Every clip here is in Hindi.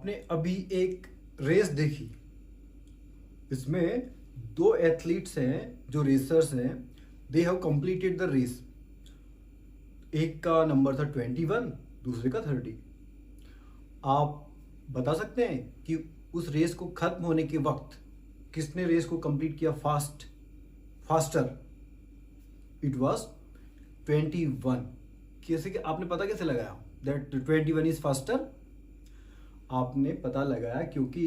आपने अभी एक रेस देखी, इसमें दो एथलीट्स हैं जो रेसर्स हैं, they have completed the race. एक का नंबर था 21, दूसरे का 30। आप बता सकते हैं कि उस रेस को खत्म होने के वक्त किसने रेस को कंप्लीट किया फास्टर? It was 21। कैसे, आपने पता कैसे लगाया दैट 21 इज फास्टर? आपने पता लगाया क्योंकि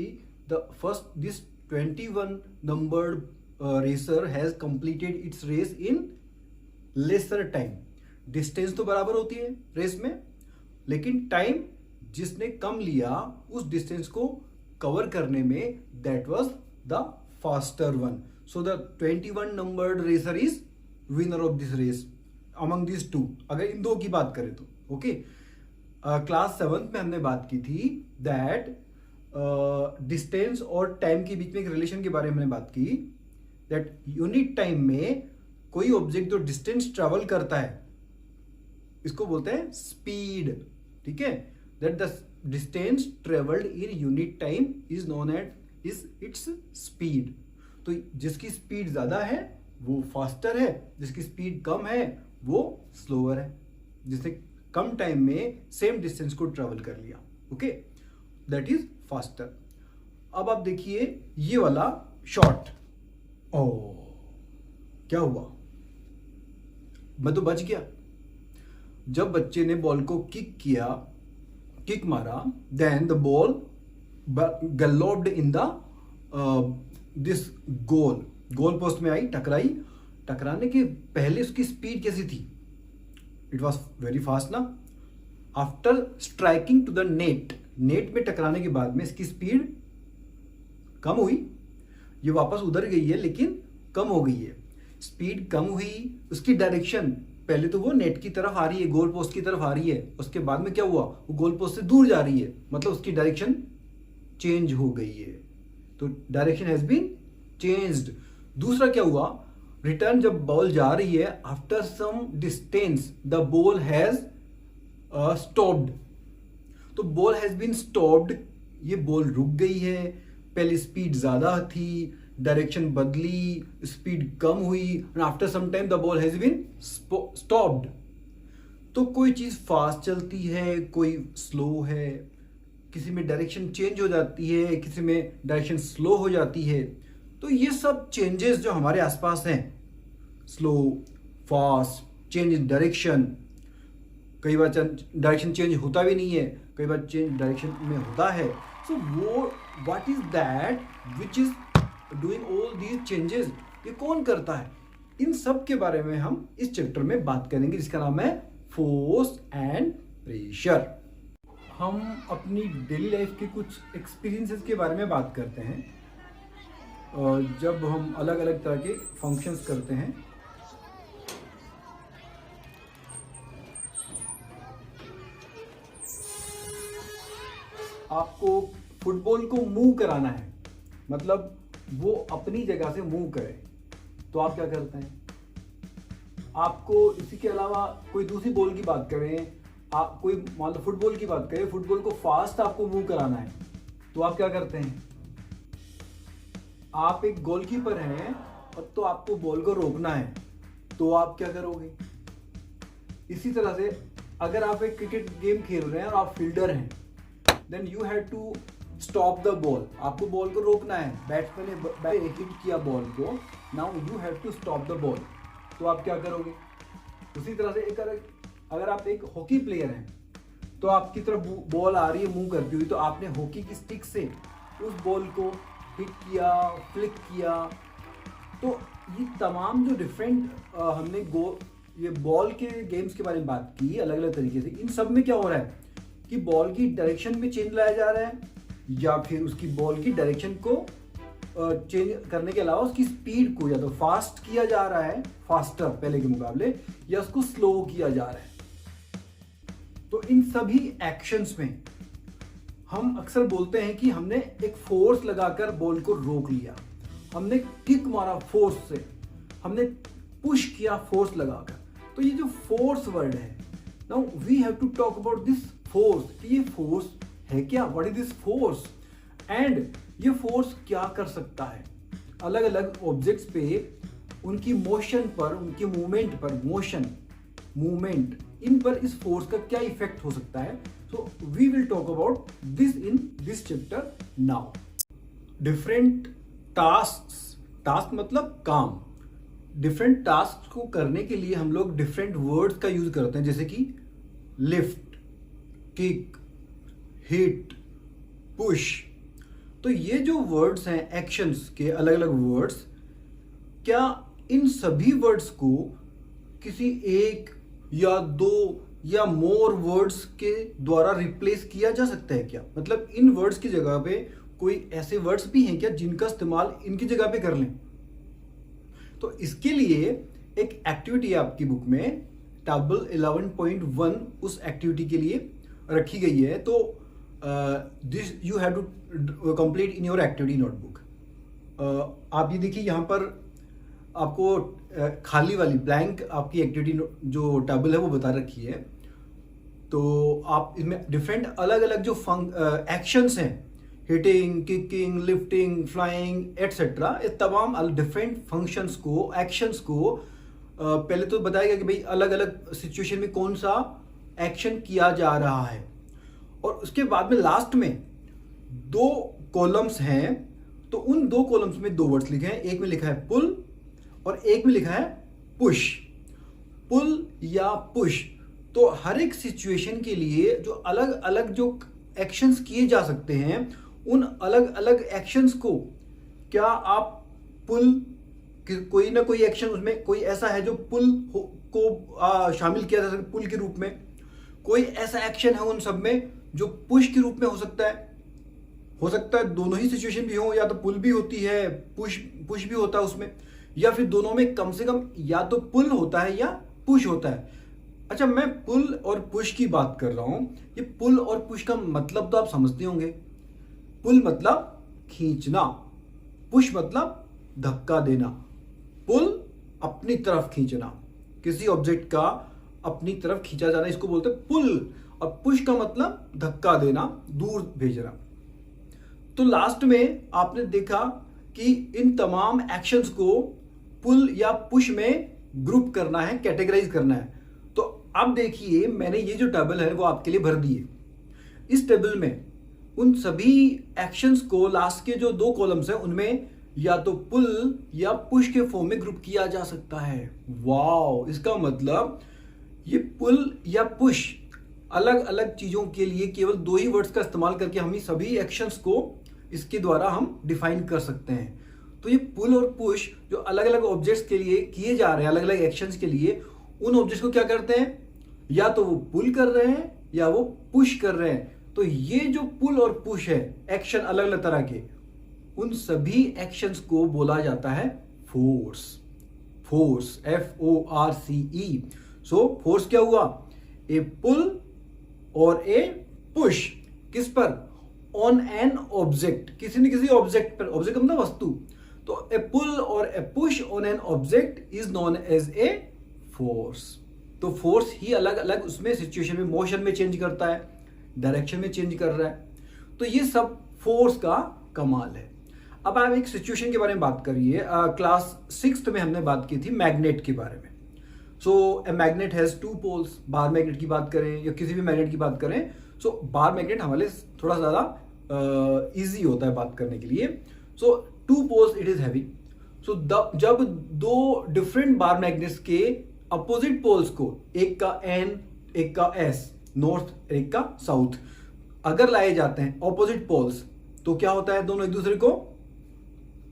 this 21 numbered racer has completed its race in lesser time. Distance तो बराबर होती है रेस में, लेकिन टाइम जिसने कम लिया उस डिस्टेंस को कवर करने में, that was the faster one. So the 21 numbered racer is winner of this race among this two. अगर इन दो की बात करें तो ओके। क्लास 7th में हमने बात की थी दैट डिस्टेंस और टाइम के बीच में एक रिलेशन के बारे में हमने बात की, दैट यूनिट टाइम में कोई ऑब्जेक्ट जो डिस्टेंस ट्रेवल करता है इसको बोलते हैं स्पीड। ठीक है, that the distance travelled in unit time is known as its speed. तो जिसकी स्पीड ज्यादा है वो फास्टर है, जिसकी स्पीड कम है वो स्लोअर है, जिसने कम टाइम में सेम डिस्टेंस को ट्रेवल कर लिया। Okay, that is faster. अब आप देखिए ये वाला शॉट। ओ, क्या हुआ? मैं तो बच गया। जब बच्चे ने बॉल को किक मारा, then the ball globed in the this goal post में आई, टकराने के पहले उसकी स्पीड कैसी थी? इट वॉज वेरी फास्ट ना। After striking to the net में टकराने के बाद में इसकी स्पीड कम हुई, ये वापस उधर गई है लेकिन कम हो गई है। स्पीड कम हुई, उसकी डायरेक्शन पहले तो वो नेट की तरफ आ रही है, गोल पोस्ट की तरफ आ रही है, उसके बाद में क्या हुआ, वो गोल पोस्ट से दूर जा रही है, मतलब उसकी डायरेक्शन चेंज हो गई है। तो डायरेक्शन हैज बीन चेंज्ड। दूसरा क्या हुआ, रिटर्न जब बॉल जा रही है, after some distance the ball has stopped. तो बॉल हैज बीन स्टॉप्ड, ये बॉल रुक गई है। पहले स्पीड ज्यादा थी, डायरेक्शन बदली, स्पीड कम हुई, after some time the ball has been stopped. तो कोई चीज फास्ट चलती है, कोई स्लो है, किसी में डायरेक्शन चेंज हो जाती है, किसी में डायरेक्शन स्लो हो जाती है। तो ये सब चेंजेस जो हमारे आसपास हैं, slow, fast, change in direction, कई बार डायरेक्शन चेंज होता भी नहीं है, कई बार चेंज डायरेक्शन में होता है। सो वो what is that which is doing all these changes? ये कौन करता है? इन सब के बारे में हम इस चैप्टर में बात करेंगे, जिसका नाम है फोर्स एंड प्रेशर। हम अपनी डेली लाइफ के कुछ एक्सपीरियंसेस के बारे में बात करते हैं जब हम अलग अलग तरह के फंक्शंस करते हैं। आपको फुटबॉल को मूव कराना है, मतलब वो अपनी जगह से मूव करे, तो आप क्या करते हैं? आपको इसी के अलावा कोई दूसरी बॉल की बात करें, आप कोई मान लो फुटबॉल की बात करें, फुटबॉल को फास्ट आपको मूव कराना है, तो आप क्या करते हैं? आप एक गोलकीपर हैं और तो आपको बॉल को रोकना है, तो आप क्या करोगे? इसी तरह से अगर आप एक क्रिकेट गेम खेल रहे हैं और आप फील्डर हैं, then you have to stop the ball. आपको बॉल को रोकना है, बैट्समैन ने हिट किया बॉल को, now you have to stop the ball, तो आप क्या करोगे? उसी तरह से अगर आप एक हॉकी प्लेयर हैं, तो आपकी तरफ बॉल आ रही है मूव करती हुई, तो आपने हॉकी की स्टिक से उस बॉल को हिट किया, फ्लिक किया। तो ये तमाम जो डिफरेंट हमने ये बॉल के गेम्स के बारे में बात की अलग अलग तरीके से, इन सब में क्या हो रहा है कि बॉल की डायरेक्शन में चेंज लाया जा रहा है, या फिर उसकी बॉल की डायरेक्शन को चेंज करने के अलावा उसकी स्पीड को या तो फास्ट किया जा रहा है, फास्टर पहले के मुकाबले, या उसको स्लो किया जा रहा है। तो इन सभी एक्शंस में हम अक्सर बोलते हैं कि हमने एक फोर्स लगाकर बॉल को रोक लिया, हमने किक मारा फोर्स से, हमने पुश किया फोर्स लगाकर। तो ये जो फोर्स वर्ड है, now we have to talk about this force. ये फोर्स है क्या, what is this force, and ये फोर्स क्या कर सकता है अलग अलग ऑब्जेक्ट्स पे, उनकी मोशन पर, उनके मूवमेंट पर, मूवमेंट इन पर इस फोर्स का क्या इफेक्ट हो सकता है. So we will talk about this in this chapter now. Different task मतलब काम. डिफरेंट टास्क को करने के लिए हम लोग डिफरेंट वर्ड्स का यूज करते हैं, जैसे कि लिफ्ट, किक, हिट, पुश. तो ये जो वर्ड्स हैं एक्शंस के अलग अलग वर्ड्स, क्या इन सभी वर्ड्स को किसी एक या दो या मोर वर्ड्स के द्वारा रिप्लेस किया जा सकता है क्या, मतलब इन वर्ड्स की जगह पे कोई ऐसे वर्ड्स भी हैं क्या जिनका इस्तेमाल इनकी जगह पे कर लें. तो इसके लिए एक एक्टिविटी है आपकी बुक में, टेबल 11.1 उस एक्टिविटी के लिए रखी गई है. तो this you have to complete in your activity notebook. आप ये देखिए यहाँ पर आपको खाली वाली ब्लैंक आपकी एक्टिविटी जो टेबल है वो बता रखी है. तो आप इसमें डिफरेंट अलग अलग जो एक्शंस हैं, hitting, kicking, lifting, flying etcetera, ये तमाम डिफरेंट फंक्शंस को, एक्शंस को पहले तो बताएगा कि भाई अलग अलग सिचुएशन में कौन सा एक्शन किया जा रहा है, और उसके बाद में लास्ट में 2 कॉलम्स हैं. तो उन 2 कॉलम्स में 2 वर्ड्स लिखे हैं, एक में लिखा है पुल और एक में लिखा है पुश. पुल या पुश, तो हर एक सिचुएशन के लिए जो अलग अलग जो एक्शंस किए जा सकते हैं, उन अलग अलग एक्शंस को क्या आप पुल, कोई ना कोई एक्शन उसमें कोई ऐसा है जो पुल को शामिल किया जा सकता है पुल के रूप में, कोई ऐसा एक्शन है उन सब में जो पुश के रूप में हो सकता है दोनों ही सिचुएशन भी हो, या तो पुल भी होती है, पुश भी होता है उसमें, या फिर दोनों में कम से कम या तो पुल होता है या पुश होता है. अच्छा, मैं पुल और पुश की बात कर रहा हूं. ये पुल और पुश का मतलब तो आप समझते होंगे. पुल मतलब खींचना, पुश मतलब धक्का देना. पुल अपनी तरफ खींचना, किसी ऑब्जेक्ट का अपनी तरफ खींचा जाना, इसको बोलते हैं पुल. और पुश का मतलब धक्का देना, दूर भेजना. तो लास्ट में आपने देखा कि इन तमाम एक्शंस को पुल या पुश में ग्रुप करना है, कैटेगराइज करना है. तो अब देखिए, मैंने ये जो टेबल है वो आपके लिए भर दी है. इस टेबल में उन सभी एक्शंस को लास्ट के जो 2 कॉलम्स हैं उनमें या तो पुल या पुश के फॉर्म में ग्रुप किया जा सकता है. वाओ, इसका मतलब ये पुल या पुश अलग अलग चीजों के लिए केवल 2 ही वर्ड्स का इस्तेमाल करके हम ही सभी एक्शंस को इसके द्वारा हम डिफाइन कर सकते हैं. तो ये पुल और पुश जो अलग अलग ऑब्जेक्ट्स के लिए किए जा रहे हैं, अलग अलग एक्शंस के लिए, उन ऑब्जेक्ट्स को क्या करते हैं, या तो वो पुल कर रहे हैं या वो पुश कर रहे हैं. तो ये जो पुल और पुश है एक्शन अलग अलग तरह के, उन सभी एक्शंस को बोला जाता है फोर्स. FORCE. सो फोर्स क्या हुआ, ए पुल और ए पुश. किस पर, ऑन एन ऑब्जेक्ट, किसी न किसी ऑब्जेक्ट पर. ऑब्जेक्ट मतलब वस्तु. तो ए पुल और a push on an object is known as a force. तो फोर्स ही अलग अलग उसमें सिचुएशन में, मोशन में चेंज करता है, डायरेक्शन में चेंज कर रहा है. तो ये सब फोर्स का कमाल है. अब आप एक सिचुएशन के बारे में बात करिए. क्लास 6th में हमने बात की थी मैग्नेट के बारे में. So a magnet has 2 poles. Bar magnet की बात करें या किसी भी मैग्नेट की बात करें, सो बार मैग्नेट हमारे थोड़ा ज्यादा इजी होता है बात करने के लिए. सो 2 poles it is having. So जब 2 डिफरेंट बार मैग्नेट्स के अपोजिट पोल्स को, एक का N एक का S, नॉर्थ एक का साउथ, अगर लाए जाते हैं अपोजिट पोल्स, तो क्या होता है, दोनों एक दूसरे को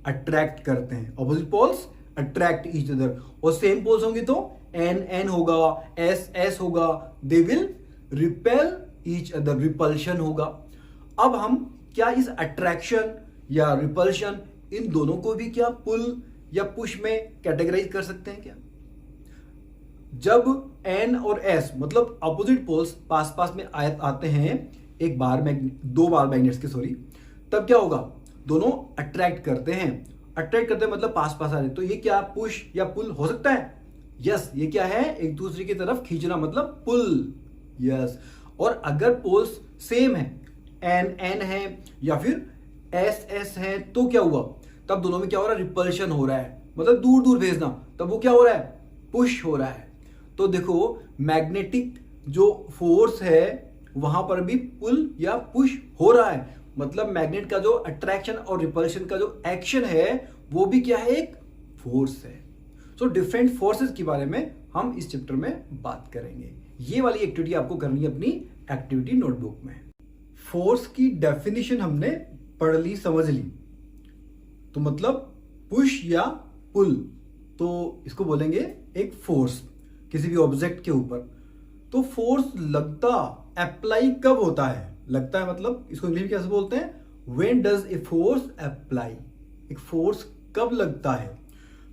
अट्रैक्ट करते हैं. Opposite poles attract each other. और सेम पोल्स होंगे तो N होगा, S होगा. They will repel each other, repulsion होगा. अब हम क्या इस अट्रैक्शन या रिपल्शन, इन दोनों को भी क्या पुल या पुश में कैटेगराइज कर सकते हैं क्या? जब N और S मतलब अपोजिट पोल्स पास पास में आते हैं, एक बार मैग्नेट, 2 बार मैग्नेट्स के, सॉरी, तब क्या होगा, दोनों अट्रैक्ट करते हैं. अट्रैक्ट करते हैं मतलब पास पास आ रहे. तो ये क्या पुश या पुल हो सकता है? यस. ये क्या है, एक दूसरे की तरफ खींचना, मतलब पुल. यस. और अगर पोल्स सेम है, एन एन है या फिर एस एस है, तो क्या हुआ, तब दोनों में क्या हो रहा है, रिपल्शन हो रहा है, मतलब दूर दूर भेजना, तब वो क्या हो रहा है, पुश हो रहा है। तो देखो मैग्नेटिक जो फोर्स है वहां पर भी पुल या पुश हो रहा है, मतलब मैग्नेट का जो अट्रैक्शन और रिपल्शन का जो एक्शन है वो भी क्या है, एक फोर्स है। सो डिफरेंट फोर्सेस के बारे में हम इस चैप्टर में बात करेंगे। ये वाली एक्टिविटी आपको करनी है अपनी एक्टिविटी नोटबुक में। फोर्स की डेफिनेशन हमने पढ़ ली, समझ ली, तो मतलब पुश या पुल, तो इसको बोलेंगे एक फोर्स किसी भी ऑब्जेक्ट के ऊपर। तो फोर्स लगता अप्लाई कब होता है, लगता है मतलब इसको इंग्लिश में कैसे बोलते हैं, when does a force apply, एक फोर्स कब लगता है।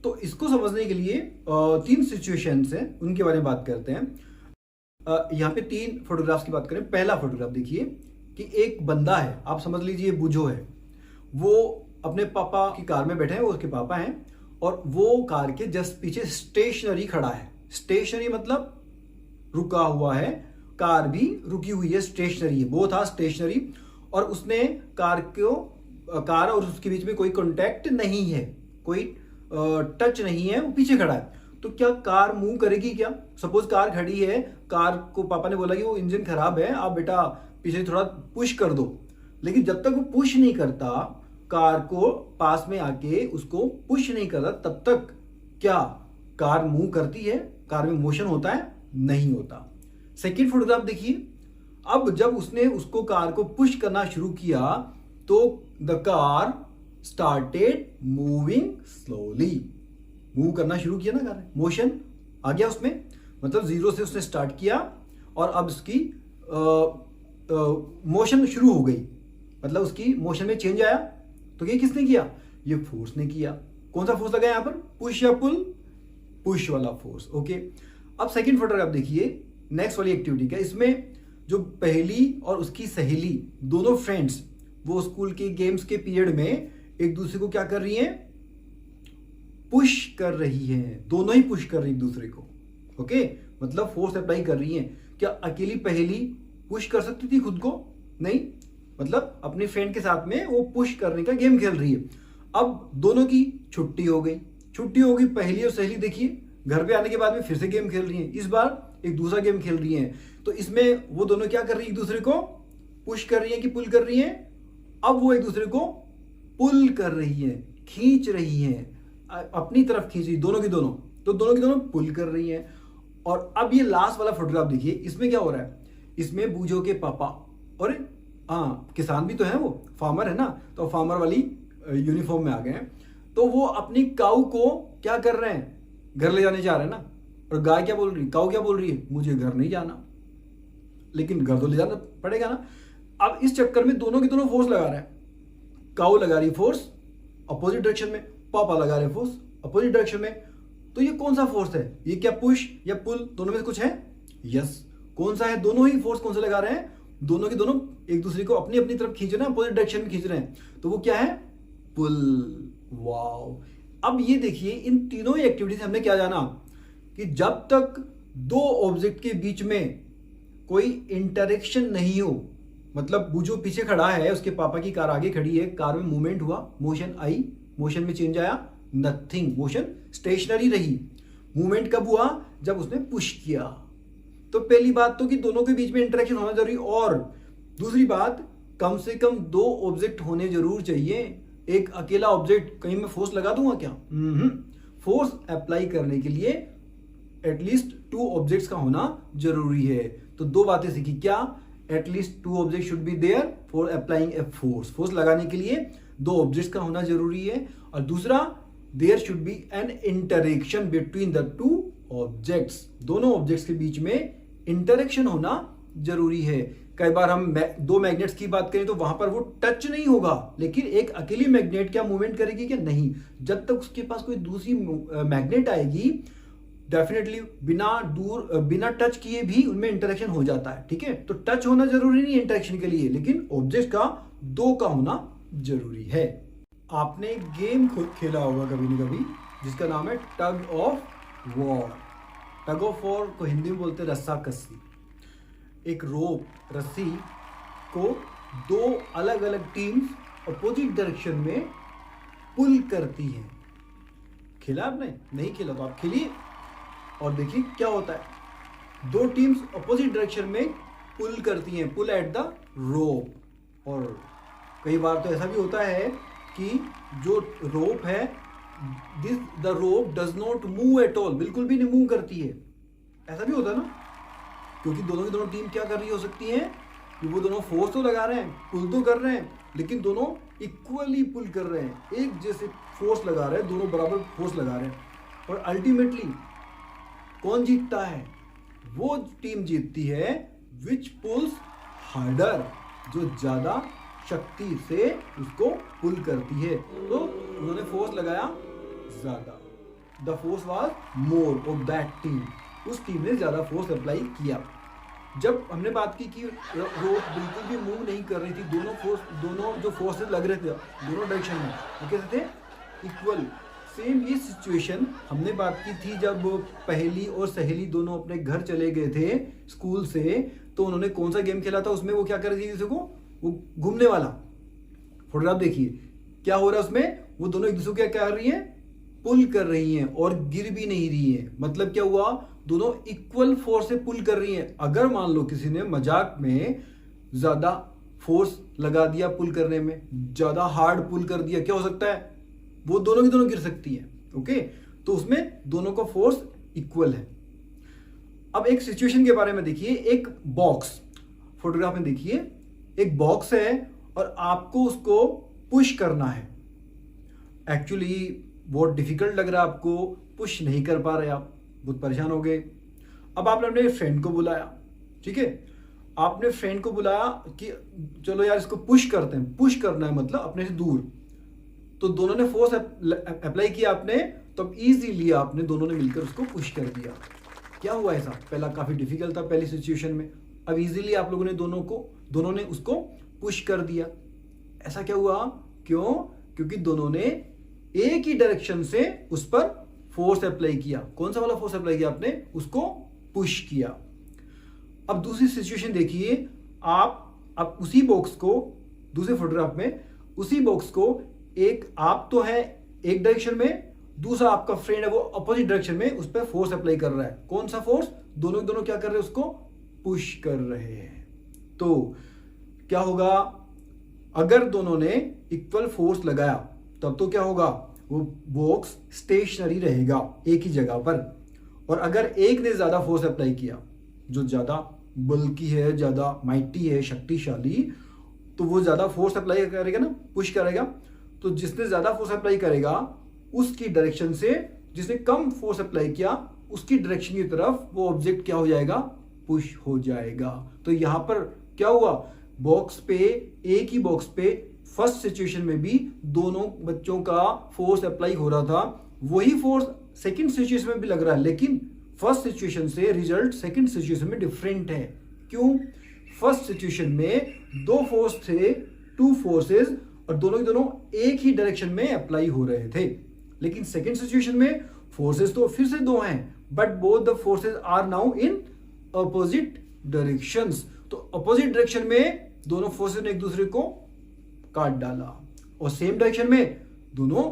तो इसको समझने के लिए 3 सिचुएशंस हैं, उनके बारे में बात करते हैं। यहाँ पे 3 फोटोग्राफ्स की बात करें। पहला फोटोग्राफ देखिए कि एक बंदा है, आप समझ लीजिए बुझो है, वो अपने पापा की कार में बैठे हैं, वो उसके पापा हैं, और वो कार के जस्ट पीछे स्टेशनरी खड़ा है। स्टेशनरी मतलब रुका हुआ है, कार भी रुकी हुई है, स्टेशनरी है, वो था स्टेशनरी, और उसने कार और उसके बीच में कोई कांटेक्ट नहीं है, कोई टच नहीं है, वो पीछे खड़ा है। तो क्या कार मूव करेगी क्या, सपोज कार खड़ी है, कार को पापा ने बोला कि वो इंजन खराब है, आप बेटा पीछे थोड़ा पुश कर दो, लेकिन जब तक वो पुश नहीं करता, कार को पास में आके उसको पुश नहीं करता, तब तक क्या कार मूव करती है, कार में मोशन होता है, नहीं होता। सेकेंड फोटोग्राफ देखिए, अब जब उसने उसको कार को पुश करना शुरू किया तो the car started moving slowly, move करना शुरू किया ना, कार मोशन आ गया उसमें, मतलब 0 से उसने स्टार्ट किया और अब उसकी मोशन शुरू हो गई, मतलब उसकी मोशन में चेंज आया। तो ये किसने किया, ये फोर्स ने किया। कौन सा फोर्स लगा यहाँ पर, पुश या पुल, पुश वाला फोर्स। ओके, अब सेकंड फोटोग्राफ देखिए नेक्स्ट वाली एक्टिविटी का। इसमें जो पहली और उसकी सहेली, दोनों फ्रेंड्स, वो स्कूल के गेम्स के पीरियड में एक दूसरे को क्या कर रही हैं, पुश कर रही हैं, दोनों ही पुश कर रही एक दूसरे को। ओके, मतलब फोर्स अप्लाई कर रही हैं। क्या अकेली पहेली पुश कर सकती थी खुद को, नहीं, मतलब अपने फ्रेंड के साथ में वो पुश करने का गेम खेल रही है। अब दोनों की छुट्टी हो गई, पहेली और सहेली देखिए घर पे आने के बाद में फिर से गेम खेल रही हैं, इस बार एक दूसरा गेम खेल रही हैं। तो इसमें वो दोनों क्या कर रही है, एक दूसरे को पुश कर रही है कि पुल कर रही है, अब वो एक दूसरे को पुल कर रही है, खींच रही है, अपनी तरफ खींच रही, दोनों की दोनों, तो दोनों की दोनों पुल कर रही हैं। और अब ये लास्ट वाला फोटोग्राफ देखिए, इसमें क्या हो रहा है, इसमें बूझो के पापा, और हाँ किसान भी तो है, वो फार्मर है ना, तो फार्मर वाली यूनिफॉर्म में आ गए हैं। तो वो अपनी काऊ को क्या कर रहे हैं, घर ले जाने जा रहे हैं ना, और गाय क्या बोल रही, काऊ क्या बोल रही है, मुझे घर नहीं जाना, लेकिन घर तो ले जाना पड़ेगा ना। अब इस चक्कर में दोनों की दोनों फोर्स लगा रहे हैं, काऊ लगा रही फोर्स अपोजिट डायरेक्शन में, पापा लगा रहे फोर्स अपोजिट डायरेक्शन में। तो ये कौन सा फोर्स है, ये क्या पुश या पुल, दोनों में से कुछ है, यस, कौन सा है, दोनों ही फोर्स कौन सा लगा रहे हैं, दोनों की दोनों एक दूसरे को अपनी अपनी तरफ खींच रहे हैं, अपोजिट डायरेक्शन में खींच रहे हैं, तो वो क्या है, पुल। वाओ, अब ये देखिए इन तीनों ही एक्टिविटी से हमने क्या जाना कि जब तक दो ऑब्जेक्ट के बीच में कोई इंटरेक्शन नहीं हो, मतलब बूझो पीछे खड़ा है, उसके पापा की कार आगे खड़ी है, कार में मूवमेंट हुआ, मोशन आई, मोशन में चेंज आया, नथिंग, मोशन स्टेशनरी रही। मूवमेंट कब हुआ, जब उसने पुश किया। तो पहली बात तो कि दोनों के बीच में इंटरेक्शन होना जरूरी, और दूसरी बात कम से कम 2 ऑब्जेक्ट होने जरूर चाहिए। एक अकेला ऑब्जेक्ट कहीं मैं फोर्स लगा दूंगा क्या, फोर्स अप्लाई करने के लिए एटलीस्ट 2 ऑब्जेक्ट्स का होना जरूरी है। तो 2 बातें सीखी, क्या, at least 2 object should be there for applying a force, force लगाने के लिए 2 ऑब्जेक्ट्स का होना जरूरी है, और दूसरा there should be an interaction between the 2 objects, दोनों ऑब्जेक्ट्स के बीच में इंटरेक्शन होना जरूरी है। कई बार हम 2 मैग्नेट्स की बात करें तो वहां पर वो टच नहीं होगा, लेकिन एक अकेली मैग्नेट क्या मूवमेंट करेगी क्या, नहीं, जब तक उसके पास कोई दूसरी मैग्नेट आएगी डेफिनेटली बिना टच किए भी उनमें इंटरेक्शन हो जाता है। ठीक है, तो टच होना जरूरी नहीं इंटरेक्शन के लिए, लेकिन ऑब्जेक्ट का 2 का होना जरूरी है। आपने गेम खेला होगा कभी न कभी जिसका नाम है tug of war. Tug of war को हिंदी में बोलते हैं रस्सा कस्सी। एक रोप, रस्सी को दो अलग अलग टीम्स अपोजिट डायरेक्शन में पुल करती हैं। खेला आपने? नहीं खेला तो आप खेलिए और देखिए क्या होता है। दो टीम्स अपोजिट डायरेक्शन में पुल करती हैं, पुल एट द रोप। और कई बार तो ऐसा भी होता है कि जो रोप है, the rope does not move at all, बिल्कुल भी नहीं मूव करती है। ऐसा भी होता है ना, क्योंकि दोनों की दोनों टीम क्या कर रही हो सकती है कि वो दोनों फोर्स तो लगा रहे हैं, पुल तो कर रहे हैं, लेकिन दोनों इक्वली पुल कर रहे हैं, एक जैसे फोर्स लगा रहे हैं, दोनों बराबर फोर्स लगा रहे हैं। और अल्टीमेटली कौन जीतता है? वो टीम जीतती है विच पुल्स हार्डर, जो ज्यादा शक्ति से उसको पुल करती है। तो उन्होंने फोर्स लगाया ज्यादा, the force was more of that team, उस टीम ने ज्यादा फोर्स अप्लाई किया। जब हमने बात की कि रोप बिल्कुल भी मूव नहीं कर रही थी, दोनों जो फोर्सेस लग रहे थे दोनों डायरेक्शन में, वो कैसे थे? इक्वल। सेम ये सिचुएशन हमने बात की थी जब पहेली और सहेली दोनों अपने घर चले गए थे स्कूल से। तो उन्होंने कौन सा गेम खेला था? उसमें वो क्या कर रही थी किसी को? वो घूमने वाला। फोटोग्राफ देखिए क्या हो रहा है उसमें, वो दोनों एक दूसरे को क्या कर रही है? पुल कर रही हैं और गिर भी नहीं रही है। मतलब क्या हुआ? दोनों इक्वल फोर्स से पुल कर रही हैं। अगर मान लो किसी ने मजाक में ज्यादा फोर्स लगा दिया पुल करने में, ज्यादा हार्ड पुल कर दिया, क्या हो सकता है? वो दोनों की दोनों गिर सकती है। ओके, तो उसमें दोनों का फोर्स इक्वल है। अब एक सिचुएशन के बारे में देखिए, एक बॉक्स, फोटोग्राफ में देखिए एक बॉक्स है और आपको उसको पुश करना है। एक्चुअली बहुत डिफिकल्ट लग रहा है आपको, पुश नहीं कर पा रहे, आप बहुत परेशान हो गए। अब आपने अपने फ्रेंड को बुलाया, ठीक है, आपने फ्रेंड को बुलाया कि चलो यार इसको पुश करते हैं। पुश करना है मतलब अपने से दूर। तो दोनों ने फोर्स अप्लाई किया आपने, तो अब इजीली आपने दोनों ने मिलकर उसको पुश कर दिया। क्या हुआ ऐसा? पहला काफी डिफिकल्ट था पहली सिचुएशन में, अब इजीली आप लोगों ने दोनों ने उसको पुश कर दिया। ऐसा क्या हुआ? क्यों? क्योंकि दोनों ने एक ही डायरेक्शन से उस पर फोर्स अप्लाई किया। कौन सा वाला फोर्स अप्लाई किया आपने? उसको पुश किया। अब दूसरी सिचुएशन देखिए, आप उसी बॉक्स को, दूसरे फोटोग्राफ में उसी बॉक्स को, एक आप तो है एक डायरेक्शन में, दूसरा आपका फ्रेंड है वो अपोजिट डायरेक्शन में, उस पर फोर्स अप्लाई कर रहा है। कौन सा फोर्स? दोनों क्या कर रहे हैं? उसको पुश कर रहे हैं। तो क्या होगा? अगर दोनों ने इक्वल फोर्स लगाया तब तो क्या होगा? वो बॉक्स स्टेशनरी रहेगा एक ही जगह पर। और अगर एक ने ज्यादा फोर्स अप्लाई किया, जो ज्यादा बल्कि है, ज्यादा माइटी है, शक्तिशाली, तो वो ज्यादा फोर्स अप्लाई करेगा ना, पुश करेगा। तो जिसने ज्यादा फोर्स अप्लाई करेगा उसकी डायरेक्शन से जिसने कम फोर्स अप्लाई किया उसकी डायरेक्शन की तरफ वो ऑब्जेक्ट क्या हो जाएगा? पुश हो जाएगा। तो यहां पर क्या हुआ? बॉक्स पे, एक ही बॉक्स पे फर्स्ट सिचुएशन में भी दोनों बच्चों का फोर्स अप्लाई हो रहा था, वही फोर्स सेकंड सिचुएशन में भी लग रहा है, लेकिन फर्स्ट सिचुएशन से रिजल्ट सेकंड सिचुएशन में डिफरेंट है। क्यों? फर्स्ट सिचुएशन में दो फोर्स थे, टू फोर्सेस, और दोनों के दोनों एक ही डायरेक्शन में अप्लाई हो रहे थे। लेकिन सेकंड सिचुएशन में फोर्सेस तो फिर से दो हैं, but both the forces are now in opposite directions. तो अपोजिट डायरेक्शन में दोनों फोर्सेस ने एक दूसरे को काट डाला और सेम डायरेक्शन में दोनों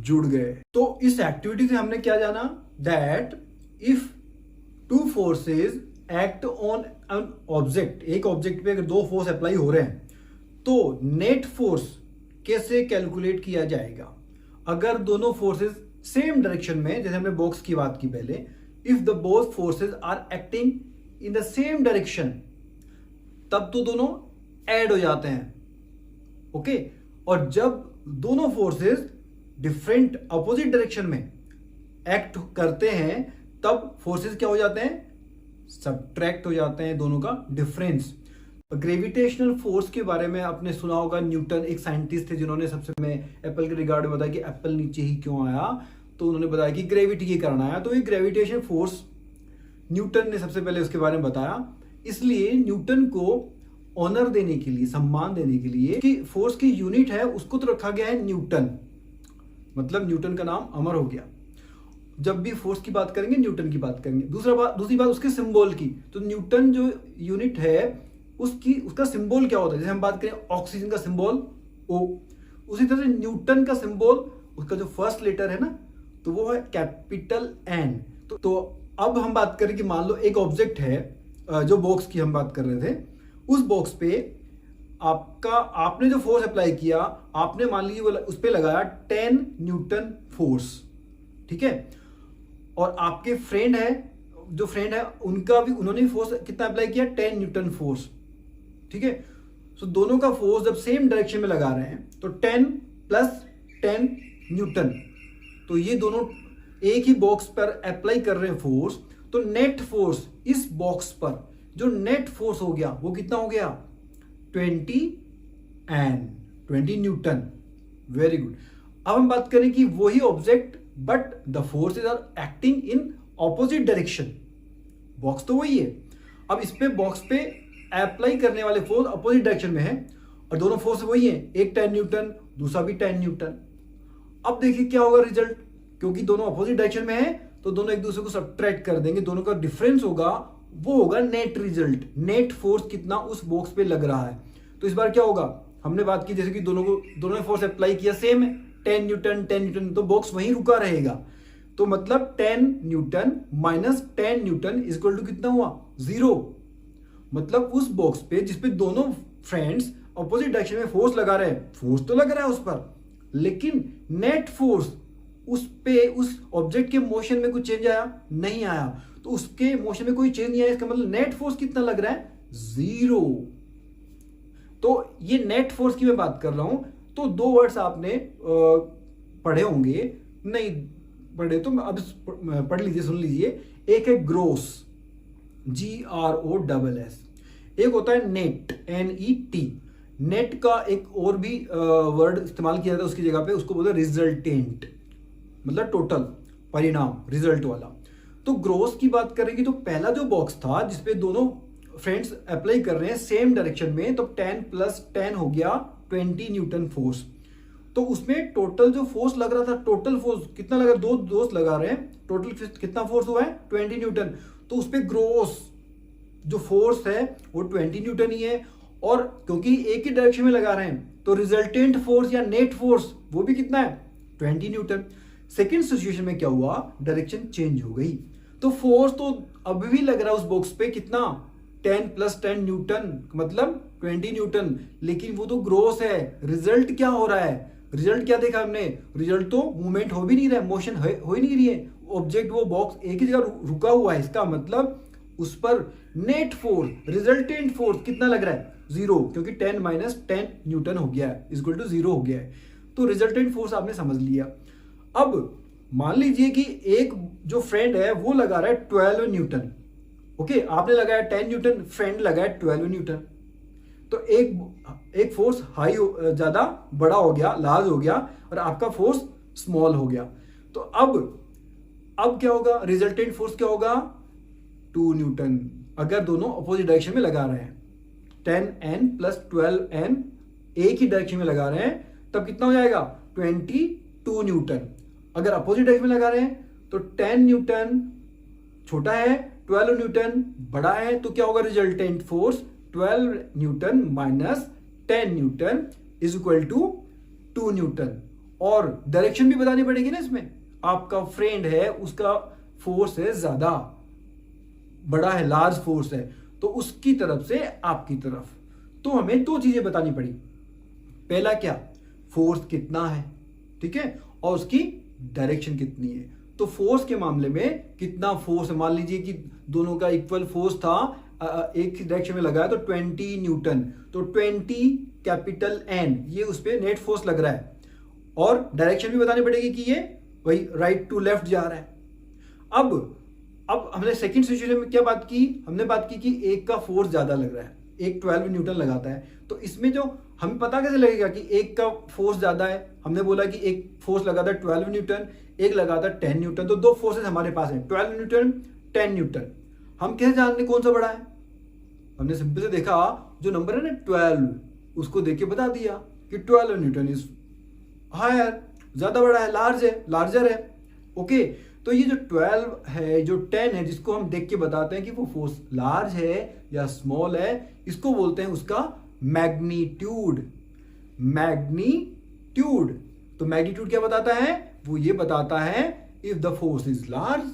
जुड़ गए। तो इस एक्टिविटी से हमने क्या जाना? That if two forces act on an object, एक ऑब्जेक्ट पे अगर दो फोर्स अप्लाई हो रहे हैं तो नेट फोर्स कैसे कैलकुलेट किया जाएगा? अगर दोनों फोर्सेस सेम डायरेक्शन में, जैसे हमने बॉक्स की बात की पहले, if the both forces are acting in the same direction, तब तो दोनों ऐड हो जाते हैं। ओके, और जब दोनों फोर्सेस डिफरेंट अपोजिट डायरेक्शन में एक्ट करते हैं तब फोर्सेस क्या हो जाते हैं? सबट्रैक्ट हो जाते हैं, दोनों का डिफरेंस। ग्रेविटेशनल फोर्स के बारे में आपने सुना होगा, न्यूटन एक साइंटिस्ट थे जिन्होंने सबसे में एप्पल के रिगार्ड में बताया कि एप्पल नीचे ही क्यों आया, तो उन्होंने बताया कि ग्रेविटी के कारण आया। तो ये ग्रेविटेशन फोर्स न्यूटन ने सबसे पहले उसके बारे में बताया। इसलिए न्यूटन को ऑनर देने के लिए, सम्मान देने के लिए, कि फोर्स की यूनिट है उसको तो रखा गया है न्यूटन, मतलब न्यूटन का नाम अमर हो गया। जब भी फोर्स की बात करेंगे न्यूटन की बात करेंगे। दूसरी बात उसके सिंबल की, तो न्यूटन जो यूनिट है उसका सिंबल क्या होता है, जैसे हम बात करें ऑक्सीजन का सिंबल O, उसी तरह से न्यूटन का सिंबल, उसका जो फर्स्ट लेटर है ना, तो वो है कैपिटल N। तो अब हम बात करें कि मान लो एक ऑब्जेक्ट है, जो बॉक्स की हम बात कर रहे थे, उस बॉक्स पे आपने जो फोर्स अप्लाई किया, आपने मान लीजिए वो उस पे लगाया 10 न्यूटन फोर्स, ठीक है। और आपके फ्रेंड है उनका भी, उन्होंने भी फोर्स कितना अप्लाई किया, 10 न्यूटन फोर्स, ठीक है। सो दोनों का फोर्स जब सेम डायरेक्शन में लगा रहे हैं तो 10 प्लस 10 न्यूटन, तो ये दोनों एक ही बॉक्स पर अप्लाई कर रहे हैं फोर्स, तो नेट फोर्स इस बॉक्स पर जो नेट फोर्स हो गया वो कितना हो गया, 20 न्यूटन। Very good. अब हम बात करें कि वही object but the forces are acting in opposite direction. Box तो वही है, अब इस पे बॉक्स पे अप्लाई करने वाले फोर्स अपोजिट डायरेक्शन में है और दोनों फोर्स वही है, एक 10 न्यूटन दूसरा भी 10 न्यूटन। अब देखिए क्या होगा रिजल्ट, क्योंकि दोनों अपोजिट डायरेक्शन में है तो दोनों एक दूसरे को सब्ट्रैक्ट कर देंगे, दोनों का डिफरेंस होगा, वो होगा नेट रिजल्ट। नेट फोर्स कितना उस बॉक्स पे लग रहा है। तो इस बार क्या होगा, हमने बात की जैसे कि दोनों ने फोर्स अप्लाई किया सेम है, 10 न्यूटन, तो बॉक्स वहीं रुका रहेगा। तो मतलब 10 newton minus 10 newton is equal to कितना हुआ, 0। मतलब उस बॉक्स पे जिसपे दोनों फ्रेंड्स अपोजिट डायरेक्शन में फोर्स लगा रहे हैं, फोर्स तो लग रहा है उस पर, लेकिन नेट फोर्स उस पे, उस ऑब्जेक्ट के मोशन में कुछ चेंज आया नहीं आया, तो उसके मोशन में कोई चेंज नहीं आया, इसका मतलब नेट फोर्स कितना लग रहा है, 0। तो ये नेट फोर्स की मैं बात कर रहा हूं। तो दो वर्ड्स आपने पढ़े होंगे, नहीं पढ़े तो अब पढ़ लीजिए, सुन लीजिए। एक है ग्रोस, GROSS, एक होता है नेट, NET। नेट का एक और भी वर्ड इस्तेमाल किया जाता है उसकी जगह पे, उसको बोलते हैं रिजल्टेंट, मतलब टोटल परिणाम, रिजल्ट वाला। तो ग्रोस की बात करेंगे तो पहला जो बॉक्स था जिसपे दोनों फ्रेंड्स अप्लाई कर रहे हैं सेम डायरेक्शन में, तो 10 प्लस 10 हो गया 20 न्यूटन फोर्स। तो उसमें टोटल जो फोर्स लग रहा था, टोटल फोर्स कितना लगा, दो दोस्त लगा रहे हैं, टोटल कितना फोर्स हुआ है, 20 न्यूटन। तो उस पर ग्रोस जो फोर्स है वो 20 न्यूटन ही है, और क्योंकि एक ही डायरेक्शन में लगा रहे हैं तो रिजल्टेंट फोर्स या नेट फोर्स वो भी कितना है, 20 न्यूटन। सेकेंड सिचुएशन में क्या हुआ, डायरेक्शन चेंज हो गई, तो फोर्स तो अभी भी लग रहा है उस बॉक्स पे, कितना, 10 प्लस 10 न्यूटन, मतलब 20 न्यूटन, लेकिन वो तो ग्रोस है। रिजल्ट क्या हो रहा है, रिजल्ट क्या देखा हमने, रिजल्ट तो मूवमेंट हो भी नहीं रहा है, मोशन हो ही नहीं रही है, ऑब्जेक्ट वो बॉक्स एक ही जगह रुका हुआ है। इसका मतलब उस पर नेट फोर्स, रिजल्टेंट फोर्स कितना लग रहा है, 0, क्योंकि 10 माइनस 10 न्यूटन हो गया है, इक्वल टू 0 हो गया है। तो रिजल्टेंट फोर्स आपने समझ लिया। अब मान लीजिए कि एक जो फ्रेंड है वो लगा रहा है 12 न्यूटन, ओके, आपने लगाया 10 न्यूटन, फ्रेंड लगाया 12 न्यूटन। तो एक फोर्स हाई ज्यादा बड़ा हो गया, लार्ज हो गया, और आपका फोर्स स्मॉल हो गया। तो अब क्या होगा, रिजल्टेंट फोर्स क्या होगा, 2 न्यूटन। अगर दोनों अपोजिट डायरेक्शन में लगा रहे हैं, 10N प्लस 12N एक ही डायरेक्शन में लगा रहे हैं, तब कितना हो जाएगा, 22 न्यूटन। अगर अपोजिट डायरेक्शन में लगा रहे हैं तो 10 न्यूटन छोटा है, 12 न्यूटन बड़ा है, तो क्या होगा, resultant force 12 newton minus 10 newton is equal to 2 newton. और डायरेक्शन भी बतानी पड़ेगी ना इसमें, आपका फ्रेंड है उसका फोर्स है ज्यादा, बड़ा है, लार्ज फोर्स है, तो उसकी तरफ से आपकी तरफ, तो हमें दो चीजें बतानी पड़ी। पहला क्या, फोर्स कितना है, ठीक है, और उसकी डायरेक्शन कितनी है। तो फोर्स के मामले में कितना फोर्स है, मान लीजिए कि दोनों का इक्वल फोर्स था, एक डायरेक्शन में लगा है तो 20 न्यूटन, तो 20 कैपिटल N ये उस पर नेट फोर्स लग रहा है, और डायरेक्शन भी बतानी पड़ेगी कि ये वही राइट टू लेफ्ट जा रहा है। अब हमने सेकंड सिचुएशन में क्या बात की, हमने बात की कि एक का फोर्स ज्यादा लग रहा है, एक 12 न्यूटन लगाता है, तो इसमें जो हमें पता कैसे लगेगा कि एक का फोर्स ज्यादा है, हमने बोला कि एक फोर्स लगाता है 12 न्यूटन, एक लगाता है 10 न्यूटन, तो दो फोर्सेस हमारे पास हैं, 12 न्यूटन 10 न्यूटन। हम कैसे जानते कौन सा बड़ा है, हमने सिंपल से देखा जो नंबर है ना 12, उसको देख के बता दिया कि 12 न्यूटन इज हायर, ज्यादा बड़ा है, लार्जर है, ओके। तो ये जो 12 है, जो 10 है, जिसको हम देख के बताते हैं कि वो फोर्स लार्ज है या स्मॉल है, इसको बोलते हैं उसका मैग्नीट्यूड। मैग्नीट्यूड, तो मैग्नीट्यूड क्या बताता है? वो ये बताता है if the force is large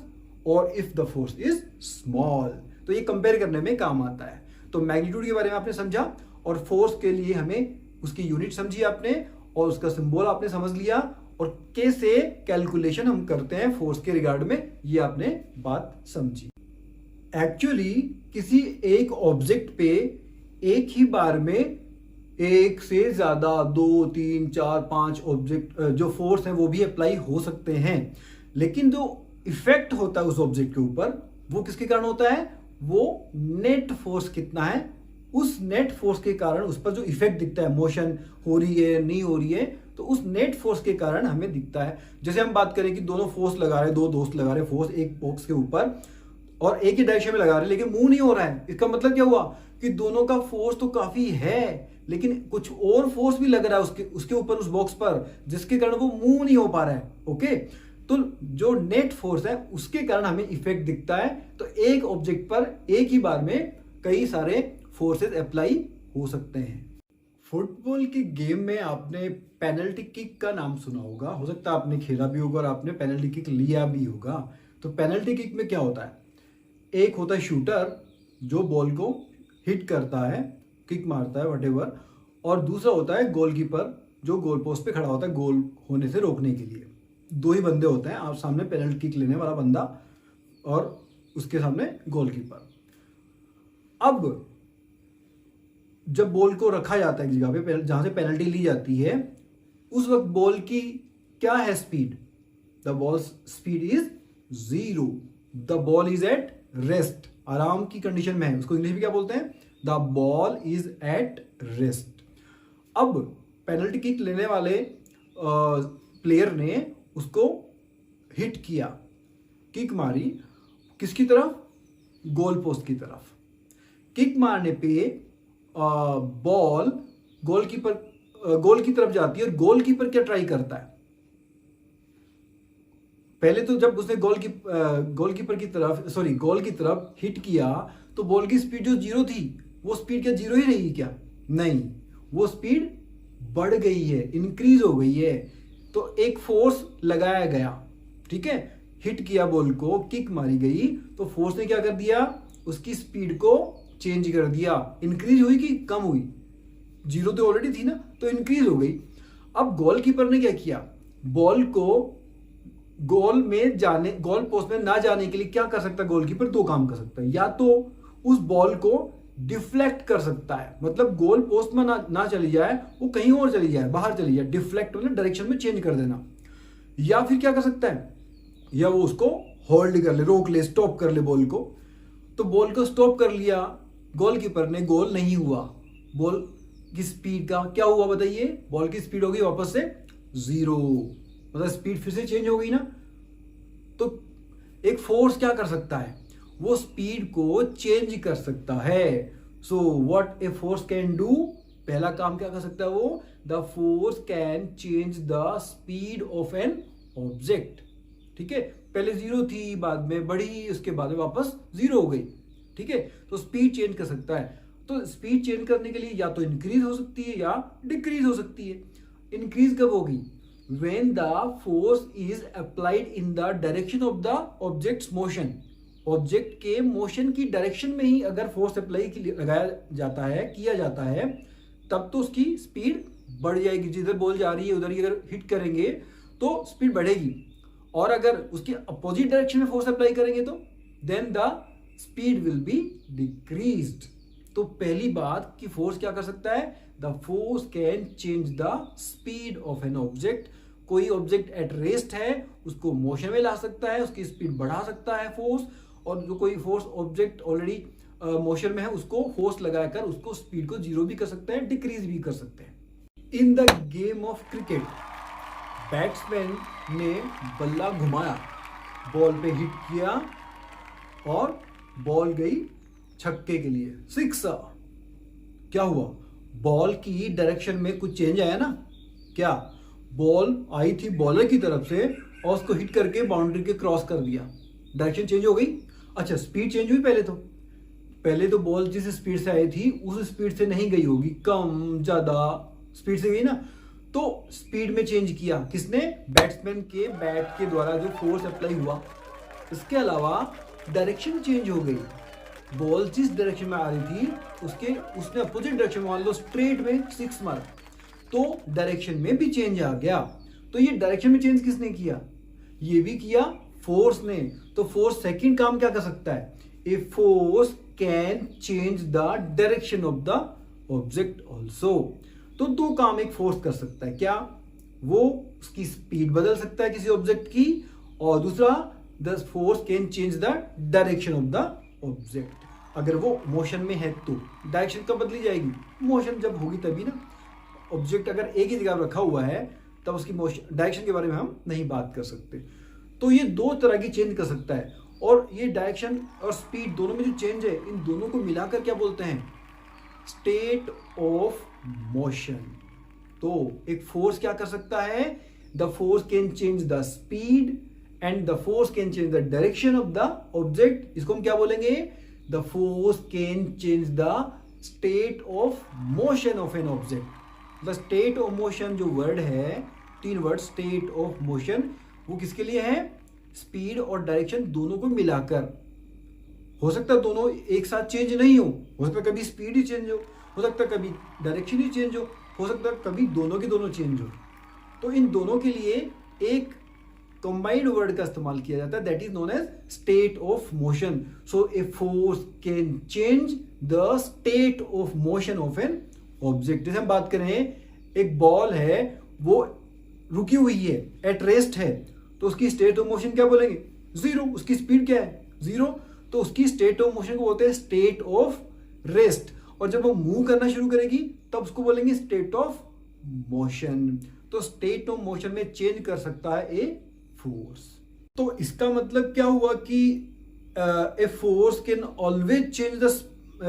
और if the force is small. तो ये कंपेयर करने में काम आता है। तो मैग्नीट्यूड के बारे में आपने समझा, और फोर्स के लिए हमें उसकी यूनिट समझी आपने, और उसका सिंबल आपने समझ लिया, और कैसे कैलकुलेशन हम करते हैं फोर्स के रिगार्ड में, ये आपने बात समझी। एक्चुअली किसी एक ऑब्जेक्ट पे एक ही बार में एक से ज्यादा 2, 3, 4, 5 ऑब्जेक्ट जो फोर्स है वो भी अप्लाई हो सकते हैं, लेकिन जो इफेक्ट होता है उस ऑब्जेक्ट के ऊपर वो किसके कारण होता है? वो नेट फोर्स कितना है, उस नेट फोर्स के कारण उस पर जो इफेक्ट दिखता है, मोशन हो रही है नहीं हो रही है, तो उस नेट फोर्स के कारण हमें दिखता है। जैसे हम बात करें कि दोनों फोर्स लगा रहे, दो दोस्त लगा रहे फोर्स एक बॉक्स के ऊपर और एक ही डायरेक्शन में लगा रहे, लेकिन मूव नहीं हो रहा है। इसका मतलब क्या हुआ कि दोनों का फोर्स तो काफी है, लेकिन कुछ और फोर्स भी लग रहा है उसके ऊपर, उस बॉक्स पर, जिसके कारण वो मूव नहीं हो पा रहा है। ओके, तो जो नेट फोर्स है उसके कारण हमें इफेक्ट दिखता है। तो एक ऑब्जेक्ट पर एक ही बार में कई सारे फोर्सेस अप्लाई हो सकते हैं। फुटबॉल की गेम में आपने पेनल्टी किक का नाम सुना होगा, हो सकता है आपने खेला भी होगा और आपने पेनल्टी किक लिया भी होगा। तो पेनल्टी किक में क्या होता है? एक होता है शूटर जो बॉल को हिट करता है, किक मारता है व्हाटएवर, और दूसरा होता है गोलकीपर जो गोल पोस्ट पे खड़ा होता है गोल होने से रोकने के लिए। दो ही बंदे होते हैं, आप सामने पेनल्टी किक लेने वाला बंदा और उसके सामने गोलकीपर। अब जब बॉल को रखा जाता है एक जगह पे जहां से पेनल्टी ली जाती है, उस वक्त बॉल की क्या है speed? The ball speed is 0। The ball is at rest, आराम की कंडीशन में है। उसको इंग्लिश में क्या बोलते हैं? The ball is at rest. अब पेनल्टी किक लेने वाले प्लेयर ने उसको हिट किया, किक मारी, किसकी तरफ? गोल पोस्ट की तरफ। किक मारने पे बॉल गोल की तरफ जाती है, और गोलकीपर क्या ट्राई करता है? पहले तो जब उसने गोल की तरफ हिट किया तो बॉल की स्पीड जो 0 थी वो स्पीड क्या 0 ही रही क्या? नहीं, वो स्पीड बढ़ गई है, इंक्रीज हो गई है। तो एक फोर्स लगाया गया, ठीक है, हिट किया बॉल को, किक मारी गई, तो फोर्स ने क्या कर दिया? उसकी स्पीड को चेंज कर दिया। इंक्रीज हुई कि कम हुई? 0 तो ऑलरेडी थी ना, तो इंक्रीज हो गई। अब गोलकीपर ने क्या किया? बॉल को गोल पोस्ट में ना जाने के लिए क्या कर सकता है गोलकीपर? 2 काम कर सकता है। या तो उस बॉल को डिफ्लेक्ट कर सकता है, मतलब गोल पोस्ट में ना चली जाए, वो कहीं और चली जाए, बाहर चली जाए। डिफ्लेक्ट मतलब डायरेक्शन में चेंज कर देना। या फिर क्या कर सकता है? या वो उसको होल्ड कर ले, रोक ले, स्टॉप कर ले बॉल को। तो बॉल को स्टॉप कर लिया गोलकीपर ने, गोल नहीं हुआ। बॉल की स्पीड का क्या हुआ बताइए? बॉल की स्पीड होगी वापस से 0, मतलब स्पीड फिर से चेंज हो गई ना। तो एक फोर्स क्या कर सकता है? वो स्पीड को चेंज कर सकता है। So what A force can do? पहला काम क्या कर सकता है वो? The force can change the speed of an object. ठीक है, पहले 0 थी, बाद में बढ़ी, उसके बाद में वापस 0 हो गई। ठीक है, तो स्पीड चेंज कर सकता है। तो स्पीड चेंज करने के लिए या तो इंक्रीज हो सकती है या डिक्रीज हो सकती है। इंक्रीज कब होगी? when the force is applied in the direction of the object's motion। Object के मोशन की डायरेक्शन में ही अगर फोर्स अप्लाई लगाया जाता है, किया जाता है, तब तो उसकी स्पीड बढ़ जाएगी। जिधर बॉल जा रही है उधर ही अगर हिट करेंगे तो स्पीड बढ़ेगी, और अगर उसके अपोजिट डायरेक्शन में फोर्स अप्लाई करेंगे तो then the speed will be decreased. तो पहली बात कि फोर्स क्या कर सकता है? The force can change the speed of an object. कोई ऑब्जेक्ट एट रेस्ट है, उसको मोशन में ला सकता है, उसकी स्पीड बढ़ा सकता है फोर्स, और जो कोई फोर्स ऑब्जेक्ट ऑलरेडी मोशन में है उसको फोर्स लगाकर उसको स्पीड को 0 भी कर सकते हैं, डिक्रीज भी कर सकते हैं। In the game of cricket batsman ने बल्ला घुमाया, बॉल पे हिट किया और बॉल गई छक्के के लिए, 6। क्या हुआ? बॉल की डायरेक्शन में कुछ चेंज आया ना? क्या? बॉल आई थी बॉलर की तरफ से और उसको हिट करके बाउंड्री के क्रॉस कर दिया, डायरेक्शन चेंज हो गई। अच्छा, स्पीड चेंज हुई। पहले तो बॉल जिस स्पीड से आई थी उस स्पीड से नहीं गई होगी, कम ज़्यादा स्पीड से गई ना, तो स्पीड में चेंज किया किसने? बैट्समैन के बैट के द्वारा जो फोर्स अप्लाई हुआ। इसके अलावा डायरेक्शन चेंज हो गई, बॉल जिस डायरेक्शन में आ रही थी उसने अपोजिट डायरेक्शन में, मान लो स्ट्रेट में 6 मारा, तो डायरेक्शन में भी चेंज आ गया। तो ये डायरेक्शन में चेंज किसने किया? ये भी किया फोर्स ने। तो फोर्स सेकंड काम क्या कर सकता है? ए force can change the direction of the object also. तो दो काम एक फोर्स कर सकता है, क्या? वो उसकी स्पीड बदल सकता है किसी ऑब्जेक्ट की, और दूसरा the force can change the direction of the object. अगर वो मोशन में है तो डायरेक्शन कब बदली जाएगी? मोशन जब होगी तभी ना। ऑब्जेक्ट अगर एक ही जगह रखा हुआ है तब उसकी मोशन डायरेक्शन के बारे में हम नहीं बात कर सकते। तो ये दो तरह की चेंज कर सकता है, और ये डायरेक्शन और स्पीड दोनों में जो चेंज है, इन दोनों को मिलाकर क्या बोलते हैं? State of motion. तो एक फोर्स क्या कर सकता है? The force can change the speed and the force can change the direction of the object. इसको हम क्या बोलेंगे? The force can change the state of motion of an object. The state of motion जो वर्ड है, 3 वर्ड, स्टेट ऑफ मोशन, वो किसके लिए है? स्पीड और डायरेक्शन दोनों को मिलाकर। हो सकता है दोनों एक साथ चेंज नहीं हो सकता कभी स्पीड ही चेंज हो सकता है कभी डायरेक्शन ही चेंज हो सकता है कभी दोनों के दोनों चेंज हो। तो इन दोनों के लिए एक कंबाइंड वर्ड का इस्तेमाल किया जाता है, that is known as state of motion. So a force can change the state of motion of an object. जैसे हम बात करें, एक बॉल है, वो रुकी हुई है, एट रेस्ट है, तो उसकी स्टेट ऑफ मोशन क्या बोलेंगे? 0। उसकी स्पीड क्या है? 0। तो उसकी स्टेट ऑफ मोशन को बोलते हैं स्टेट ऑफ रेस्ट। और जब वो मूव करना शुरू करेगी तब उसको बोलेंगे स्टेट ऑफ मोशन। तो स्टेट ऑफ मोशन में चेंज कर सकता है ए फोर्स। तो इसका मतलब क्या हुआ कि ए force can always change the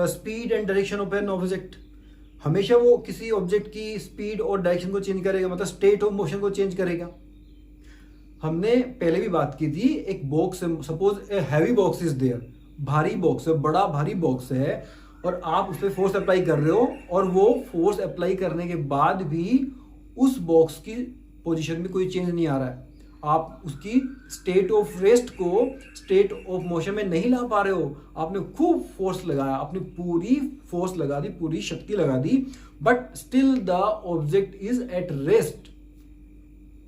speed and direction of an object. हमेशा वो किसी ऑब्जेक्ट की स्पीड और डायरेक्शन को चेंज करेगा, मतलब स्टेट ऑफ मोशन को चेंज करेगा। हमने पहले भी बात की थी, एक बॉक्स है, suppose a heavy box is there, भारी बॉक्स है, बड़ा भारी बॉक्स है, और आप उस पर फोर्स अप्लाई कर रहे हो, और वो फोर्स अप्लाई करने के बाद भी उस बॉक्स की पोजीशन में कोई चेंज नहीं आ रहा है। आप उसकी स्टेट ऑफ रेस्ट को स्टेट ऑफ मोशन में नहीं ला पा रहे हो। आपने खूब फोर्स लगाया, आपने पूरी फोर्स लगा दी, पूरी शक्ति लगा दी, but still the object is at rest.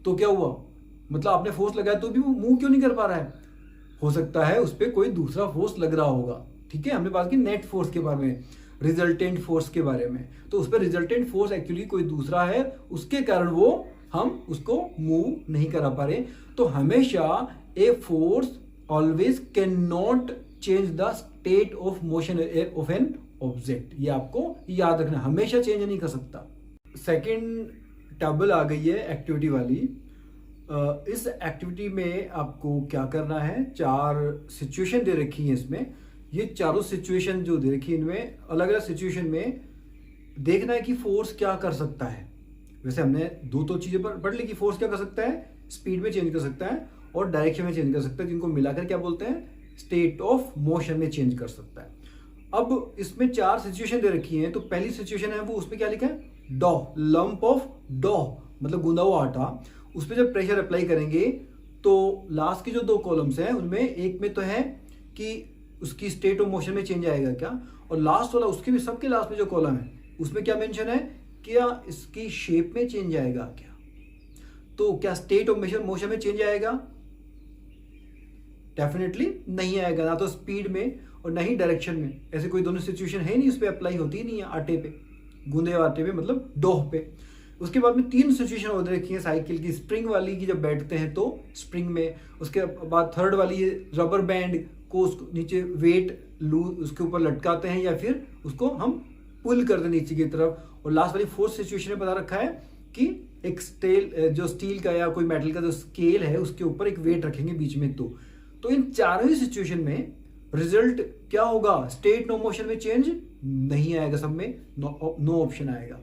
तो क्या हुआ? मतलब आपने फोर्स लगाया तो भी वो मूव क्यों नहीं कर पा रहा है? हो सकता है उस पर कोई दूसरा फोर्स लग रहा होगा। ठीक है, हमने बात की नेट फोर्स के बारे में, रिजल्टेंट फोर्स के बारे में। तो उस पर रिजल्टेंट फोर्स एक्चुअली कोई दूसरा है, उसके कारण वो हम उसको मूव नहीं करा पा रहे। तो हमेशा a force always can not change the state of motion of an object. ये आपको याद रखना, हमेशा चेंज नहीं कर सकता। सेकेंड टेबल आ गई है एक्टिविटी वाली। इस एक्टिविटी में आपको क्या करना है? 4 सिचुएशन दे रखी है इसमें। ये चारों सिचुएशन जो दे रखी है, इनमें अलग अलग सिचुएशन में देखना है कि फोर्स क्या कर सकता है। वैसे हमने दो चीजें पढ़ ली कि फोर्स क्या कर सकता है, स्पीड में चेंज कर सकता है और डायरेक्शन में चेंज कर सकता है, जिनको मिलाकर क्या बोलते हैं? स्टेट ऑफ मोशन में चेंज कर सकता है। अब इसमें 4 सिचुएशन दे रखी हैं। तो पहली सिचुएशन है वो, उसमें क्या लिखा है? डॉ, लंप ऑफ डॉ, मतलब गूंदा हुआ आटा। उस पर जब प्रेशर अप्लाई करेंगे तो लास्ट की जो 2 कॉलम्स हैं उनमें एक में तो है कि उसकी स्टेट ऑफ मोशन में चेंज आएगा क्या, और लास्ट वाला उसके भी सबके लास्ट में जो कॉलम है उसमें क्या मेंशन है? क्या इसकी शेप में चेंज आएगा क्या? तो क्या स्टेट ऑफ मोशन में चेंज आएगा? डेफिनेटली नहीं आएगा, ना तो स्पीड में और ना ही डायरेक्शन में। ऐसे कोई दोनों सिचुएशन है नहीं, उस पर अप्लाई होती नहीं है आटे पे, गूंदे आटे पे, मतलब डोह पे। उसके बाद में 3 सिचुएशन हो रखी है साइकिल की। स्प्रिंग वाली की जब बैठते हैं तो स्प्रिंग में, उसके बाद थर्ड वाली रबर बैंड को उसको नीचे वेट लूज उसके ऊपर लटकाते हैं या फिर उसको हम पुल करते हैं नीचे की तरफ, और लास्ट वाली 4th सिचुएशन में बता रखा है कि एक स्टील का या कोई मेटल का जो स्केल है उसके ऊपर एक वेट रखेंगे बीच में। तो इन चारों ही सिचुएशन में रिजल्ट क्या होगा? स्टेट ऑफ मोशन में चेंज नहीं आएगा, सब में नो ऑप्शन आएगा।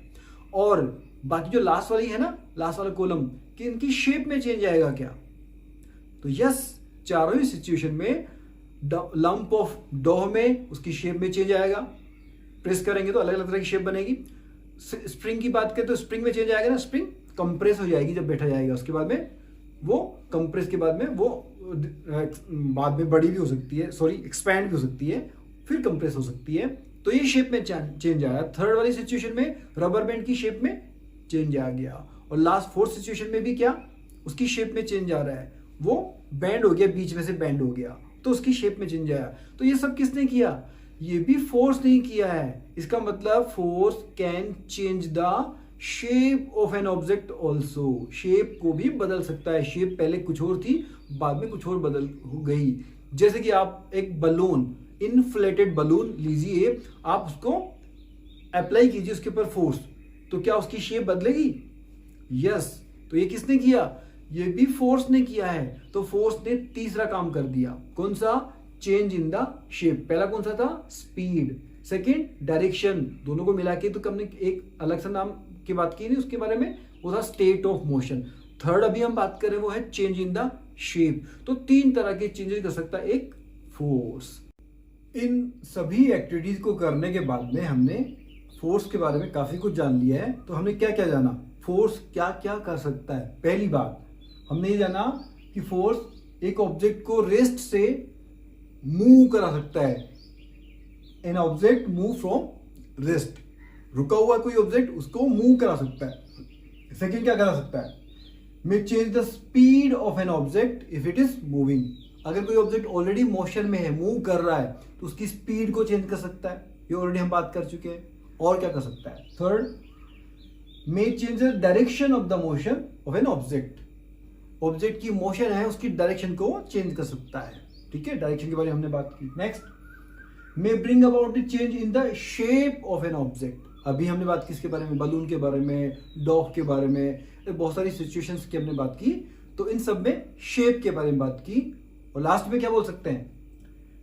और बाकी जो लास्ट वाली है ना, लास्ट वाला कॉलम, कि इनकी शेप में चेंज आएगा क्या? तो यस, चारों ही सिचुएशन में लंप ऑफ डो में उसकी शेप में चेंज आएगा, प्रेस करेंगे तो अलग अलग तरह की शेप बनेगी। स्प्रिंग की बात करें तो स्प्रिंग में चेंज आएगा ना, स्प्रिंग कंप्रेस हो जाएगी जब बैठा जाएगा, उसके बाद में वो कंप्रेस के बाद में वो बाद में बड़ी भी हो सकती है, सॉरी एक्सपैंड भी हो सकती है, फिर कंप्रेस हो सकती है। तो ये शेप में चेंज आया। थर्ड वाली सिचुएशन में रबर बैंड की शेप में चेंज आ गया, और लास्ट फोर्थ सिचुएशन में भी क्या, उसकी शेप में चेंज आ रहा है, वो बैंड हो गया, बीच में से बैंड हो गया, तो उसकी शेप में चेंज आया। तो ये सब किसने किया, ये भी फोर्स नहीं किया है। इसका मतलब force can change the shape of an object also, shape को भी बदल सकता है। शेप पहले कुछ और थी, बाद में कुछ और बदल हो गई। जैसे कि आप एक बलून, इन्फ्लेटेड बलून लीजिए, आप उसको अप्लाई कीजिए उसके ऊपर फोर्स, तो क्या उसकी शेप बदलेगी? यस। तो ये किसने किया, ये भी फोर्स ने किया है। तो फोर्स ने तीसरा काम कर दिया, कौन सा, चेंज इन द शेप। पहला कौन सा था, स्पीड, सेकंड डायरेक्शन, दोनों को मिला के तो हमने एक अलग सा नाम की बात की नहीं उसके बारे में, वो था स्टेट ऑफ मोशन। थर्ड अभी हम बात कर रहे हैं वो है चेंज इन द शेप। तो तीन तरह के चेंजेस कर सकता है एक फोर्स। इन सभी एक्टिविटीज को करने के बाद में हमने फोर्स के बारे में काफी कुछ जान लिया है। तो हमने क्या क्या जाना, फोर्स क्या क्या कर सकता है। पहली बात हमने ये जाना कि फोर्स एक ऑब्जेक्ट को रेस्ट से मूव करा सकता है। An object move from rest, रुका हुआ कोई ऑब्जेक्ट उसको मूव करा सकता है। सेकंड क्या करा सकता है, मे change the speed of an object if it is moving. अगर कोई ऑब्जेक्ट ऑलरेडी मोशन में है, मूव कर रहा है, तो उसकी स्पीड को चेंज कर सकता है, ये ऑलरेडी हम बात कर चुके हैं। और क्या कर सकता है, third, may change the direction of the motion of an object. Object की मोशन है, उसकी डायरेक्शन को चेंज कर सकता है। ठीक है, डायरेक्शन के बारे में हमने बात की। Next, may bring about the change in the shape of an object. अभी हमने बात की इसके बारे में, बलून के बारे में, डॉग के बारे में, बहुत सारी सिचुएशंस की हमने बात की। तो इन सब में शेप के बारे में बात की। और लास्ट में क्या बोल सकते हैं,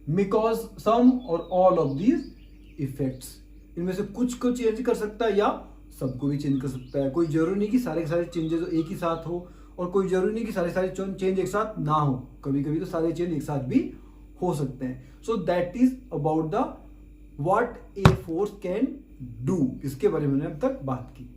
बिकॉज सम और ऑल ऑफ दीज इफेक्ट्स, इनमें से कुछ को चेंज कर सकता है या सबको भी चेंज कर सकता है। कोई जरूरी नहीं कि सारे के सारे चेंजेस एक ही साथ हो, और कोई जरूरी नहीं कि सारे सारे चेंज एक साथ ना हो। कभी कभी तो सारे चेंज एक साथ भी हो सकते हैं। So that is about the what A force can do. इसके बारे में हमने अब तक बात की।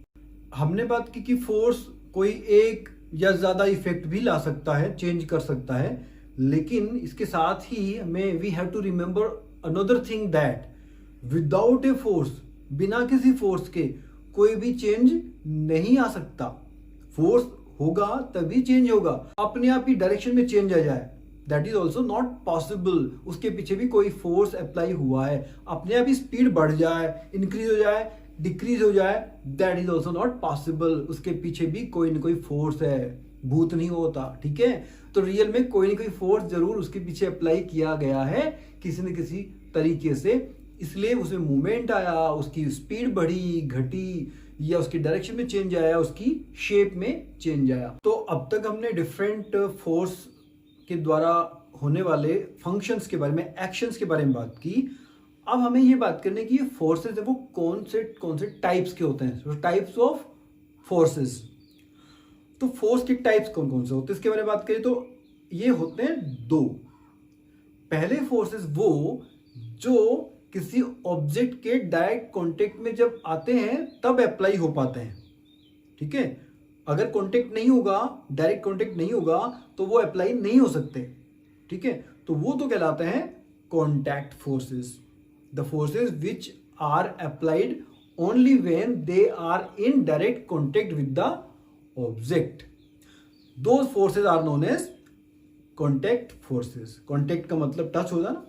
हमने बात की कि फोर्स कोई एक या ज्यादा इफेक्ट भी ला सकता है, चेंज कर सकता है, लेकिन इसके साथ ही हमें we have to remember another thing that without a force, बिना किसी फोर्स के कोई भी चेंज नहीं आ सकता। फोर्स होगा तभी चेंज होगा। अपने आप ही डायरेक्शन में चेंज आ जाए, that is also not possible. उसके पीछे भी कोई फोर्स अप्लाई हुआ है। अपने आप ही स्पीड बढ़ जाए, इंक्रीज हो जाए, डिक्रीज हो जाए, that is also not possible. उसके पीछे भी कोई ना कोई फोर्स है, भूत नहीं होता। ठीक है, तो रियल में कोई ना कोई फोर्स जरूर उसके पीछे अप्लाई किया गया है किसी न किसी तरीके से, इसलिए उसमें मूवमेंट आया, उसकी स्पीड बढ़ी घटी, या उसकी डायरेक्शन में चेंज आया, उसकी शेप में चेंज आया। तो अब तक हमने डिफरेंट फोर्स के द्वारा होने वाले फंक्शंस के बारे में, एक्शंस के बारे में बात की। अब हमें ये बात करनी कि ये फोर्सेस है वो कौन से टाइप्स के होते हैं, टाइप्स ऑफ फोर्सेस। तो फोर्स के टाइप्स कौन कौन से होते हैं इसके बारे में बात करें तो ये होते हैं दो। पहले फोर्सेस वो जो किसी ऑब्जेक्ट के डायरेक्ट कांटेक्ट में जब आते हैं तब अप्लाई हो पाते हैं। ठीक है, अगर कांटेक्ट नहीं होगा, डायरेक्ट कांटेक्ट नहीं होगा, तो वो अप्लाई नहीं हो सकते। ठीक है, तो वो तो कहलाते हैं contact forces, the forces which are applied only when they are in direct contact with the object. Those forces are known as contact forces. Contact का मतलब टच होगा ना।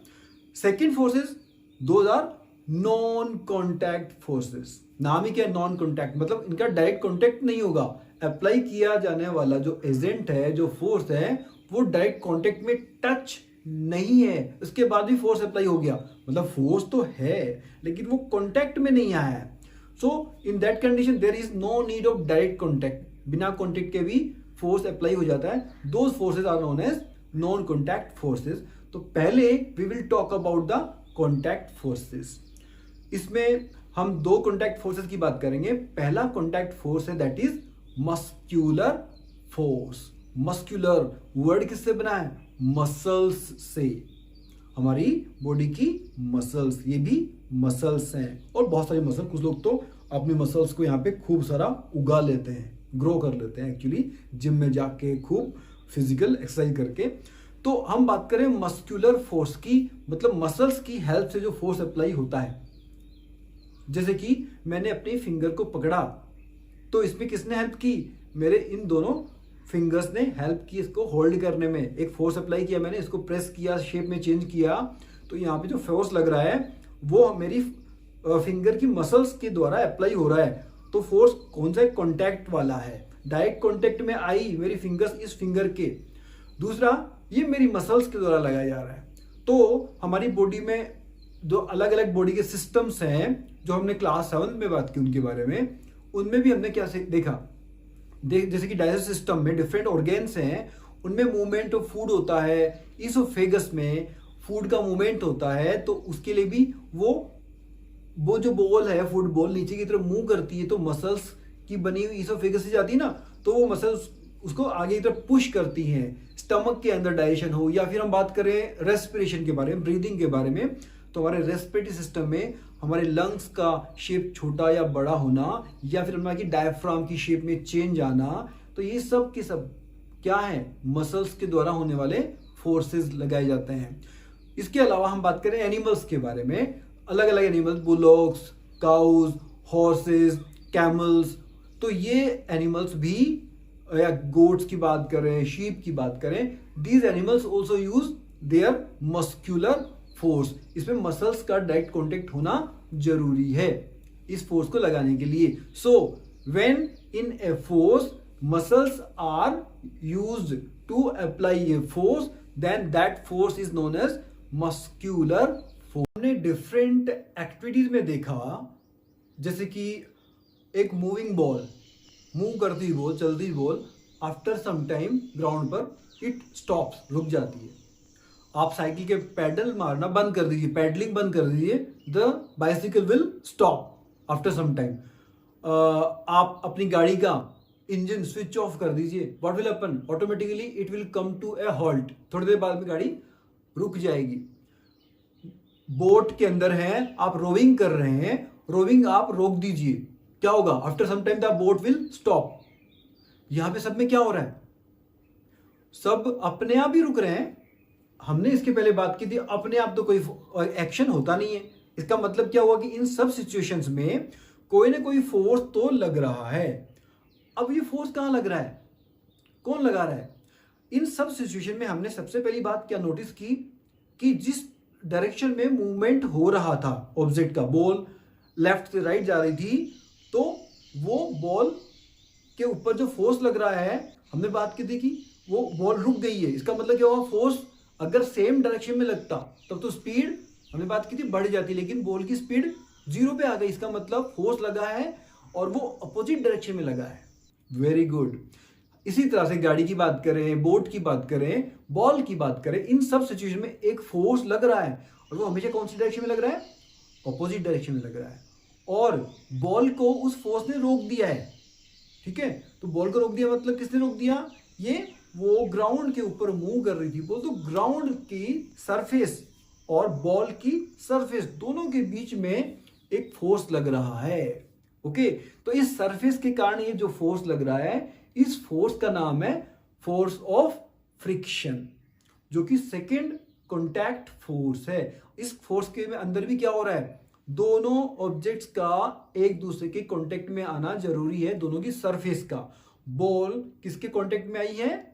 Second forces, those are non contact forces. नाम ही क्या है, नॉन कॉन्टैक्ट, मतलब इनका डायरेक्ट कॉन्टैक्ट नहीं होगा। अप्लाई किया जाने वाला जो एजेंट है, जो फोर्स है, वो डायरेक्ट कॉन्टैक्ट में टच नहीं है, उसके बाद भी फोर्स अप्लाई हो गया, मतलब फोर्स तो है लेकिन वो कॉन्टैक्ट में नहीं आया है। So in that condition there is no need of direct contact, बिना कॉन्टैक्ट के भी फोर्स अप्लाई हो जाता है। Those forces are known as non contact forces. तो पहले we will talk about the contact forces. इसमें हम दो कॉन्टैक्ट फोर्सेस की बात करेंगे। पहला कॉन्टैक्ट फोर्स है that is muscular force. Muscular word किससे बना है? मसल्स से। हमारी बॉडी की मसल्स, ये भी मसल्स हैं और बहुत सारी मसल। कुछ लोग तो अपनी मसल्स को यहाँ पे खूब सारा उगा लेते हैं, ग्रो कर लेते हैं एक्चुअली जिम में जाके खूब फिजिकल एक्सरसाइज करके। तो हम बात करें मस्कुलर फोर्स की, मतलब मसल्स की हेल्प से जो फोर्स अप्लाई होता है। जैसे कि मैंने अपने फिंगर को पकड़ा तो इसमें किसने हेल्प की? मेरे इन दोनों फिंगर्स ने हेल्प की इसको होल्ड करने में। एक फोर्स अप्लाई किया मैंने, इसको प्रेस किया, शेप में चेंज किया, तो यहाँ पे जो फोर्स लग रहा है वो मेरी फिंगर की मसल्स के द्वारा अप्लाई हो रहा है। तो फोर्स कौन सा है? कॉन्टैक्ट वाला है। डायरेक्ट कॉन्टैक्ट में आई मेरी फिंगर्स इस फिंगर के। दूसरा, ये मेरी मसल्स के द्वारा लगाया जा रहा है। तो हमारी बॉडी में जो अलग अलग बॉडी के सिस्टम्स हैं, जो हमने क्लास 7 में बात की उनके बारे में, उनमें भी हमने क्या देखा? जैसे कि डाइजेस्टिव सिस्टम में डिफरेंट ऑर्गेन्स हैं, उनमें मूवमेंट ऑफ फूड होता है। इसोफेगस में फूड का मूवमेंट होता है, तो उसके लिए भी वो जो बॉल है, फूड बॉल नीचे की तरफ मूव करती है, तो मसल्स की बनी हुई इसोफेगस से जाती है ना, तो वो मसल्स उसको आगे की तरफ पुश करती हैं। स्टमक के अंदर डाइजेशन हो, या फिर हम बात करें रेस्पिरेशन के बारे में, ब्रीदिंग के बारे में, तो हमारे रेस्पिरेटरी सिस्टम में हमारे लंग्स का शेप छोटा या बड़ा होना, या फिर हमारी डायफ्राम की शेप में चेंज आना, तो ये सब के सब क्या है? मसल्स के द्वारा होने वाले फोर्सेस लगाए जाते हैं। इसके अलावा हम बात करें एनिमल्स के बारे में, अलग अलग animals, bullocks, cows, horses, camels, तो ये एनिमल्स भी, या गोट्स की बात करें, शीप की बात करें, these animals also use their muscular force. इसमें मसल्स का डायरेक्ट कॉन्टेक्ट होना जरूरी है इस फोर्स को लगाने के लिए। So when in a force muscles are used to apply a force, then that force is known as muscular force. हमने डिफरेंट एक्टिविटीज में देखा, जैसे कि एक मूविंग बॉल, मूव करती हुई बॉल, चलती हुई ball, after some time ground पर इट स्टॉप्स, रुक जाती है। आप साइकिल के पैडल मारना बंद कर दीजिए, पैडलिंग बंद कर दीजिए, the bicycle will stop after some time. आप अपनी गाड़ी का इंजन स्विच ऑफ कर दीजिए, what will happen? Automatically it will come to a halt, थोड़ी देर बाद में गाड़ी रुक जाएगी। बोट के अंदर हैं, आप रोविंग कर रहे हैं, रोविंग आप रोक दीजिए, क्या होगा? After some time the boat will stop. यहां पे सब में क्या हो रहा है? सब अपने आप ही रुक रहे हैं। हमने इसके पहले बात की थी, अपने आप तो कोई एक्शन होता नहीं है। इसका मतलब क्या हुआ कि इन सब सिचुएशंस में कोई ना कोई फोर्स तो लग रहा है। अब ये फोर्स कहां लग रहा है? कौन लगा रहा है? इन सब सिचुएशन में हमने सबसे पहली बात क्या नोटिस की कि जिस डायरेक्शन में मूवमेंट हो रहा था ऑब्जेक्ट का, बॉल लेफ्ट से राइट जा रही थी, तो वो बॉल के ऊपर जो फोर्स लग रहा है, हमने बात की थी कि वो बॉल रुक गई है। इसका मतलब क्या हुआ? फोर्स अगर सेम डायरेक्शन में लगता तब तो स्पीड, हमने बात की थी, बढ़ जाती, लेकिन बॉल की स्पीड 0 पे आ गई। इसका मतलब फोर्स लगा है और वो अपोजिट डायरेक्शन में लगा है। Very good. इसी तरह से गाड़ी की बात करें, बोट की बात करें, बॉल की बात करें, इन सब सिचुएशन में एक फोर्स लग रहा है और वो हमेशा कौन सी डायरेक्शन में लग रहा है? अपोजिट डायरेक्शन में लग रहा है। और बॉल को उस फोर्स ने रोक दिया है, ठीक है? तो बॉल को रोक दिया मतलब किसने रोक दिया? ये वो ग्राउंड के ऊपर मूव कर रही थी बॉल, तो ग्राउंड की सरफेस और बॉल की सरफेस दोनों के बीच में एक फोर्स लग रहा है। ओके, तो इस सरफेस के कारण ये जो फोर्स लग रहा है, इस फोर्स का नाम है फोर्स ऑफ फ्रिक्शन, जो कि सेकेंड कॉन्टैक्ट फोर्स है। इस फोर्स के अंदर भी क्या हो रहा है? दोनों ऑब्जेक्ट्स का एक दूसरे के कांटेक्ट में आना जरूरी है, दोनों की सरफेस का। बॉल किसके कांटेक्ट में आई है?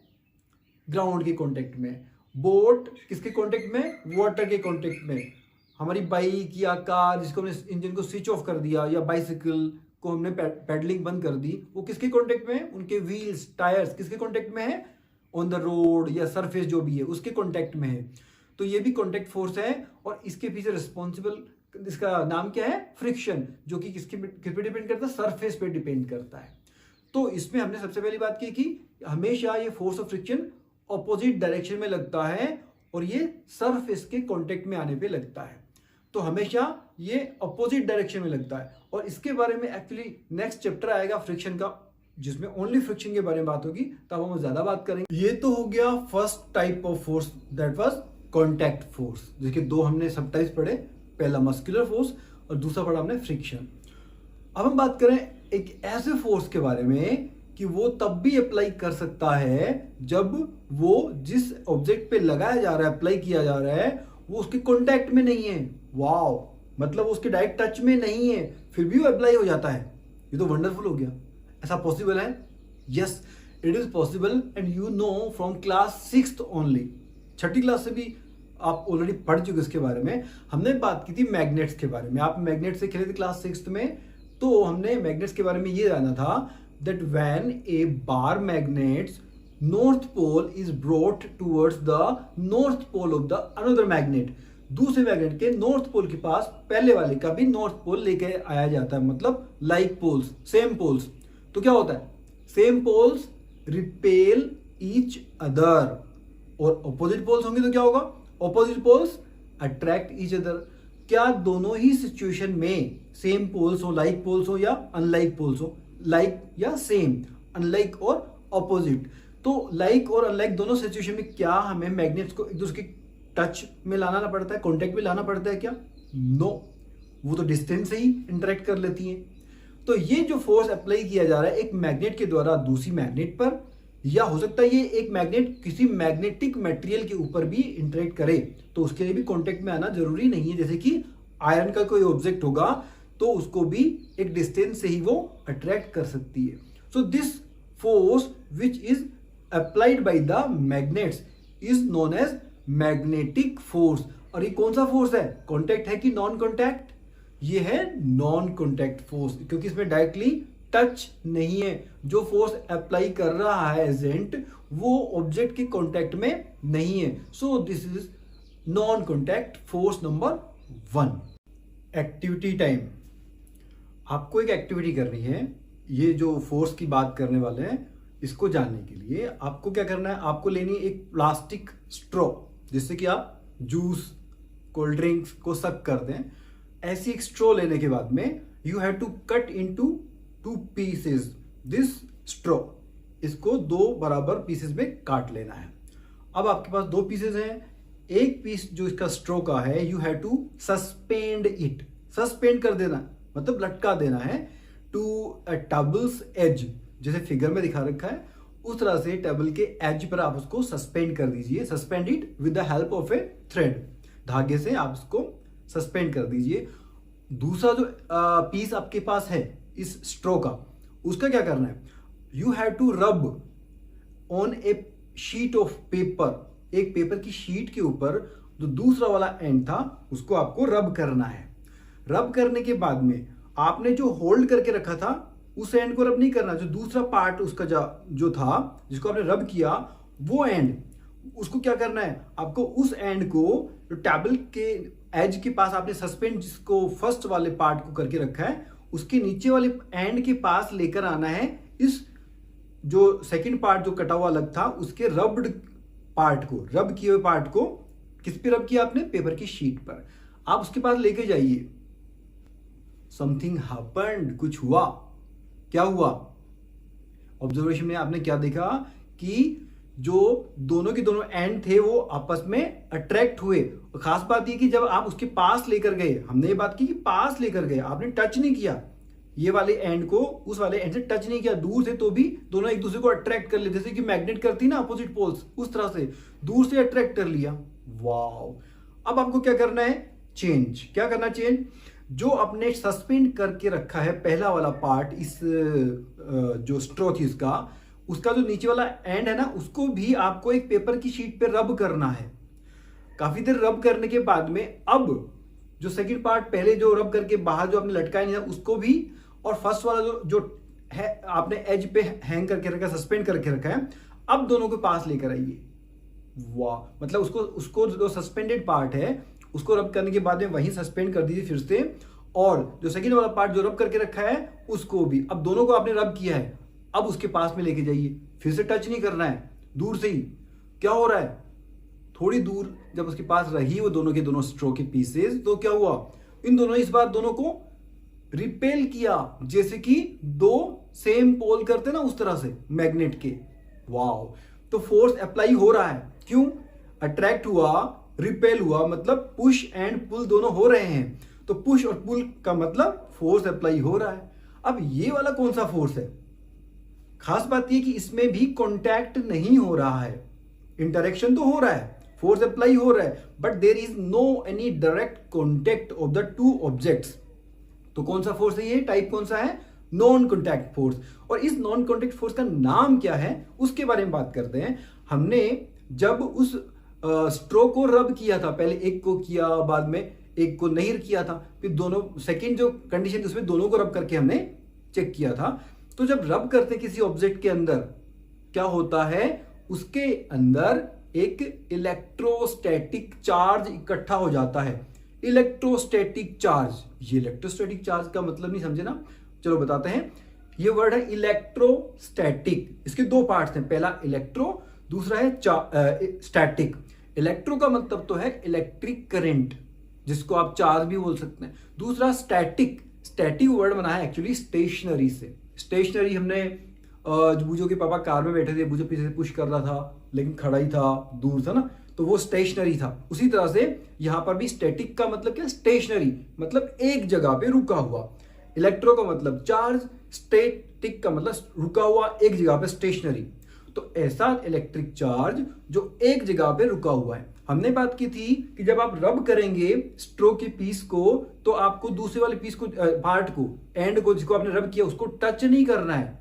ग्राउंड के कांटेक्ट में। बोट किसके कांटेक्ट में? वाटर के कांटेक्ट में। हमारी बाइक या कार जिसको हमने इंजन को स्विच ऑफ कर दिया, या बाइसिकल को हमने पैडलिंग बंद कर दी, वो किसके कांटेक्ट में है? उनके व्हील्स, टायर्स किसके कांटेक्ट में है? ऑन द रोड या सरफेस जो भी है उसके कांटेक्ट में है। तो ये भी कांटेक्ट फोर्स है और इसके पीछे रिस्पॉन्सिबल, इसका नाम क्या है? फ्रिक्शन, जो कि किस पे डिपेंड करता है? सरफेस पे डिपेंड करता है। तो इसमें हमने सबसे पहली बात की कि हमेशा ये force of friction opposite direction में लगता है और ये सरफेस के कांटेक्ट में आने पे लगता है। तो हमेशा ये अपोजिट डायरेक्शन में लगता है। और इसके बारे में एक्चुअली नेक्स्ट चैप्टर आएगा फ्रिक्शन का, जिसमें ओनली फ्रिक्शन के बारे में बात होगी, तब हम ज्यादा बात करेंगे। ये तो हो गया first type of force, that was contact force. देखिए दो हमने सब टाइप्स पढ़े, पहला मस्कुलर फोर्स और दूसरा पढ़ा हमने फ्रिक्शन। अब हम बात करें एक ऐसे फोर्स के बारे में कि वो तब भी अप्लाई कर सकता है जब वो जिस ऑब्जेक्ट पे लगाया जा रहा है, अप्लाई किया जा रहा है, वो उसके कॉन्टैक्ट में नहीं है। वाओ, मतलब उसके डायरेक्ट टच में नहीं है, फिर भी वो अप्लाई हो जाता है। ये तो वंडरफुल हो गया। ऐसा पॉसिबल है? Yes, it is possible and you know from class 6th only. Chhathi class से भी आप ऑलरेडी पढ़ चुके इसके बारे में। हमने बात की थी मैग्नेट्स के बारे में, आप मैग्नेट से खेले थे क्लास 6th में। तो हमने मैग्नेट्स के बारे में ये जाना था that when a bar magnet's north pole is brought towards the north pole of the another magnet, दूसरे मैग्नेट के नॉर्थ पोल के पास पहले वाले का भी नॉर्थ पोल लेके आया जाता है, मतलब लाइक पोल्स, सेम पोल्स। तो क्या होता है, same poles repel each other, और ऑपोजिट पोल्स होंगे तो क्या होगा, opposite poles attract each other. क्या दोनों ही सिचुएशन में सेम पोल्स हो, लाइक पोल्स हो या अनलाइक पोल्स हो, लाइक या सेम, अनलाइक और ऑपोजिट। तो लाइक और अनलाइक दोनों सिचुएशन में क्या हमें मैग्नेट्स को एक दूसरे के टच में लाना पड़ता है, कॉन्टेक्ट में लाना पड़ता है क्या? नो, वो तो डिस्टेंस से ही इंटरेक्ट कर लेती हैं। तो ये जो फोर्स अप्लाई किया जा रहा है एक मैग्नेट के द्वारा दूसरी मैग्नेट पर, या हो सकता है ये एक मैग्नेट किसी मैग्नेटिक मटेरियल के ऊपर भी इंटरेक्ट करे, तो उसके लिए भी कांटेक्ट में आना जरूरी नहीं है। जैसे कि आयरन का कोई ऑब्जेक्ट होगा तो उसको भी एक डिस्टेंस से ही वो अट्रैक्ट कर सकती है। So this force which is applied by the magnets is known as magnetic force. और ये कौन सा फोर्स है, कॉन्टैक्ट है कि नॉन कॉन्टैक्ट? ये है नॉन कॉन्टैक्ट फोर्स, क्योंकि इसमें डायरेक्टली टच नहीं है। जो फोर्स अप्लाई कर रहा है एजेंट वो ऑब्जेक्ट के कांटेक्ट में नहीं है। So this is non contact force number 1। Activity time. आपको एक एक्टिविटी करनी है। ये जो फोर्स की बात करने वाले हैं इसको जानने के लिए आपको क्या करना है, आपको लेनी है एक प्लास्टिक स्ट्रॉ, जिससे कि आप जूस, कोल्ड ड्रिंक्स को सक कर दें। ऐसी एक स्ट्रॉ लेने के बाद में you have to cut into 2 pieces this straw. इसको 2 बराबर पीसेस में काट लेना है। अब आपके पास 2 पीसेस हैं। एक पीस जो इसका स्ट्रॉ का है you have to suspend it, suspend कर देना मतलब लटका देना है टू अ टेबल्स एज, जैसे फिगर में दिखा रखा है उस तरह से टेबल के एज पर आप उसको सस्पेंड कर दीजिए। Suspend it with the help of A thread, धागे से आप उसको सस्पेंड कर दीजिए। दूसरा जो पीस आपके पास है इस स्ट्रॉ का, उसका क्या करना है, you have to rub on a sheet of paper, एक पेपर की शीट के ऊपर जो दूसरा वाला एंड था उसको आपको रब करना है। रब करने के बाद में आपने जो होल्ड करके रखा था उस एंड को रब नहीं करना, जो दूसरा पार्ट उसका जो था जिसको आपने रब किया वो एंड, उसको क्या करना है, आपको उस एंड को जो टेबल के एज के पास आपने सस्पेंड जिसको फर्स्ट वाले पार्ट को करके रखा है उसके नीचे वाले एंड के पास लेकर आना है। इस जो सेकंड पार्ट जो कटा हुआ अलग था उसके रब्ड पार्ट को, रब किए हुए पार्ट को किस पे रब किया आपने, पेपर की शीट पर। आप उसके पास लेके जाइए। समथिंग हैपेंड, कुछ हुआ। क्या हुआ, ऑब्जर्वेशन में आपने क्या देखा कि जो दोनों के दोनों एंड थे वो आपस में अट्रैक्ट हुए। और खास बात ये कि जब आप उसके पास लेकर गए, हमने ये बात की कि पास लेकर गए, आपने टच नहीं किया, ये वाले एंड को उस वाले एंड से टच नहीं किया, दूर से तो भी दोनों एक दूसरे को अट्रैक्ट कर लेते, जैसे कि मैग्नेट करती ना अपोजिट पोल्स, उस तरह से दूर से अट्रैक्ट कर लिया। वाओ। अब आपको क्या करना है, चेंज। क्या करना, चेंज। जो आपने सस्पेंड करके रखा है पहला वाला पार्ट, इस जो स्ट्रॉ थी उसका जो नीचे वाला एंड है ना उसको भी आपको एक पेपर की शीट पे रब करना है। काफी देर रब करने के बाद में अब जो सेकंड पार्ट पहले जो रब करके बाहर जो आपने लटकाया नहीं था उसको भी, और फर्स्ट वाला जो है आपने एज पे हैंग करके रखा, सस्पेंड करके रखा है, अब दोनों के पास लेकर आइए। वाह, मतलब उसको जो सस्पेंडेड पार्ट है उसको रब करने के बाद में वहीं सस्पेंड कर दीजिए फिर से, और जो सेकंड वाला पार्ट जो रब करके रखा है उसको भी, अब दोनों को आपने रब किया है, अब उसके पास में लेके जाइए। फिर से टच नहीं करना है, दूर से ही। क्या हो रहा है, थोड़ी दूर जब उसके पास रही वो दोनों के दोनों स्ट्रो के पीसेस, तो क्या हुआ, इन दोनों इस बार दोनों को रिपेल किया, जैसे कि दो सेम पोल करते ना उस तरह से मैग्नेट के। वाओ, तो फोर्स अप्लाई हो रहा है। क्यों? अट्रैक्ट हुआ, रिपेल हुआ, मतलब पुश एंड पुल दोनों हो रहे हैं। तो पुश और पुल का मतलब फोर्स अप्लाई हो रहा है। अब ये वाला कौन सा फोर्स है? खास बात ये कि इसमें भी कॉन्टैक्ट नहीं हो रहा है, इंटरेक्शन तो हो रहा है, फोर्स अप्लाई हो रहा है, but there is no any direct contact of the two objects. तो कौन सा फोर्स है ये? टाइप कौन सा है? Non contact force. और इस नॉन कॉन्टैक्ट फोर्स का नाम क्या है उसके बारे में बात करते हैं। हमने जब उस स्ट्रोक को रब किया था, पहले एक को किया, बाद में एक को नहीं किया था, फिर दोनों सेकेंड जो कंडीशन थी उसमें दोनों को रब करके हमने चेक किया था। तो जब रब करते हैं किसी ऑब्जेक्ट के अंदर, क्या होता है? उसके अंदर एक इलेक्ट्रोस्टैटिक चार्ज इकट्ठा हो जाता है। इलेक्ट्रोस्टैटिक चार्ज, ये इलेक्ट्रोस्टैटिक चार्ज का मतलब नहीं समझे ना? चलो बताते हैं। ये वर्ड है इलेक्ट्रोस्टैटिक। इसके दो पार्ट्स हैं, पहला इलेक्ट्रो, दूसरा है स्टैटिक। इलेक्ट्रो का मतलब तो है इलेक्ट्रिक करंट, जिसको आप चार्ज भी बोल सकते हैं। दूसरा स्टैटिक, स्टैटिक वर्ड बना है एक्चुअली स्टेशनरी से। स्टेशनरी हमने बूजो के पापा कार में बैठे थे, बूजो पीछे से पुश कर रहा था लेकिन खड़ा ही था, दूर था ना, तो वो स्टेशनरी था। उसी तरह से यहां पर भी स्टैटिक का मतलब क्या? स्टेशनरी, मतलब एक जगह पे रुका हुआ। इलेक्ट्रो का मतलब चार्ज, स्टैटिक का मतलब रुका हुआ एक जगह पे, स्टेशनरी। तो ऐसा इलेक्ट्रिक चार्ज जो एक जगह पे रुका हुआ है। हमने बात की थी कि जब आप रब करेंगे स्ट्रोक के पीस को, तो आपको दूसरे वाले पीस को, पार्ट को, एंड को, जिसको आपने रब किया उसको टच नहीं करना है।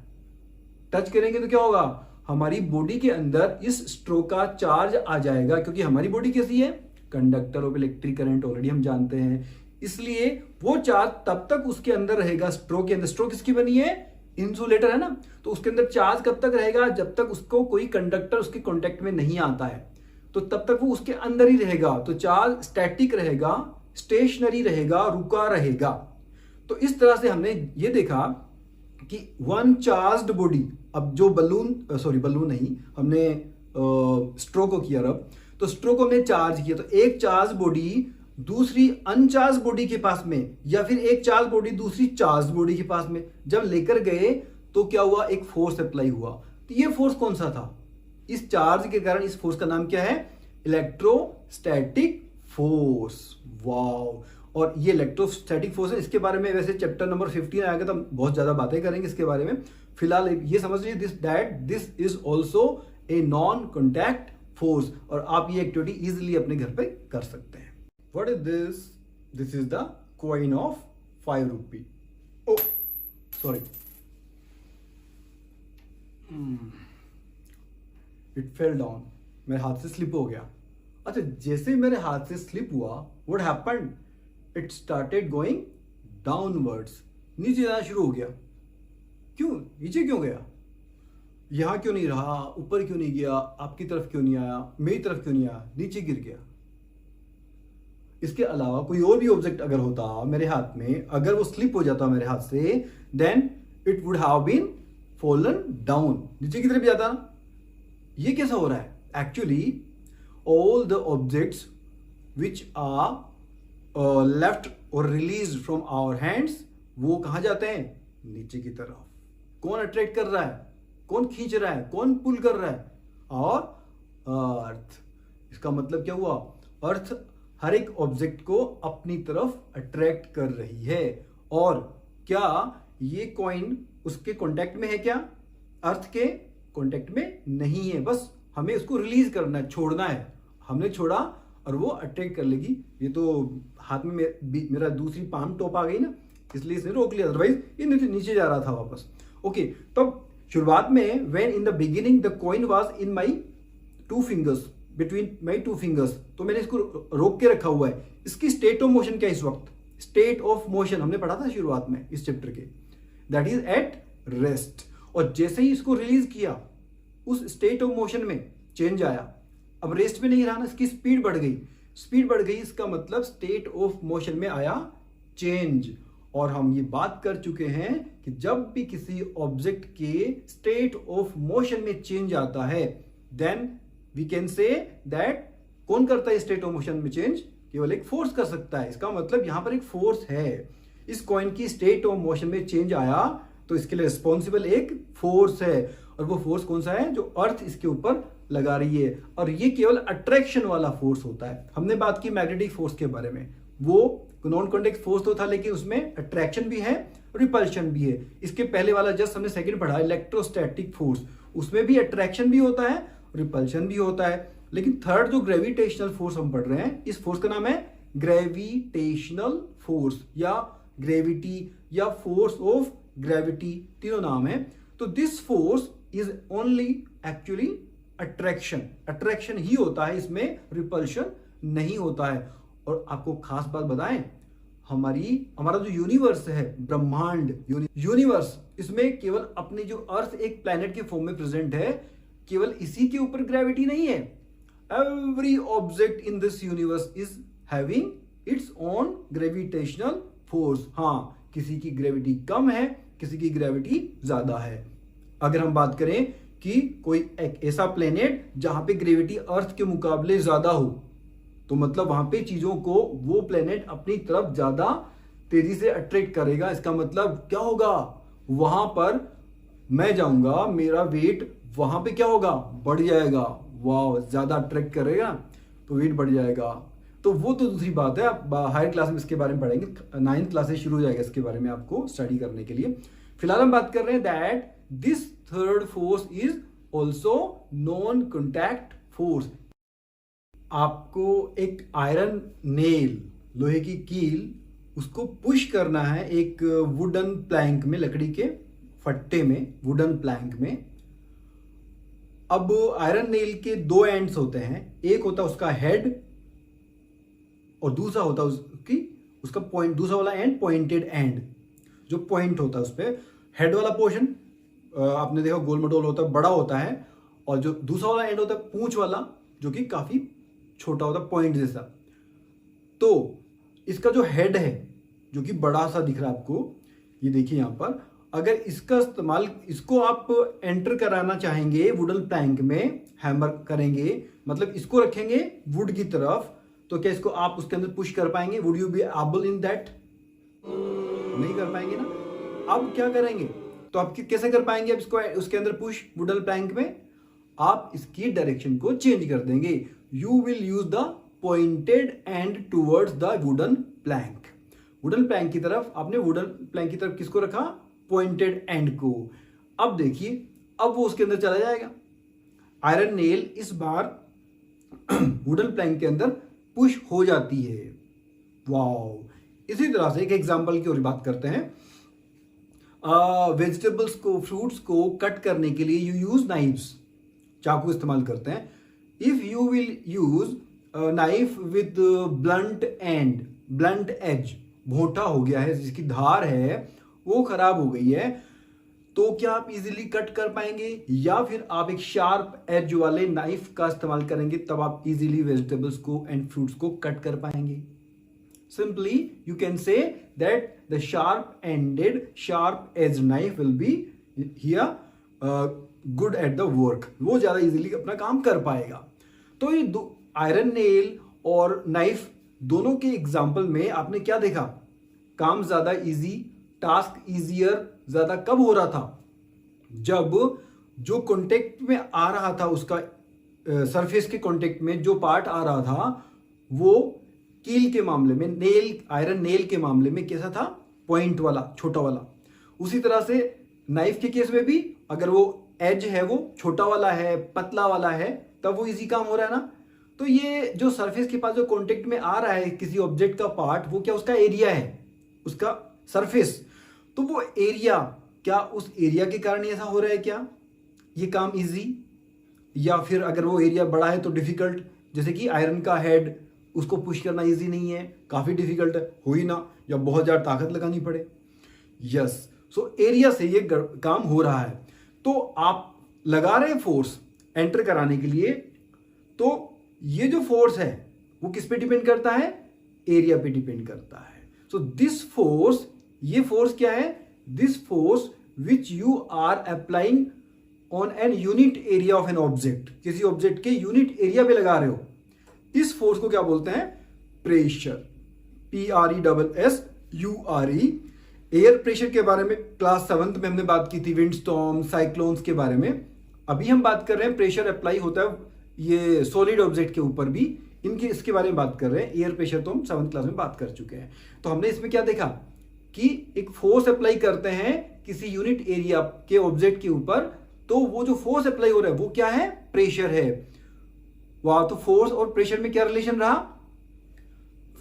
टच करेंगे तो क्या होगा? हमारी बॉडी के अंदर इस स्ट्रोक का चार्ज आ जाएगा, क्योंकि हमारी बॉडी कैसी है? Conductor of electric current, already हम जानते हैं। इसलिए वो चार्ज तब तक उसके अंदर रहेगा, स्ट्रोक के अंदर। स्ट्रोक किसकी बनी है? इंसुलेटर है ना, तो उसके अंदर चार्ज कब तक रहेगा? जब तक उसको कोई कंडक्टर उसके कांटेक्ट में नहीं आता है, तो तब तक वो उसके अंदर ही रहेगा। तो चार्ज स्टैटिक रहेगा, स्टेशनरी रहेगा, रुका रहेगा। तो इस तरह से हमने ये देखा कि वन चार्ज्ड बॉडी, अब जो बलून नहीं, हमने स्ट्रोक को किया रब, तो स्ट्रोक को हमने चार्ज किया, तो एक चार्ज बॉडी दूसरी अनचार्ज बॉडी के पास में, या फिर एक चार्ज बॉडी दूसरी चार्ज बॉडी के पास में जब लेकर गए, तो क्या हुआ? एक फोर्स अप्लाई हुआ। तो ये फोर्स कौन सा था? इस चार्ज के कारण इस फोर्स का नाम क्या है? Electrostatic force. वाओ! और ये इलेक्ट्रोस्टैटिक फोर्स है, इसके बारे में वैसे चैप्टर नंबर 15 आएगा तो हम बहुत ज्यादा बातें करेंगे इसके बारे में। फिलहाल ये समझ लीजिए this is also a non contact force, और आप ये एक्टिविटी इजिली अपने घर पे कर सकते हैं। What is this? This is the coin of 5 rupee. Oh sorry, it fell down, मेरे हाथ से स्लिप हो गया। अच्छा, जैसे मेरे हाथ से स्लिप हुआ, what happened? It started going downwards, नीचे जाना शुरू हो गया। क्यों नीचे क्यों गया? यहां क्यों नहीं रहा? ऊपर क्यों नहीं गया? आपकी तरफ क्यों नहीं आया? मेरी तरफ क्यों नहीं आया? नीचे गिर गया। इसके अलावा कोई और भी ऑब्जेक्ट अगर होता मेरे हाथ में, अगर वो स्लिप हो जाता मेरे हाथ से, then it would have been fallen down, नीचे की तरफ जाता ना। ये कैसा हो रहा है? Actually all the objects which are left और रिलीज फ्रॉम आवर हैंड्स, वो कहां जाते हैं? नीचे की तरफ। कौन अट्रैक्ट कर रहा है? कौन खींच रहा है? कौन पुल कर रहा है? और अर्थ। इसका मतलब क्या हुआ? अर्थ हर एक ऑब्जेक्ट को अपनी तरफ अट्रैक्ट कर रही है। और क्या ये कॉइन उसके कांटेक्ट में है? क्या अर्थ के कांटेक्ट में नहीं है, बस हमें उसको रिलीज करना है, छोड़ना है। हमने छोड़ा और वो अट्रैक्ट कर लेगी। ये तो हाथ में मेरा दूसरी पाम टॉप आ गई ना, इसलिए इसने रोक लिया, अदरवाइज ये नीचे जा रहा था वापस। ओके, तब शुरुआत में when in the beginning the coin was in my 2 fingers, between my 2 fingers, तो मैंने इसको रोक के रखा हुआ है। इसकी स्टेट ऑफ मोशन क्या है इस वक्त? स्टेट ऑफ मोशन हमने पढ़ा था शुरुआत में इस चैप्टर के, दैट इज एट रेस्ट। और जैसे ही इसको रिलीज किया, उस स्टेट ऑफ मोशन में चेंज आया। अब रेस्ट में नहीं रहा ना, इसकी स्पीड बढ़ गई। स्पीड बढ़ गई, इसका मतलब स्टेट ऑफ मोशन में आया चेंज। और हम ये बात कर चुके हैं कि जब भी किसी ऑब्जेक्ट के स्टेट ऑफ मोशन में चेंज आता है, then we can say that कौन करता है स्टेट ऑफ मोशन में चेंज? केवल एक फोर्स कर सकता है। इसका मतलब यहां पर एक फोर्स है। इस कॉइन की स्टेट ऑफ मोशन में चेंज आया तो इसके लिए रिस्पॉन्सिबल एक फोर्स है, और वो फोर्स कौन सा है? जो अर्थ इसके ऊपर लगा रही है, और ये केवल अट्रैक्शन वाला फोर्स होता है। हमने बात की मैग्नेटिक फोर्स के बारे में, वो नॉन कॉन्टेक्ट फोर्स तो था, लेकिन उसमें अट्रैक्शन भी है रिपल्शन भी है। इसके पहले वाला जस्ट हमने सेकंड पढ़ा इलेक्ट्रोस्टैटिक फोर्स, उसमें भी अट्रैक्शन भी होता है रिपल्शन भी होता है। लेकिन थर्ड जो ग्रेविटेशनल फोर्स हम पढ़ रहे हैं, इस फोर्स का नाम है ग्रेविटेशनल फोर्स या ग्रेविटी या फोर्स ऑफ ग्रेविटी, तीनों नाम है। तो this force is only actually attraction, attraction ही होता है, इसमें रिपल्शन नहीं होता है। और आपको खास बात बताएं, हमारा जो यूनिवर्स है, ब्रह्मांड यूनिवर्स, इसमें केवल अपनी जो अर्थ एक प्लैनेट के फॉर्म में प्रेजेंट है, केवल इसी के ऊपर ग्रेविटी नहीं है। Every object in this universe is having its own gravitational force. हाँ, किसी की ग्रेविटी कम है, किसी की ग्रेविटी ज्यादा है। अगर हम बात करें कि कोई एक ऐसा प्लेनेट जहां पे ग्रेविटी अर्थ के मुकाबले ज्यादा हो, तो मतलब वहां पे चीजों को वो प्लेनेट अपनी तरफ ज्यादा तेजी से अट्रैक्ट करेगा। इसका मतलब क्या होगा? वहां पर मैं जाऊंगा, मेरा वेट वहां पे क्या होगा? बढ़ जाएगा। वाह, ज्यादा अट्रैक्ट करेगा तो वेट बढ़ जाएगा। तो वो तो दूसरी बात है, आप हायर क्लास में इसके बारे में पढ़ेंगे, 9th क्लास से शुरू हो जाएगा इसके बारे में आपको स्टडी करने के लिए। फिलहाल हम बात कर रहे हैं that this third force is also non contact force. आपको एक आयरन नेल, लोहे की कील, उसको पुश करना है एक वुडन प्लैंक में, लकड़ी के फट्टे में, वुडन प्लैंक में। अब आयरन नेल के दो एंड्स होते हैं, एक होता है उसका हेड और दूसरा होता है उसका पॉइंट, दूसरा वाला एंड पॉइंटेड एंड, जो पॉइंट होता है उस पर। हेड वाला पोर्शन आपने देखा गोल मटोल होता है, बड़ा होता है, और जो दूसरा वाला एंड होता है पूंछ वाला, जो कि काफी छोटा होता है, पॉइंट जैसा। तो इसका जो हेड है, जो कि बड़ा सा दिख रहा है आपको, ये देखिए यहां पर, अगर इसका इस्तेमाल, इसको आप एंटर कराना चाहेंगे वुडन प्लैंक में, हैमर करेंगे, मतलब इसको रखेंगे वुड की तरफ, तो क्या इसको आप उसके अंदर पुश कर पाएंगे? Would you be able in that? नहीं कर पाएंगे ना। अब क्या करेंगे? तो आप कैसे कर पाएंगे अब इसको उसके अंदर पुश वुडन प्लैंक में? आप इसकी डायरेक्शन को चेंज कर देंगे। You will use the pointed and towards the wooden plank. Wooden plank की तरफ, आपने वुडन प्लैंक की तरफ किसको रखा? पॉइंटेड एंड को। अब देखिए, अब वो उसके अंदर चला जाएगा। आयरन नेल इस बार वुडन प्लैंक के अंदर पुश हो जाती है। वाओ। इसी तरह से एक एग्जांपल की और बात करते हैं। वेजिटेबल्स को, फ्रूट्स को कट करने के लिए यू यूज नाइफ्स, चाकू इस्तेमाल करते हैं। If you will use knife with blunt end, blunt edge, भोंटा हो गया है, जिसकी धार है वो खराब हो गई है, तो क्या आप इजीली कट कर पाएंगे? या फिर आप एक शार्प एज वाले नाइफ का इस्तेमाल करेंगे, तब आप इजीली वेजिटेबल्स को एंड फ्रूट्स को कट कर पाएंगे? Simply you can say that the sharp ended, sharp edged knife will be here good at the work. वो ज्यादा इजीली अपना काम कर पाएगा। तो ये आयरन नेल और नाइफ दोनों के एग्जाम्पल में आपने क्या देखा? काम ज्यादा इजी, टास्क इजियर ज्यादा कब हो रहा था? जब जो कॉन्टेक्ट में आ रहा था, उसका सरफेस के कॉन्टेक्ट में जो पार्ट आ रहा था, वो कील के मामले में, नेल, आयरन नेल के मामले में कैसा था? पॉइंट वाला, छोटा वाला। उसी तरह से नाइफ के केस में भी अगर वो एज है वो छोटा वाला है, पतला वाला है, तब वो इजी काम हो रहा है ना। तो ये जो सरफेस के पास जो कांटेक्ट में आ रहा है किसी ऑब्जेक्ट का पार्ट, वो क्या उसका एरिया है, उसका सरफेस। तो वो एरिया, क्या उस एरिया के कारण ऐसा हो रहा है क्या ये काम इजी? या फिर अगर वो एरिया बड़ा है तो डिफिकल्ट? जैसे कि आयरन का हेड, उसको पुश करना इजी नहीं है, काफी डिफिकल्ट है, हो ही ना, या बहुत ज्यादा ताकत लगानी पड़े। यस, सो एरिया से ये काम हो रहा है। तो आप लगा रहे हैं फोर्स एंटर कराने के लिए, तो ये जो फोर्स है वो किस पे डिपेंड करता है? एरिया पे डिपेंड करता है। सो दिस फोर्स, ये फोर्स क्या है? This force which you are applying on an unit area of an object, किसी ऑब्जेक्ट के यूनिट एरिया पे लगा रहे हो, इस फोर्स को क्या बोलते हैं? Pressure. PRESS, URE। Air pressure के बारे में क्लास 7th में हमने बात की थी, विंड स्टॉर्म, साइक्लोन्स के बारे में। अभी हम बात कर रहे हैं प्रेशर अप्लाई होता है ये सॉलिड ऑब्जेक्ट के ऊपर भी, इसके बारे में बात कर रहे हैं। एयर प्रेशर तो हम 7th क्लास में बात कर चुके हैं। तो हमने इसमें क्या देखा कि एक फोर्स अप्लाई करते हैं किसी यूनिट एरिया के ऑब्जेक्ट के ऊपर, तो वो जो फोर्स अप्लाई हो रहा है वो क्या है, प्रेशर है। वहां तो फोर्स और प्रेशर में क्या रिलेशन रहा,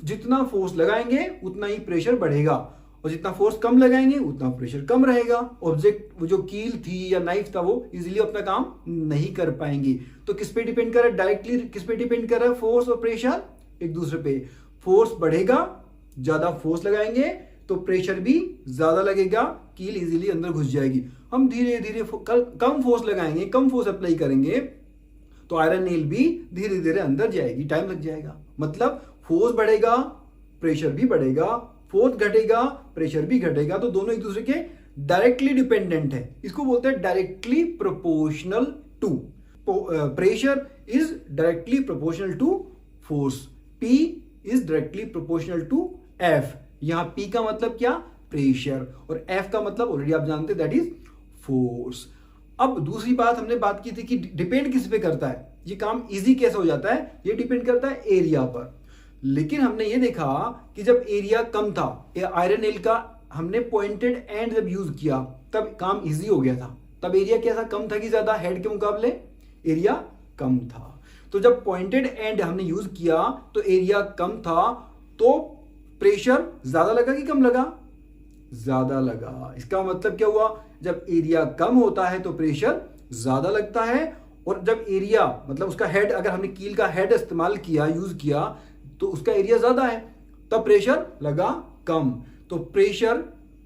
जितना फोर्स लगाएंगे उतना ही प्रेशर बढ़ेगा, और जितना फोर्स कम लगाएंगे उतना प्रेशर कम रहेगा। ऑब्जेक्ट वो जो कील थी या नाइफ था वो इजीली अपना काम नहीं कर पाएंगे। तो किस पे डिपेंड कर रहा है, डायरेक्टली किस पे डिपेंड कर रहा है, फोर्स और प्रेशर एक दूसरे पे। फोर्स बढ़ेगा, ज्यादा फोर्स लगाएंगे तो प्रेशर भी ज्यादा लगेगा, कील इजीली अंदर घुस जाएगी। हम धीरे धीरे कम फोर्स लगाएंगे, कम फोर्स अप्लाई करेंगे तो आयरन नेल भी धीरे धीरे अंदर जाएगी, टाइम लग जाएगा। मतलब फोर्स बढ़ेगा, प्रेशर भी बढ़ेगा, फोर्स घटेगा, प्रेशर भी घटेगा, तो दोनों एक दूसरे के डायरेक्टली डिपेंडेंट है। इसको बोलते हैं directly proportional to. Pressure is directly proportional to force, P is directly proportional to F। यहां P का मतलब क्या, प्रेशर, और F का मतलब ऑलरेडी आप जानते हैं, दैट इज फोर्स। अब दूसरी बात हमने बात की थी कि डिपेंड किस पे करता है, ये काम इजी कैसे हो जाता है, ये डिपेंड करता है एरिया पर। लेकिन हमने ये देखा कि जब एरिया कम था, आयरन नेल का हमने पॉइंटेड एंड जब यूज किया तब काम इजी हो गया था। तब एरिया कैसा कम था कि ज्यादा, हेड के मुकाबले एरिया कम था। तो जब पॉइंटेड एंड हमने यूज किया तो एरिया कम था, तो प्रेशर ज्यादा लगा कि कम लगा, ज्यादा लगा। इसका मतलब क्या हुआ, जब एरिया कम होता है तो प्रेशर ज्यादा लगता है, और जब एरिया मतलब उसका हेड, अगर हमने कील का हेड इस्तेमाल किया, यूज किया, तो उसका एरिया ज्यादा है, तब प्रेशर लगा कम। तो प्रेशर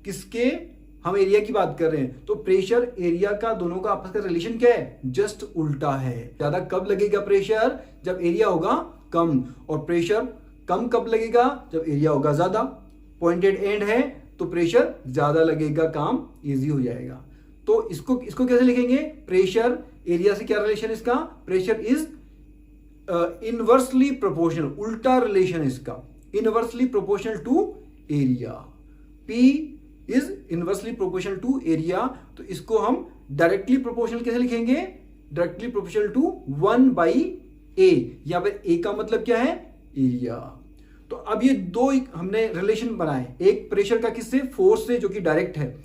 किसके, हम एरिया की बात कर रहे हैं, तो प्रेशर एरिया का दोनों का आपस का रिलेशन क्या है, जस्ट उल्टा है। ज्यादा कब लगेगा प्रेशर, जब एरिया होगा कम, और प्रेशर कम कब लगेगा, जब एरिया होगा ज्यादा। पॉइंटेड एंड है तो प्रेशर ज्यादा लगेगा, काम इजी हो जाएगा। तो इसको कैसे लिखेंगे, प्रेशर एरिया से क्या रिलेशन इसका, प्रेशर इज इनवर्सली प्रोपोर्शनल, उल्टा रिलेशन इसका, inversely proportional to area. P is inversely proportional to area, तो इसको हम डायरेक्टली प्रोपोर्शनल कैसे लिखेंगे, डायरेक्टली प्रोपोर्शनल टू 1/A। यहां पर A का मतलब क्या है, एरिया। तो अब ये दो हमने रिलेशन बनाए, एक प्रेशर का किससे, फोर्स से जो कि डायरेक्ट है,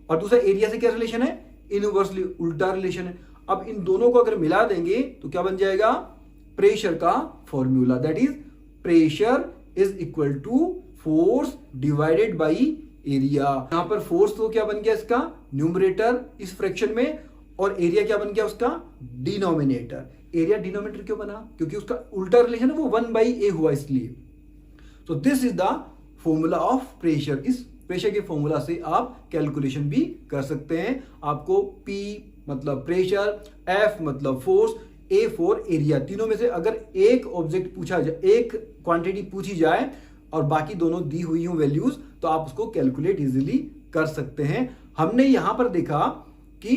और दूसरा एरिया से क्या रिलेशन है, इनवर्सली उल्टा रिलेशन है। अब इन दोनों को अगर मिला देंगे तो क्या बन जाएगा, प्रेशर का formula, that is pressure is equal to force divided by area. यहां पर फोर्स तो क्या बन गया इसका न्यूमरेटर इस फ्रैक्शन में, और एरिया क्या बन गया उसका डिनोमिनेटर। एरिया डिनोमिनेटर क्यों बना, क्योंकि उसका उल्टा रिलेशन है वो 1/A हुआ इसलिए। तो this is the formula of pressure. इस प्रेशर के फॉर्मूला से आप कैलकुलेशन भी कर सकते हैं। आपको P मतलब प्रेशर, F मतलब फोर्स, A फॉर एरिया, तीनों में से अगर एक ऑब्जेक्ट पूछा जाए, एक क्वांटिटी पूछी जाए और बाकी दोनों दी हुई हो वैल्यूज, तो आप उसको कैलकुलेट इजीली कर सकते हैं। हमने यहां पर देखा कि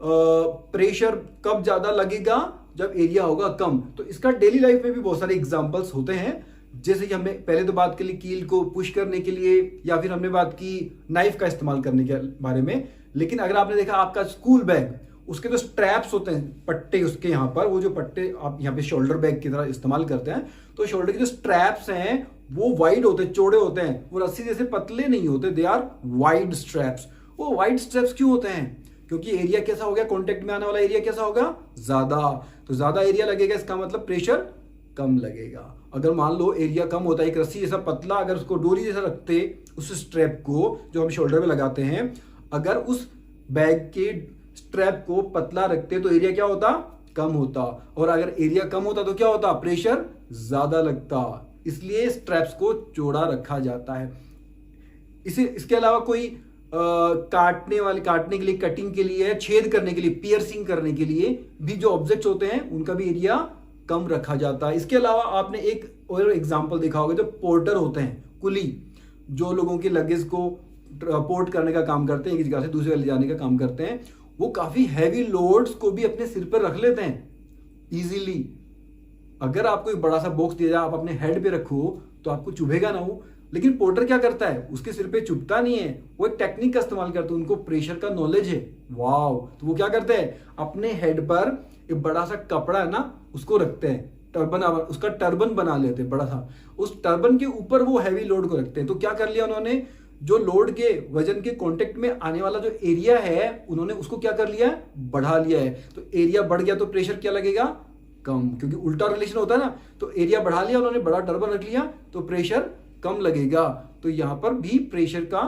प्रेशर कब ज्यादा लगेगा, जब एरिया होगा कम। तो इसका डेली लाइफ में भी बहुत सारे एग्जांपल्स होते हैं, जैसे कि हमने पहले तो बात की कील को पुश करने के लिए, या फिर हमने बात की नाइफ का इस्तेमाल करने के बारे में। लेकिन अगर आपने देखा आपका स्कूल बैग, उसके जो स्ट्रैप्स होते हैं, पट्टे उसके यहाँ पर, वो जो पट्टे आप यहाँ पे शोल्डर बैग की तरह इस्तेमाल करते हैं, तो शोल्डर के जो स्ट्रैप्स हैं वो वाइड होते हैं, चौड़े होते हैं, वो रस्सी जैसे पतले नहीं होते, दे आर वाइड स्ट्रैप्स। वो वाइड स्ट्रैप्स क्यों होते हैं, क्योंकि एरिया कैसा हो गया, कॉन्टेक्ट में आने वाला एरिया कैसा होगा, ज्यादा। तो ज्यादा एरिया लगेगा, इसका मतलब प्रेशर कम लगेगा। अगर मान लो एरिया कम होता है, एक रस्सी जैसा पतला, अगर उसको डोरी जैसा रखते उस स्ट्रैप को जो हम शोल्डर में लगाते हैं, अगर उस बैग के स्ट्रैप को पतला रखते तो एरिया क्या होता, कम होता, और अगर एरिया कम होता तो क्या होता, प्रेशर ज्यादा लगता। इसलिए स्ट्रैप्स को चौड़ा रखा जाता है। इसके अलावा कोई काटने के लिए, कटिंग के लिए, छेद करने के लिए, पियर्सिंग करने के लिए भी जो ऑब्जेक्ट्स होते हैं उनका भी एरिया कम रखा जाता है। इसके अलावा आपने एक और एग्जांपल देखा होगा, जो पोर्टर होते हैं, कुली, जो लोगों के लगेज को पोर्ट करने का काम करते हैं, एक जगह से दूसरी जगह ले जाने का काम करते हैं, वो काफी हैवी लोड्स को भी अपने सिर पर रख लेते हैं इजीली। अगर आपको एक बड़ा सा बॉक्स दिया जाए, आप अपने हेड पे रखो तो आपको चुभेगा ना वो, लेकिन पोर्टर क्या करता है, उसके सिर पे चुभता नहीं है, वो एक टेक्निक का इस्तेमाल करते हैं, उनको प्रेशर का नॉलेज है। वाव, तो वो क्या करते हैं, अपने हेड पर एक बड़ा सा कपड़ा है ना, उसको रखते हैं, टर्बन, उसका टर्बन बना लेते हैं बड़ा सा, उस टर्बन के ऊपर वो हैवी लोड को रखते हैं। तो क्या कर लिया उन्होंने, जो लोड के वजन के कांटेक्ट में आने वाला जो एरिया है, उन्होंने उसको क्या कर लिया है, बढ़ा लिया है। तो एरिया बढ़ गया तो प्रेशर क्या लगेगा, कम, क्योंकि उल्टा रिलेशन होता है ना। तो एरिया बढ़ा लिया उन्होंने, बड़ा टर्बन रख लिया, तो प्रेशर कम लगेगा। तो यहां पर भी प्रेशर का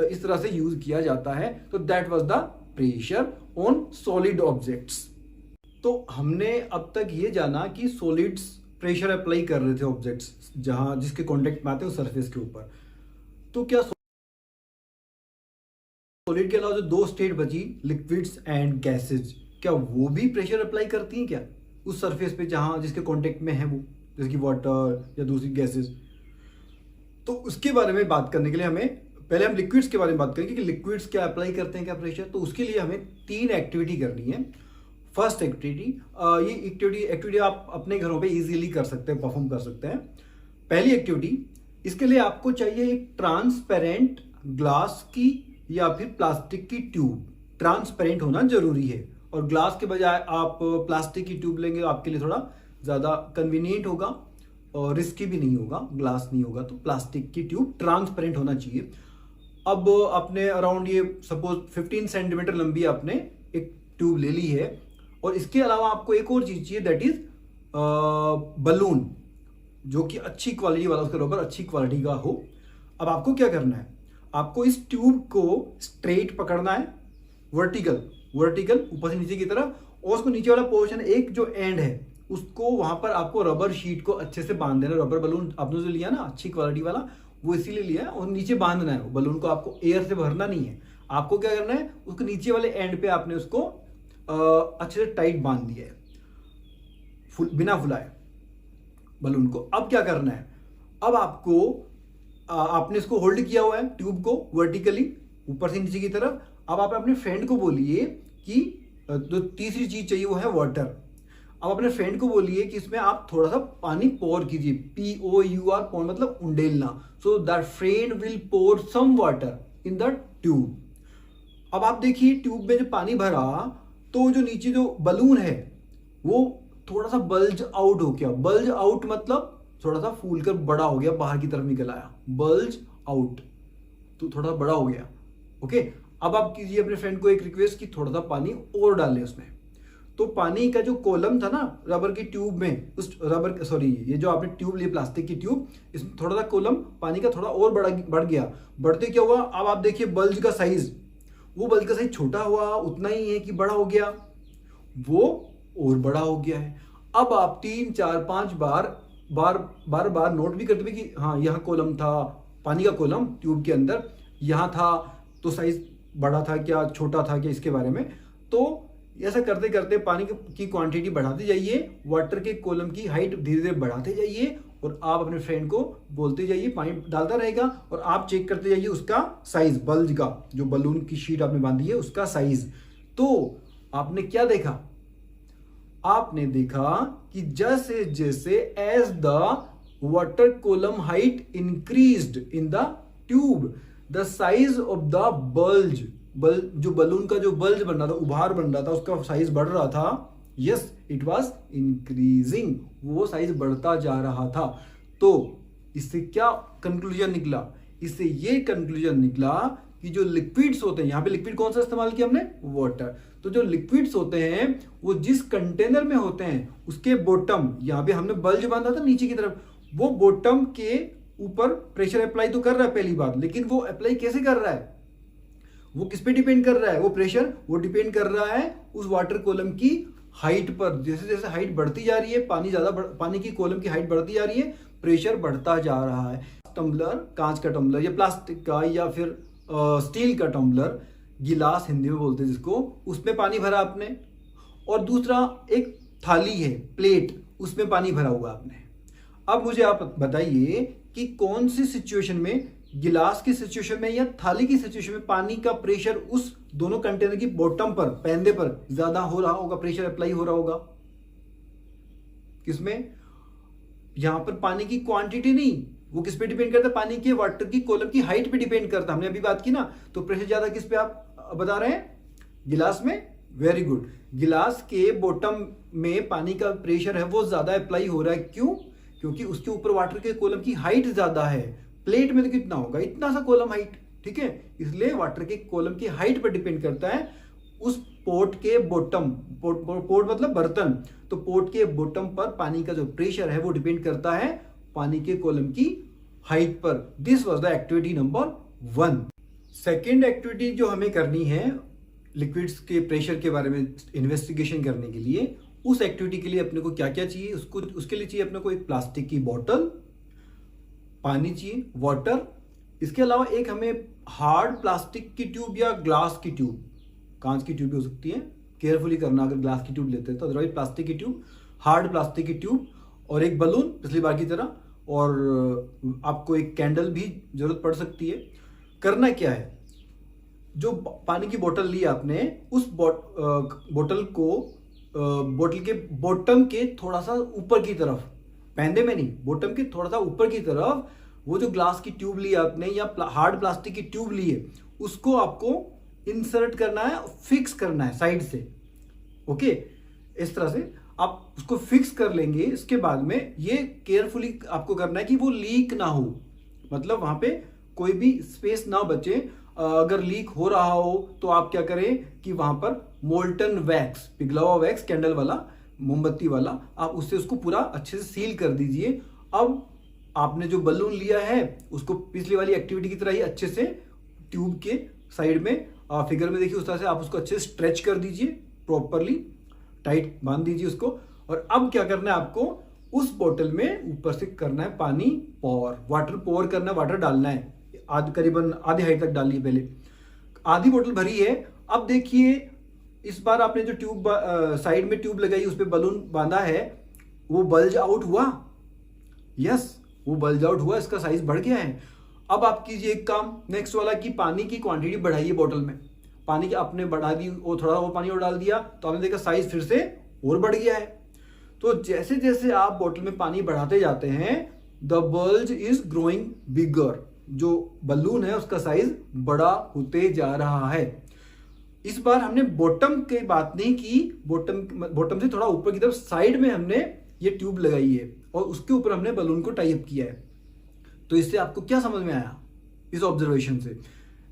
इस तरह से यूज किया जाता है। तो that was the pressure on solid objects. तो हमने अब तक ये जाना कि सॉलिड्स प्रेशर अप्लाई कर रहे थे ऑब्जेक्ट्स जहां जिसके कांटेक्ट में आते हैं उस सरफेस के ऊपर। तो क्या सॉलिड के अलावा जो दो स्टेट बची, लिक्विड्स एंड गैसेज, क्या वो भी प्रेशर अप्लाई करती हैं क्या उस सरफेस पे जहां जिसके कांटेक्ट में है वो, जैसे कि वाटर या दूसरी गैसेज? तो उसके बारे में बात करने के लिए हमें पहले हम लिक्विड्स के बारे में बात करेंगे कि लिक्विड्स क्या अप्लाई करते हैं क्या प्रेशर। तो उसके लिए हमें 3 एक्टिविटी करनी है। फर्स्ट एक्टिविटी, ये एक्टिविटी आप अपने घरों पे इजीली कर सकते हैं, परफॉर्म कर सकते हैं। पहली एक्टिविटी, इसके लिए आपको चाहिए एक ट्रांसपेरेंट ग्लास की या फिर प्लास्टिक की ट्यूब। ट्रांसपेरेंट होना जरूरी है, और ग्लास के बजाय आप प्लास्टिक की ट्यूब लेंगे, आपके लिए थोड़ा ज़्यादा कन्वीनियंट होगा और रिस्की भी नहीं होगा। ग्लास नहीं होगा तो प्लास्टिक की ट्यूब ट्रांसपेरेंट होना चाहिए। अब आपने अराउंड ये सपोज 15 सेंटीमीटर लंबी आपने एक ट्यूब ले ली है, और इसके अलावा आपको एक और चीज चाहिए, दैट इज बलून, जो कि अच्छी क्वालिटी वाला, उसका रबर अच्छी क्वालिटी का हो। अब आपको क्या करना है, आपको इस ट्यूब को स्ट्रेट पकड़ना है, वर्टिकल ऊपर से नीचे की तरफ, और उसको नीचे वाला पोर्शन, एक जो एंड है उसको वहां पर आपको रबर शीट को अच्छे से बांध देना। रबर बलून आपने जो लिया ना अच्छी क्वालिटी वाला, वो इसीलिए लिया है, और नीचे बांधना है। बलून को आपको एयर से भरना नहीं है, आपको क्या करना है, उसके नीचे वाले एंड पे आपने उसको अच्छे से टाइट बांध दिया है, बिना फुलाए बलून को। अब क्या करना है, अब आपको आपने इसको होल्ड किया हुआ है ट्यूब को वर्टिकली ऊपर से नीचे की तरफ। अब आप अपने फ्रेंड को बोलिए कि जो तीसरी चीज चाहिए वो है वाटर। अब अपने फ्रेंड को बोलिए कि इसमें आप थोड़ा सा पानी पोर कीजिए, POUR, पोर मतलब उंडेलना। So that friend will pour some water in the tube. अब आप देखिए ट्यूब में जो पानी भरा, तो जो नीचे जो बलून है वो थोड़ा सा बल्ज आउट हो गया। बल्ज आउट मतलब थोड़ा सा फूल कर बड़ा हो गया, बाहर की तरफ निकल आया, बल्ज आउट, तो थोड़ा बड़ा हो गया। ओके, अब आप कीजिए अपने फ्रेंड को एक रिक्वेस्ट कि थोड़ा सा पानी और डालें उसमें। तो पानी का जो कॉलम था ना रबर की ट्यूब में, उस रबर सॉरी ये जो आपने ट्यूब ली प्लास्टिक की ट्यूब, इसमें थोड़ा सा कॉलम पानी का थोड़ा और बढ़ गया। बढ़ते क्या हुआ, अब आप देखिए बल्ज का साइज, वो बल्ज का साइज छोटा हुआ, उतना ही है कि बड़ा हो गया, वो और बड़ा हो गया है। अब आप 3 4 5 बार नोट भी करते हुए कि हाँ यहाँ कॉलम था, पानी का कॉलम ट्यूब के अंदर यहाँ था, तो साइज बड़ा था क्या छोटा था क्या, इसके बारे में। तो ऐसा करते करते पानी की क्वांटिटी बढ़ाते जाइए, वाटर के कॉलम की हाइट धीरे धीरे बढ़ाते जाइए, और आप अपने फ्रेंड को बोलते जाइए, पानी डालता रहेगा, और आप चेक करते जाइए उसका साइज, बल्ज का जो बलून की शीट आपने बांधी है उसका साइज। तो आपने क्या देखा, आपने देखा कि जैसे जैसे as the water column height increased in the tube, the size of the bulge, जो बलून का जो बल्ज बन रहा था, उभार बन रहा था, उसका साइज बढ़ रहा था। यस, इट वाज इंक्रीजिंग, वो साइज बढ़ता जा रहा था। तो इससे क्या कंक्लूजन निकला, इससे ये कंक्लूजन निकला कि जो लिक्विड्स होते हैं, यहाँ पे लिक्विड कौन सा इस्तेमाल किया हमने, वाटर। तो जो लिक्विड्स होते हैं वो जिस कंटेनर में होते हैं उसके बॉटम, यहाँ पे हमने बल्ज बांधा था नीचे की तरफ, वो बॉटम के ऊपर प्रेशर अप्लाई तो कर रहा है पहली बात, लेकिन वो अप्लाई कैसे कर रहा है, वो किस पे डिपेंड कर रहा है, वो प्रेशर वो डिपेंड कर रहा है उस वाटर कॉलम की हाइट पर। जैसे जैसे हाइट बढ़ती जा रही है, पानी की कॉलम की हाइट बढ़ती जा रही है, प्रेशर बढ़ता जा रहा है। टम्बलर, कांच का टम्बलर या प्लास्टिक का या फिर स्टील का टम्बलर, गिलास हिंदी में बोलते हैं जिसको, उसमें पानी भरा आपने, और दूसरा एक थाली है, प्लेट, उसमें पानी भरा हुआ आपने। अब मुझे आप बताइए कि कौन सी सिचुएशन में, गिलास की सिचुएशन में या थाली की सिचुएशन में, पानी का प्रेशर उस दोनों कंटेनर की बॉटम पर, पैंदे पर ज्यादा हो रहा होगा, प्रेशर अप्लाई हो रहा होगा? किसमें? यहां पर पानी की क्वांटिटी नहीं, वो किस पे डिपेंड करता है? पानी के वाटर की कॉलम की हाइट पे डिपेंड करता है। हमने अभी बात की ना, तो प्रेशर ज्यादा किस पे आप बता रहे हैं? गिलास में। Very good. गिलास के बॉटम में पानी का प्रेशर है वो ज्यादा अप्लाई हो रहा है। क्यों? क्योंकि उसके ऊपर वाटर के कॉलम की हाइट ज्यादा है। प्लेट में तो कितना होगा? इतना सा कॉलम हाइट, ठीक है। इसलिए वाटर के कॉलम की हाइट पर डिपेंड करता है उस पोर्ट के बॉटम, पोर्ट मतलब बर्तन, तो पोर्ट के बॉटम पर पानी का जो प्रेशर है वो डिपेंड करता है पानी के कॉलम की हाइट पर। This was the activity number 1। Second activity जो हमें करनी है लिक्विड्स के प्रेशर के बारे में इन्वेस्टिगेशन करने के लिए, उस एक्टिविटी के लिए अपने को क्या क्या चाहिए? उसके लिए चाहिए अपने को एक प्लास्टिक की बोतल, पानी चाहिए, वाटर। इसके अलावा एक हमें हार्ड प्लास्टिक की ट्यूब या ग्लास की ट्यूब, कांच की ट्यूब भी हो सकती है, केयरफुली करना अगर ग्लास की ट्यूब लेते हैं तो, अदरवाइज प्लास्टिक की ट्यूब, हार्ड प्लास्टिक की ट्यूब और एक बलून पिछली बार की तरह, और आपको एक कैंडल भी जरूरत पड़ सकती है। करना क्या है? जो पानी की बोतल ली आपने, उस बोतल को बोतल के बॉटम के थोड़ा सा ऊपर की तरफ, पैंदे में नहीं, बॉटम के थोड़ा सा ऊपर की तरफ, वो जो ग्लास की ट्यूब ली आपने या हार्ड प्लास्टिक की ट्यूब ली है, उसको आपको इंसर्ट करना है, फिक्स करना है साइड से। ओके, इस तरह से आप उसको फिक्स कर लेंगे। इसके बाद में ये केयरफुली आपको करना है कि वो लीक ना हो, मतलब वहां पे कोई भी स्पेस ना बचे। अगर लीक हो रहा हो तो आप क्या करें कि वहां पर मोल्टन वैक्स, पिघला हुआ वैक्स, कैंडल वाला, मोमबत्ती वाला, आप उससे उसको पूरा अच्छे से सील कर दीजिए। अब आपने जो बलून लिया है उसको पिछली वाली एक्टिविटी की तरह ही अच्छे से ट्यूब के साइड में, फिगर में देखिए उस तरह से आप उसको अच्छे से स्ट्रेच कर दीजिए, प्रॉपरली टाइट बांध दीजिए उसको। और अब क्या करना है आपको? उस बोतल में ऊपर से करना है पानी पोर, वाटर पोर करना है, वाटर डालना है। करीबन आधी हाइट तक डालिए। पहले आधी बोतल भरी है। अब देखिए इस बार आपने जो ट्यूब साइड में ट्यूब लगाई, उस पर बलून बांधा है, वो बल्ज आउट हुआ। यस, वो बल्ज आउट हुआ, इसका साइज बढ़ गया है। अब आप कीजिए एक काम, नेक्स्ट वाला, कि पानी की क्वांटिटी बढ़ाइए बोतल में। पानी की आपने बढ़ा दी, वो थोड़ा और पानी और डाल दिया, तो आपने देखा साइज फिर से और बढ़ गया है। तो जैसे जैसे आप बोतल में पानी बढ़ाते जाते हैं, द बल्ज इज ग्रोइंग बिगर, जो बलून है उसका साइज बड़ा होते जा रहा है। इस बार हमने बॉटम की बात नहीं की, बॉटम से थोड़ा ऊपर की तरफ साइड में हमने ये ट्यूब लगाई है और उसके ऊपर हमने बलून को टाई अप किया है। तो इससे आपको क्या समझ में आया इस ऑब्जर्वेशन से?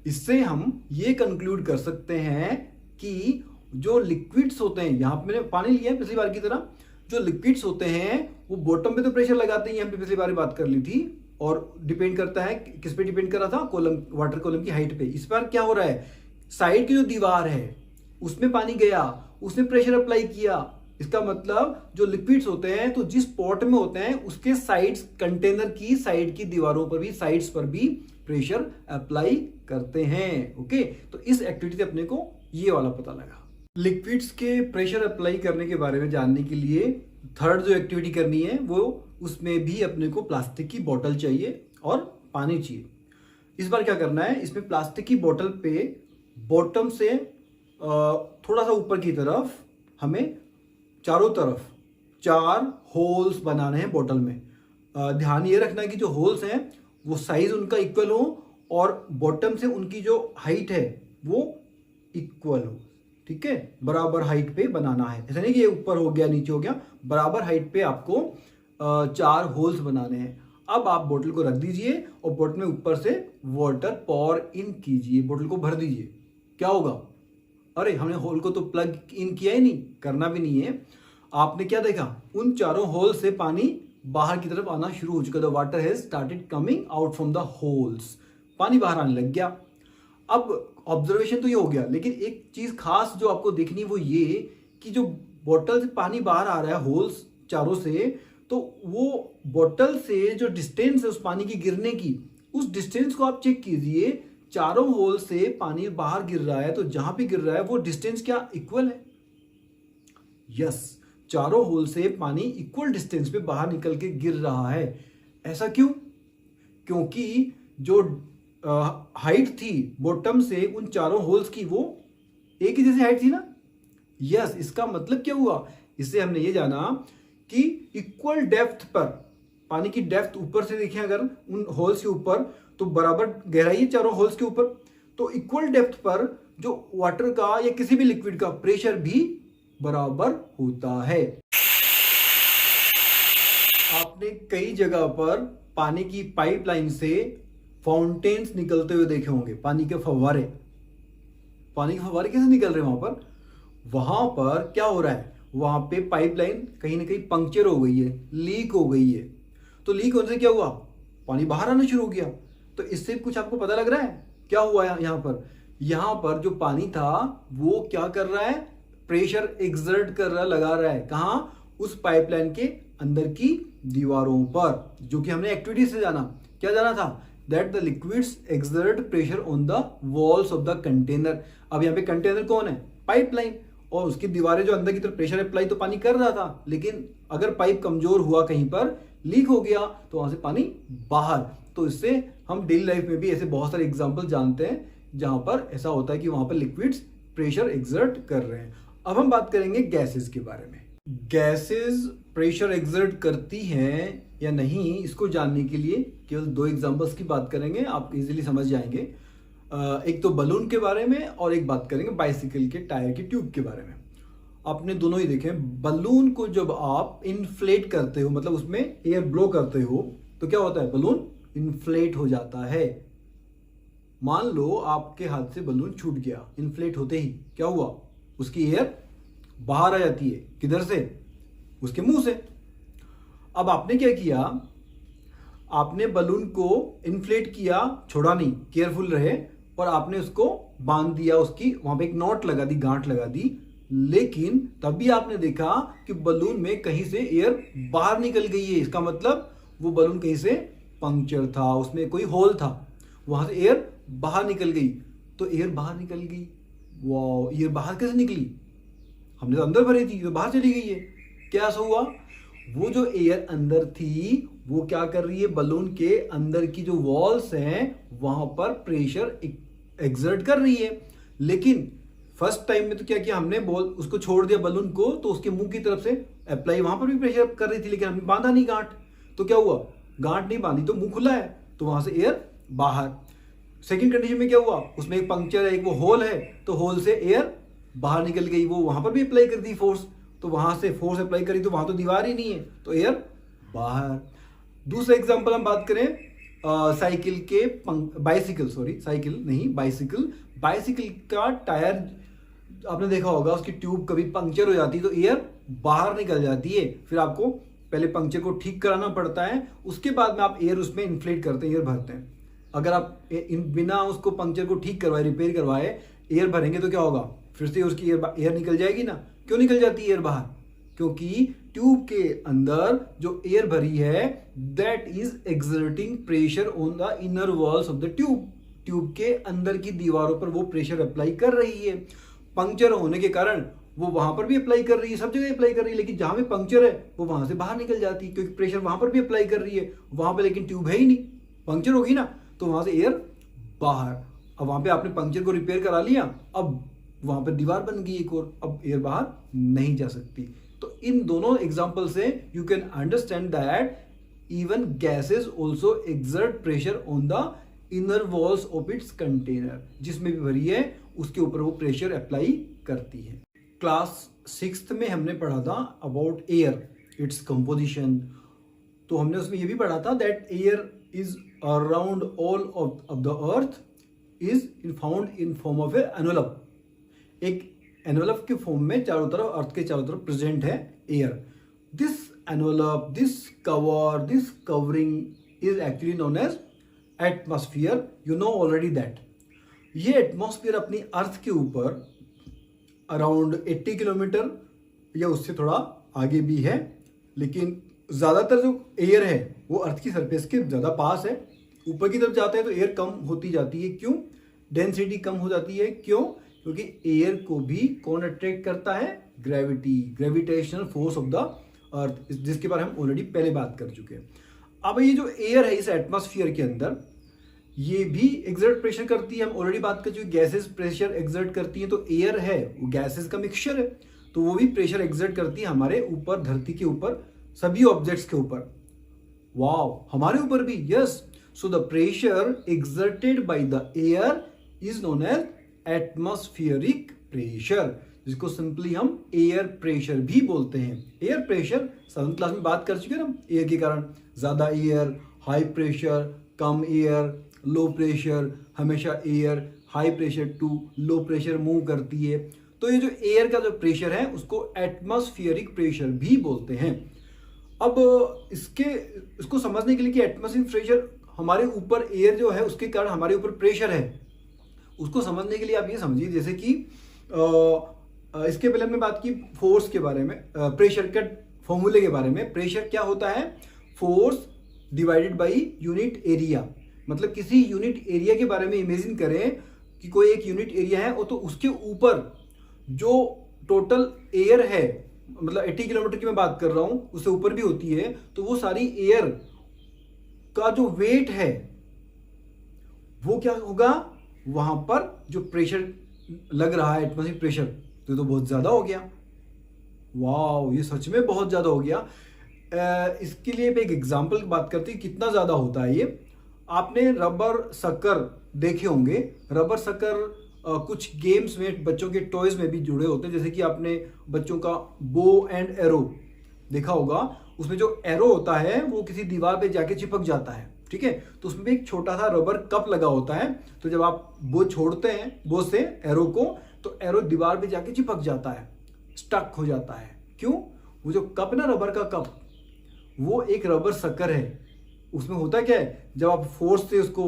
इससे हम ये कंक्लूड कर सकते हैं कि जो लिक्विड्स होते हैं, यहां पे मैंने पानी लिया है पिछली बार की तरह, जो लिक्विड्स होते हैं वो बॉटम पे तो प्रेशर लगाते ही, हमने पिछली बार बात कर ली थी, और डिपेंड करता है किस पे डिपेंड कर रहा था? कॉलम, वाटर कॉलम की हाइट पे। इस बार क्या हो रहा है? साइड की जो दीवार है उसमें पानी गया, उसने प्रेशर अप्लाई किया। इसका मतलब जो लिक्विड्स होते हैं तो जिस पॉट में होते हैं उसके साइड्स, कंटेनर की साइड की दीवारों पर भी, साइड्स पर भी प्रेशर अप्लाई करते हैं। ओके, तो इस एक्टिविटी से अपने को ये वाला पता लगा। लिक्विड्स के प्रेशर अप्लाई करने के बारे में जानने के लिए थर्ड जो एक्टिविटी करनी है वो, उसमें भी अपने को प्लास्टिक की बोतल चाहिए और पानी चाहिए। इस बार क्या करना है? इसमें प्लास्टिक की बोतल पे बॉटम से थोड़ा सा ऊपर की तरफ हमें चारों तरफ 4 होल्स बनाने हैं बोतल में। ध्यान ये रखना है कि जो होल्स हैं वो साइज उनका इक्वल हो और बॉटम से उनकी जो हाइट है वो इक्वल हो। ठीक है, बराबर हाइट पे बनाना है, ऐसा नहीं कि ये ऊपर हो गया नीचे हो गया, बराबर हाइट पे आपको 4 होल्स बनाने हैं। अब आप बोतल को रख दीजिए और बोतल में ऊपर से वाटर पॉर इन कीजिए, बोतल को भर दीजिए। क्या होगा? अरे हमने होल को तो प्लग इन किया ही नहीं, करना भी नहीं है। आपने क्या देखा? उन चारों होल से पानी बाहर की तरफ आना शुरू हो चुका। The water has started coming out from the holes, पानी बाहर आने लग गया। अब ऑब्जर्वेशन तो ये हो गया, लेकिन एक चीज खास जो आपको देखनी वो ये कि जो बोतल से पानी बाहर आ रहा है होल्स चारों से, तो वो बोतल से जो डिस्टेंस है उस पानी की गिरने की, उस डिस्टेंस को आप चेक कीजिए। चारों होल से पानी बाहर गिर रहा है, तो जहां पे गिर रहा है वो डिस्टेंस क्या इक्वल है? यस, चारों होल से पानी इक्वल डिस्टेंस पे बाहर निकल के गिर रहा है। ऐसा क्यों? क्योंकि जो हाइट थी बॉटम से उन चारों होल्स की वो एक ही जैसी हाइट थी ना। यस, इसका मतलब क्या हुआ? इससे हमने ये जाना कि इक्वल डेप्थ पर पानी की डेप्थ ऊपर से देखें अगर उन होल्स के ऊपर, तो बराबर गहराई है चारों होल्स के ऊपर, तो इक्वल डेप्थ पर जो वाटर का या किसी भी लिक्विड का प्रेशर भी बराबर होता है। आपने कई जगह पर पानी की पाइपलाइन से फाउंटेन्स निकलते हुए देखे होंगे, पानी के फव्वारे कैसे निकल रहे हैं वहां पर क्या हो रहा है, वहां पे पाइपलाइन कहीं ना कहीं पंक्चर हो गई है, लीक हो गई है। तो लीक होने से क्या हुआ, पानी बाहर आना शुरू हो गया। तो इससे कुछ आपको पता लग रहा है क्या हुआ यहाँ पर जो पानी था वो क्या कर रहा है, प्रेशर एक्सर्ट कर रहा, लगा रहा है कहाँ, उस पाइपलाइन के अंदर की दीवारों पर, जो कि हमने एक्टिविटी से क्या जाना था, that the liquids exert pressure on the walls of the container. अब यहाँ पे कंटेनर कौन है, पाइपलाइन, और उसकी दीवारें जो अंदर की तरफ प्रेशर अप्लाई तो पानी कर रहा था, लेकिन अगर पाइप कमजोर हुआ, कहीं पर लीक हो गया, तो वहां से पानी बाहर। तो इससे हम डेली लाइफ में भी ऐसे बहुत सारे एग्जांपल जानते हैं जहां पर ऐसा होता है कि वहां पर लिक्विड्स प्रेशर एक्सर्ट कर रहे हैं। अब हम बात करेंगे गैसेस के बारे में। गैसेस प्रेशर एक्सर्ट करती हैं या नहीं, इसको जानने के लिए केवल 2 एग्जांपल्स की बात करेंगे, आप इजीली समझ जाएंगे। एक तो बलून के बारे में और एक बात करेंगे बाइसिकल के टायर की ट्यूब के बारे में। आपने दोनों ही देखे, बलून को जब आप इन्फ्लेट करते हो, मतलब उसमें एयर ब्लो करते हो, तो क्या होता है, बलून इन्फ्लेट हो जाता है। मान लो आपके हाथ से बलून छूट गया, इन्फ्लेट होते ही क्या हुआ, उसकी एयर बाहर आ जाती है, किधर से, उसके मुंह से। अब आपने क्या किया, आपने बलून को इन्फ्लेट किया, छोड़ा नहीं, केयरफुल रहे, और आपने उसको बांध दिया, उसकी वहां पे एक नॉट लगा दी, गांठ लगा दी, लेकिन तभी आपने देखा कि बलून में कहीं से एयर बाहर निकल गई है। इसका मतलब वो बलून कहीं से पंक्चर था, उसमें कोई होल था, वहां से एयर बाहर निकल गई। तो एयर बाहर निकल गई, वाह, एयर बाहर कैसे निकली, हमने तो अंदर भरी थी, तो बाहर चली गई है। क्या ऐसा हुआ, वो जो एयर अंदर थी वो क्या कर रही है, बलून के अंदर की जो वॉल्स हैं वहां पर प्रेशर एक्सर्ट कर रही है। लेकिन फर्स्ट टाइम में तो क्या किया हमने, बॉल उसको छोड़ दिया बलून को, तो उसके मुंह की तरफ से अप्लाई, वहां पर भी प्रेशर कर रही थी, लेकिन हमने बांधा नहीं गांठ, तो क्या हुआ, गांठ नहीं बांधी तो मुंह खुला है, तो वहां से एयर बाहर। सेकंड कंडीशन में क्या हुआ, उसमें एक पंक्चर है, एक वो होल है, तो होल से एयर बाहर निकल गई, वो वहां पर भी अप्लाई कर दी फोर्स, तो वहां से फोर्स अप्लाई करी तो वहां तो दीवार ही नहीं है, तो एयर बाहर। दूसरा एग्जांपल हम बात करें साइकिल के बाइसिकल का टायर, आपने देखा होगा उसकी ट्यूब कभी पंक्चर हो जाती है तो एयर बाहर निकल जाती है, फिर आपको पहले पंक्चर को ठीक कराना पड़ता है, उसके बाद में आप एयर उसमें इन्फ्लेट करते हैं, एयर भरते हैं। अगर आप बिना उसको पंक्चर को ठीक करवाए, रिपेयर करवाए एयर भरेंगे तो क्या होगा, फिर से उसकी एयर निकल जाएगी ना। क्यों निकल जाती है एयर बाहर, क्योंकि ट्यूब के अंदर जो एयर भरी है that is exerting pressure on the inner walls of the tube. Tube के अंदर की दीवारों पर वो प्रेशर अप्लाई कर रही है। पंक्चर होने के कारण वो वहां पर भी अप्लाई कर रही है, सब जगह अप्लाई कर रही है, लेकिन जहां पे पंक्चर है वो वहां से बाहर निकल जाती है, क्योंकि प्रेशर वहां पर भी अप्लाई कर रही है, वहां पे लेकिन ट्यूब है ही नहीं, पंक्चर होगी ना, तो वहां से एयर बाहर। अब वहां पे आपने पंक्चर को रिपेयर करा लिया, अब वहां पर दीवार बन गई एक और, अब एयर बाहर नहीं जा सकती। तो इन दोनों एग्जांपल से you can understand that even gases also exert pressure on the inner walls of its container, जिसमें भी भरी है उसके ऊपर वो प्रेशर अप्लाई करती है। क्लास 6th में हमने पढ़ा था अबाउट एयर, इट्स कंपोजिशन। तो हमने उसमें ये भी पढ़ा था that air is around all of the earth is found in form of a envelope. एक एनवेलप के फॉर्म में चारों तरफ, अर्थ के चारों तरफ प्रेजेंट है air. This envelope, this cover, this covering is actually known as atmosphere. You know already that ये एटमॉस्फेयर अपनी अर्थ के ऊपर अराउंड 80 किलोमीटर या उससे थोड़ा आगे भी है, लेकिन ज़्यादातर जो एयर है वो अर्थ की सरफेस के ज़्यादा पास है। ऊपर की तरफ जाता है तो एयर कम होती जाती है, क्यों, डेंसिटी कम हो जाती है, क्यों, क्योंकि एयर को भी कौन अट्रैक्ट करता है, gravity, gravitational force of the अर्थ, जिसके बारे में हम ऑलरेडी पहले बात कर चुके हैं। अब ये जो एयर है इस एटमॉस्फेयर के अंदर ये भी एक्सर्ट प्रेशर करती है, हम ऑलरेडी बात कर चुके, गैसेस प्रेशर एक्सर्ट करती है, तो एयर है वो गैसेस का मिक्सचर है, तो वो भी प्रेशर एक्सर्ट करती है हमारे ऊपर, धरती के ऊपर, सभी ऑब्जेक्ट्स के ऊपर। वाओ, हमारे ऊपर भी, yes. So the pressure exerted by the air is known as atmospheric pressure, जिसको सिंपली हम एयर प्रेशर भी बोलते हैं। एयर प्रेशर 7th क्लास में बात कर चुके हैं हम, एयर के कारण ज्यादा एयर, हाई प्रेशर, कम एयर, लो प्रेशर, हमेशा air high pressure to low pressure move करती है। तो ये जो एयर का जो प्रेशर है उसको एटमॉस्फेरिक प्रेशर भी बोलते हैं। अब इसको समझने के लिए कि एटमॉस्फेरिक प्रेशर हमारे ऊपर एयर जो है उसके कारण हमारे ऊपर प्रेशर है, उसको समझने के लिए आप ये समझिए जैसे कि इसके पहले हमने बात की फोर्स के बारे में, प्रेशर के फॉर्मूले के बारे में। प्रेशर क्या होता है? Force divided by unit area. मतलब किसी यूनिट एरिया के बारे में इमेजिन करें कि कोई एक यूनिट एरिया है और तो उसके ऊपर जो टोटल एयर है, मतलब 80 किलोमीटर की मैं बात कर रहा हूं, उससे ऊपर भी होती है, तो वो सारी एयर का जो वेट है वो क्या होगा, वहां पर जो प्रेशर लग रहा है एटमॉस्फेरिक प्रेशर, तो बहुत ज्यादा हो गया। वाह, ये सच में बहुत ज्यादा हो गया। इसके लिए एक एग्जांपल की बात करते हैं कितना ज्यादा होता है ये। आपने रबर सकर देखे होंगे। रबर सकर कुछ गेम्स में, बच्चों के टॉयज में भी जुड़े होते हैं। जैसे कि आपने बच्चों का बो एंड एरो देखा होगा, उसमें जो एरो होता है वो किसी दीवार पे जाके चिपक जाता है, ठीक है। तो उसमें भी एक छोटा सा रबर कप लगा होता है, तो जब आप बो छोड़ते हैं बो से एरो को, तो एरो दीवार पे जाके चिपक जाता है, स्टक हो जाता है। क्यों? वो जो कप ना, रबर का कप, वो एक रबर सकर है। उसमें होता क्या है, जब आप फोर्स से उसको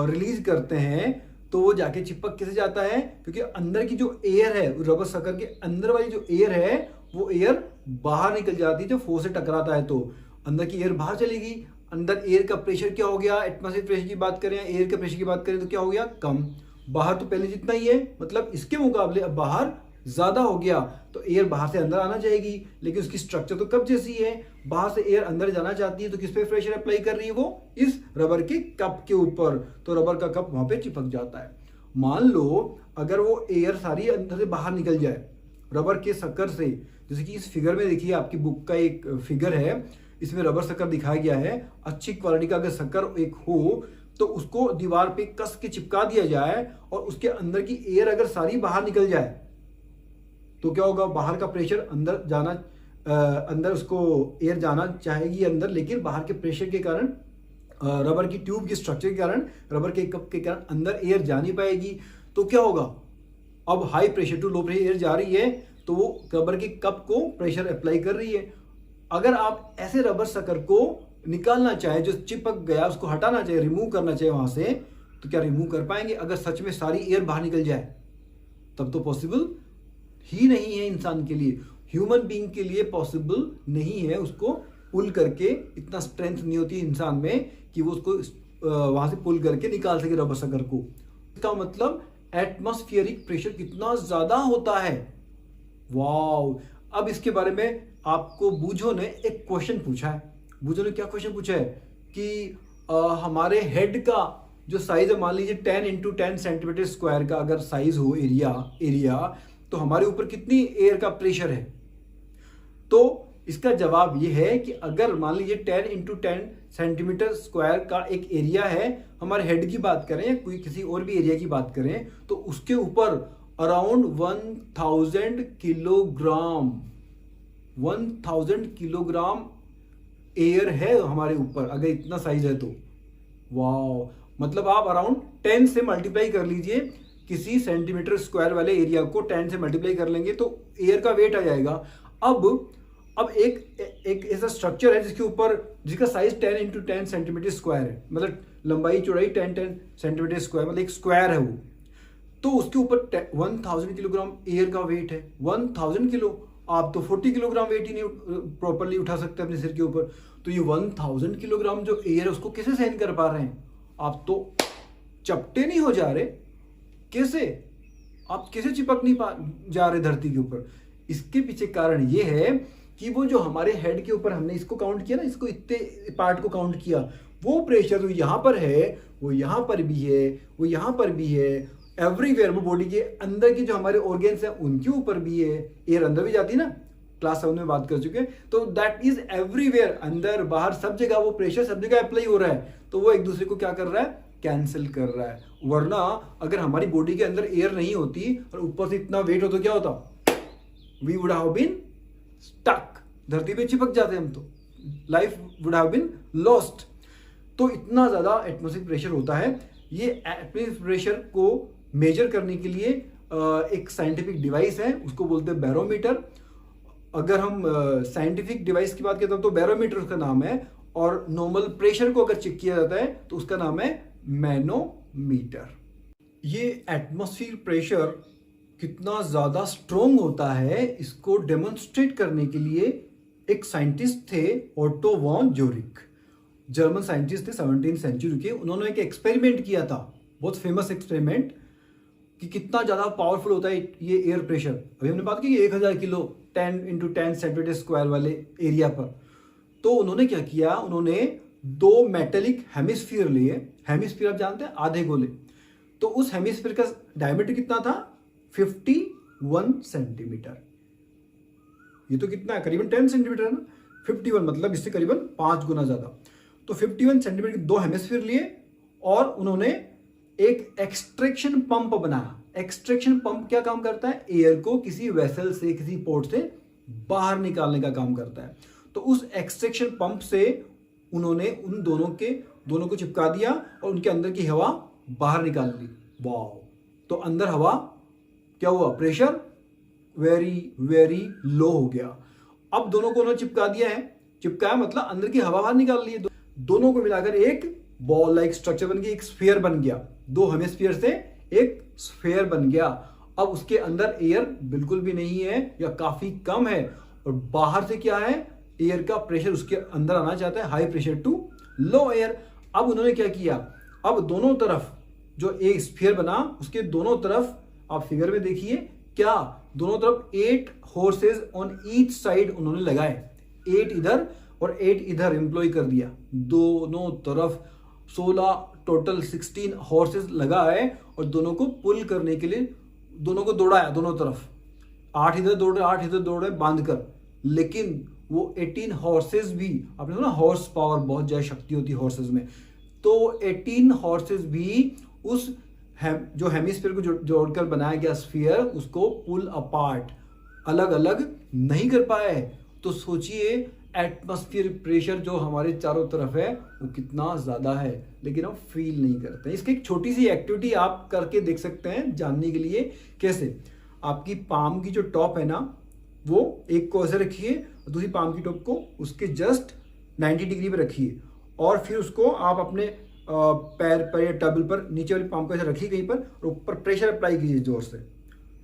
रिलीज करते हैं तो वो जाके चिपक कैसे जाता है, क्योंकि अंदर की जो एयर है, रबर सकर के अंदर वाली जो एयर है वो एयर बाहर निकल जाती है। जब फोर्स से टकराता है तो अंदर की एयर बाहर चलेगी। अंदर एयर का प्रेशर क्या हो गया, एटमॉस्फेरिक प्रेशर की बात करें, एयर के प्रेशर की बात करें तो क्या हो गया, कम। बाहर तो पहले जितना ही है, मतलब इसके मुकाबले अब बाहर ज्यादा हो गया, तो एयर बाहर से अंदर आना चाहेगी, लेकिन उसकी स्ट्रक्चर तो कप जैसी है। बाहर से एयर अंदर जाना चाहती है तो किस पे प्रेशर अप्लाई कर रही है, वो इस रबर के कप के ऊपर, तो रबर का कप वहां पे चिपक जाता है। मान लो अगर वो एयर सारी अंदर से बाहर निकल जाए रबर के सकर से, जैसे कि इस फिगर में देखिए, आपकी बुक का एक फिगर है, इसमें रबर सकर दिखाया गया है। अच्छी क्वालिटी का अगर सकर एक हो तो उसको दीवार पे कस के चिपका दिया जाए और उसके अंदर की एयर अगर सारी बाहर निकल जाए तो क्या होगा, बाहर का प्रेशर अंदर जाना, अंदर उसको एयर जाना चाहेगी अंदर, लेकिन बाहर के प्रेशर के कारण, रबर की ट्यूब के स्ट्रक्चर के कारण, रबर के कप के कारण अंदर एयर जा नहीं पाएगी। तो क्या होगा, अब high pressure to low pressure air जा रही है तो वो रबर के कप को प्रेशर अप्लाई कर रही है। अगर आप ऐसे रबर सकर को निकालना चाहे, जो चिपक गया उसको हटाना चाहिए, रिमूव करना चाहिए वहां से, तो क्या रिमूव कर पाएंगे? अगर सच में सारी एयर बाहर निकल जाए तब तो पॉसिबल ही नहीं है इंसान के लिए, ह्यूमन बीइंग के लिए पॉसिबल नहीं है। उसको पुल करके, इतना स्ट्रेंथ नहीं होती है इंसान में कि वो उसको वहां से पुल करके निकाल सके रबर सकर को। इसका मतलब एटमॉस्फेरिक प्रेशर कितना ज्यादा होता है। वाओ, अब इसके बारे में आपको बूझो ने एक क्वेश्चन पूछा है। बूझो ने क्या क्वेश्चन पूछा है कि हमारे हेड का जो साइज है, मान लीजिए 10 × 10 सेंटीमीटर स्क्वायर का अगर साइज हो एरिया, तो हमारे ऊपर कितनी एयर का प्रेशर है? तो इसका जवाब ये है कि अगर मान लीजिए 10 × 10 सेंटीमीटर स्क्वायर का एक एरिया है, हमारे हेड की बात करें या कोई किसी और भी एरिया की बात करें, तो उसके ऊपर अराउंड 1000 किलोग्राम एयर है हमारे ऊपर, अगर इतना साइज है तो। वाह, मतलब आप अराउंड 10 से मल्टीप्लाई कर लीजिए, किसी सेंटीमीटर स्क्वायर वाले एरिया को 10 से मल्टीप्लाई कर लेंगे तो एयर का वेट आ जाएगा। अब एक ऐसा स्ट्रक्चर है जिसके ऊपर, जिसका साइज 10 × 10 सेंटीमीटर स्क्वायर है, मतलब लंबाई चौड़ाई 10 सेंटीमीटर स्क्वायर, मतलब एक स्क्वायर है वो, तो उसके ऊपर 1000 किलोग्राम एयर का वेट है। 1000 किलो, आप तो 40 किलोग्राम वेट ही नहीं प्रॉपरली उठा सकते अपने सिर के ऊपर, तो ये 1000 किलोग्राम जो एयर है उसको कैसे सहन कर पा रहे हैं? आप तो चपटे नहीं हो जा रहे, कैसे? आप कैसे चिपक नहीं जा रहे धरती के ऊपर? इसके पीछे कारण ये है कि वो जो हमारे हेड के ऊपर हमने इसको काउंट किया ना, इसको इतने पार्ट को काउंट किया, वो प्रेशर जो यहाँ पर है वो यहाँ पर भी है, वो यहाँ पर भी है, एवरीवेयर, वो बॉडी के अंदर की जो हमारे ऑर्गेन्स हैं उनके ऊपर भी है। एयर अंदर भी जाती है ना, क्लास 7 में बात कर चुके हैं। तो दैट इज एवरीवेयर, अंदर बाहर सब जगह वो प्रेशर सब जगह अप्लाई हो रहा है, तो वो एक दूसरे को क्या कर रहा है, कैंसिल कर रहा है। वरना अगर हमारी बॉडी के अंदर एयर नहीं होती और ऊपर से इतना वेट हो तो क्या होता, we would have been stuck, धरती पे चिपक जाते हम, तो life would have been lost. तो इतना ज्यादा एटमॉस्फेरिक प्रेशर होता है। ये एटमॉस्फेरिक प्रेशर को मेजर करने के लिए एक साइंटिफिक डिवाइस है, उसको बोलते हैं बैरोमीटर। अगर हम साइंटिफिक डिवाइस की बात करते हैं तो बैरोमीटर उसका नाम है, और नॉर्मल प्रेशर को अगर चेक किया जाता है तो उसका नाम है मैनोमीटर। ये एटमॉस्फेरिक प्रेशर कितना ज्यादा स्ट्रोंग होता है, इसको डेमोन्स्ट्रेट करने के लिए एक साइंटिस्ट थे, ओटो वॉन जोरिक, जर्मन साइंटिस्ट थे 17वीं सेंचुरी के। उन्होंने एक एक्सपेरिमेंट किया था, बहुत फेमस एक्सपेरिमेंट, कि कितना ज़्यादा पावरफुल होता है ये एयर प्रेशर। अभी हमने बात की 1000 किलो 10 × 10 सेंटीमीटर स्क्वायर वाले एरिया पर। तो उन्होंने क्या किया, उन्होंने 2 मेटेलिक हेमिस्फीयर लिए। हेमिस्फीयर आप जानते हैं, आधे गोले। तो उस हेमिस्फीयर का डायमीटर कितना था, 51 सेंटीमीटर। ये तो कितना है, करीबन 10 सेंटीमीटर है ना, 51 मतलब इससे करीबन 5 गुना ज्यादा। तो 51 सेंटीमीटर के 2 हेमिस्फीयर लिए और उन्होंने एक एक्सट्रैक्शन पंप बनाया। एक्सट्रैक्शन पंप क्या काम करता है, एयर को किसी वेसल से, किसी पोर्ट से बाहर निकालने का काम करता है। तो उस एक्सट्रैक्शन पंप से उन्होंने उन दोनों को चिपका दिया और उनके अंदर की हवा बाहर निकाल ली। वाह, तो अंदर हवा क्या हुआ, प्रेशर वेरी वेरी लो हो गया। अब दोनों को उन्होंने चिपका दिया है, चिपकाया मतलब अंदर की हवा बाहर निकाल ली है। दोनों को मिलाकर एक बॉल लाइक स्ट्रक्चर बन गया, एक स्फीयर बन गया। 2 हेमिस्फीयर से एक स्फीयर बन गया। अब उसके अंदर एयर बिल्कुल भी नहीं है या काफी कम है, और बाहर से क्या है, एयर का प्रेशर उसके अंदर आना चाहता है, high pressure to low air. अब उन्होंने क्या किया, अब दोनों तरफ जो एक स्फीयर बना उसके दोनों तरफ आप फिगर में देखिए, क्या दोनों तरफ 8 हॉर्सेस ऑन ईच साइड उन्होंने लगाए। 8 इधर और 8 इधर एम्प्लॉय कर दिया, दोनों तरफ 16 टोटल 16 हॉर्सेस लगाए और दोनों को पुल करने के लिए दोनों को दौड़ाया दोनों तरफ। 8 इधर दौड़ रहे, 8 इधर दौड़ रहे बांध कर। लेकिन वो 18 हॉर्सेस भी, आपने सुना हॉर्स पावर, बहुत ज्यादा शक्ति होती है हॉर्सेस में, तो 18 हॉर्सेस भी उस जो हेमिस्फीयर को जोड़कर बनाया गया स्फीयर, उसको पुल अपार्ट, अलग अलग नहीं कर पाए। तो सोचिए एटमॉस्फेयर प्रेशर जो हमारे चारों तरफ है वो कितना ज्यादा है, लेकिन हम फील नहीं करते हैं। इसकी एक छोटी सी एक्टिविटी आप करके देख सकते हैं जानने के लिए। कैसे, आपकी पाम की जो टॉप है ना, वो एक को ऐसे रखिए, दूसरी पाम की टॉप को उसके जस्ट 90 डिग्री पे रखिए, और फिर उसको आप अपने पैर पर या टेबल पर नीचे वाली पाम को ऐसे रखिए कहीं पर, और ऊपर प्रेशर अप्लाई कीजिए, जोर से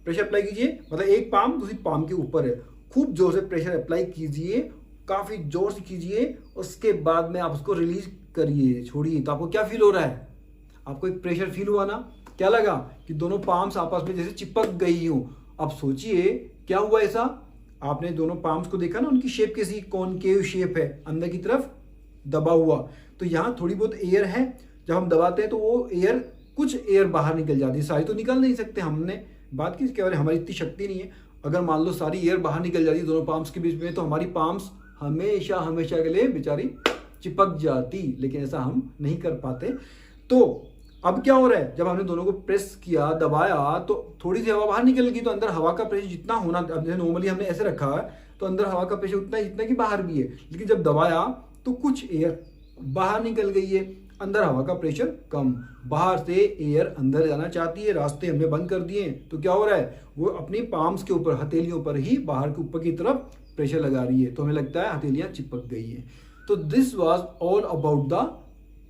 प्रेशर अप्लाई कीजिए। मतलब एक पाम दूसरी पाम के ऊपर है, खूब जोर से प्रेशर अप्लाई कीजिए, काफी जोर से कीजिए। उसके बाद में आप उसको रिलीज करिए, छोड़िए। तो आपको क्या फील हो रहा है, आपको एक प्रेशर फील हुआ ना, क्या लगा कि दोनों पाम्स आपस में जैसे चिपक गई हो। अब सोचिए क्या हुआ ऐसा, आपने दोनों पाम्स को देखा ना, उनकी शेप कैसी कॉनकेव शेप है, अंदर की तरफ दबा हुआ। तो यहाँ थोड़ी बहुत एयर है, जब हम दबाते हैं तो वो एयर, कुछ एयर बाहर निकल जाती है, सारी तो निकल नहीं सकते। हमने बात की केवल हमारी इतनी शक्ति नहीं है, अगर मान लो सारी एयर बाहर निकल जाती है दोनों पाम्स के बीच में, तो हमारी पाम्स हमेशा हमेशा के लिए बेचारी चिपक जाती, लेकिन ऐसा हम नहीं कर पाते। तो अब क्या हो रहा है, जब हमने दोनों को प्रेस किया, दबाया, तो थोड़ी सी हवा बाहर निकल गई, तो अंदर हवा का प्रेशर जितना होना, अब जैसे नॉर्मली हमने ऐसे रखा है तो अंदर हवा का प्रेशर उतना जितना कि बाहर भी है, लेकिन जब दबाया तो कुछ एयर बाहर निकल गई है, अंदर हवा का प्रेशर कम, बाहर से एयर अंदर जाना चाहती है, रास्ते हमने बंद कर दिए। तो क्या हो रहा है, वो अपनी पाम्स के ऊपर, हथेलियों पर ही बाहर के ऊपर की तरफ प्रेशर लगा रही है, तो हमें लगता है हथेलियां चिपक गई है। तो this was all about the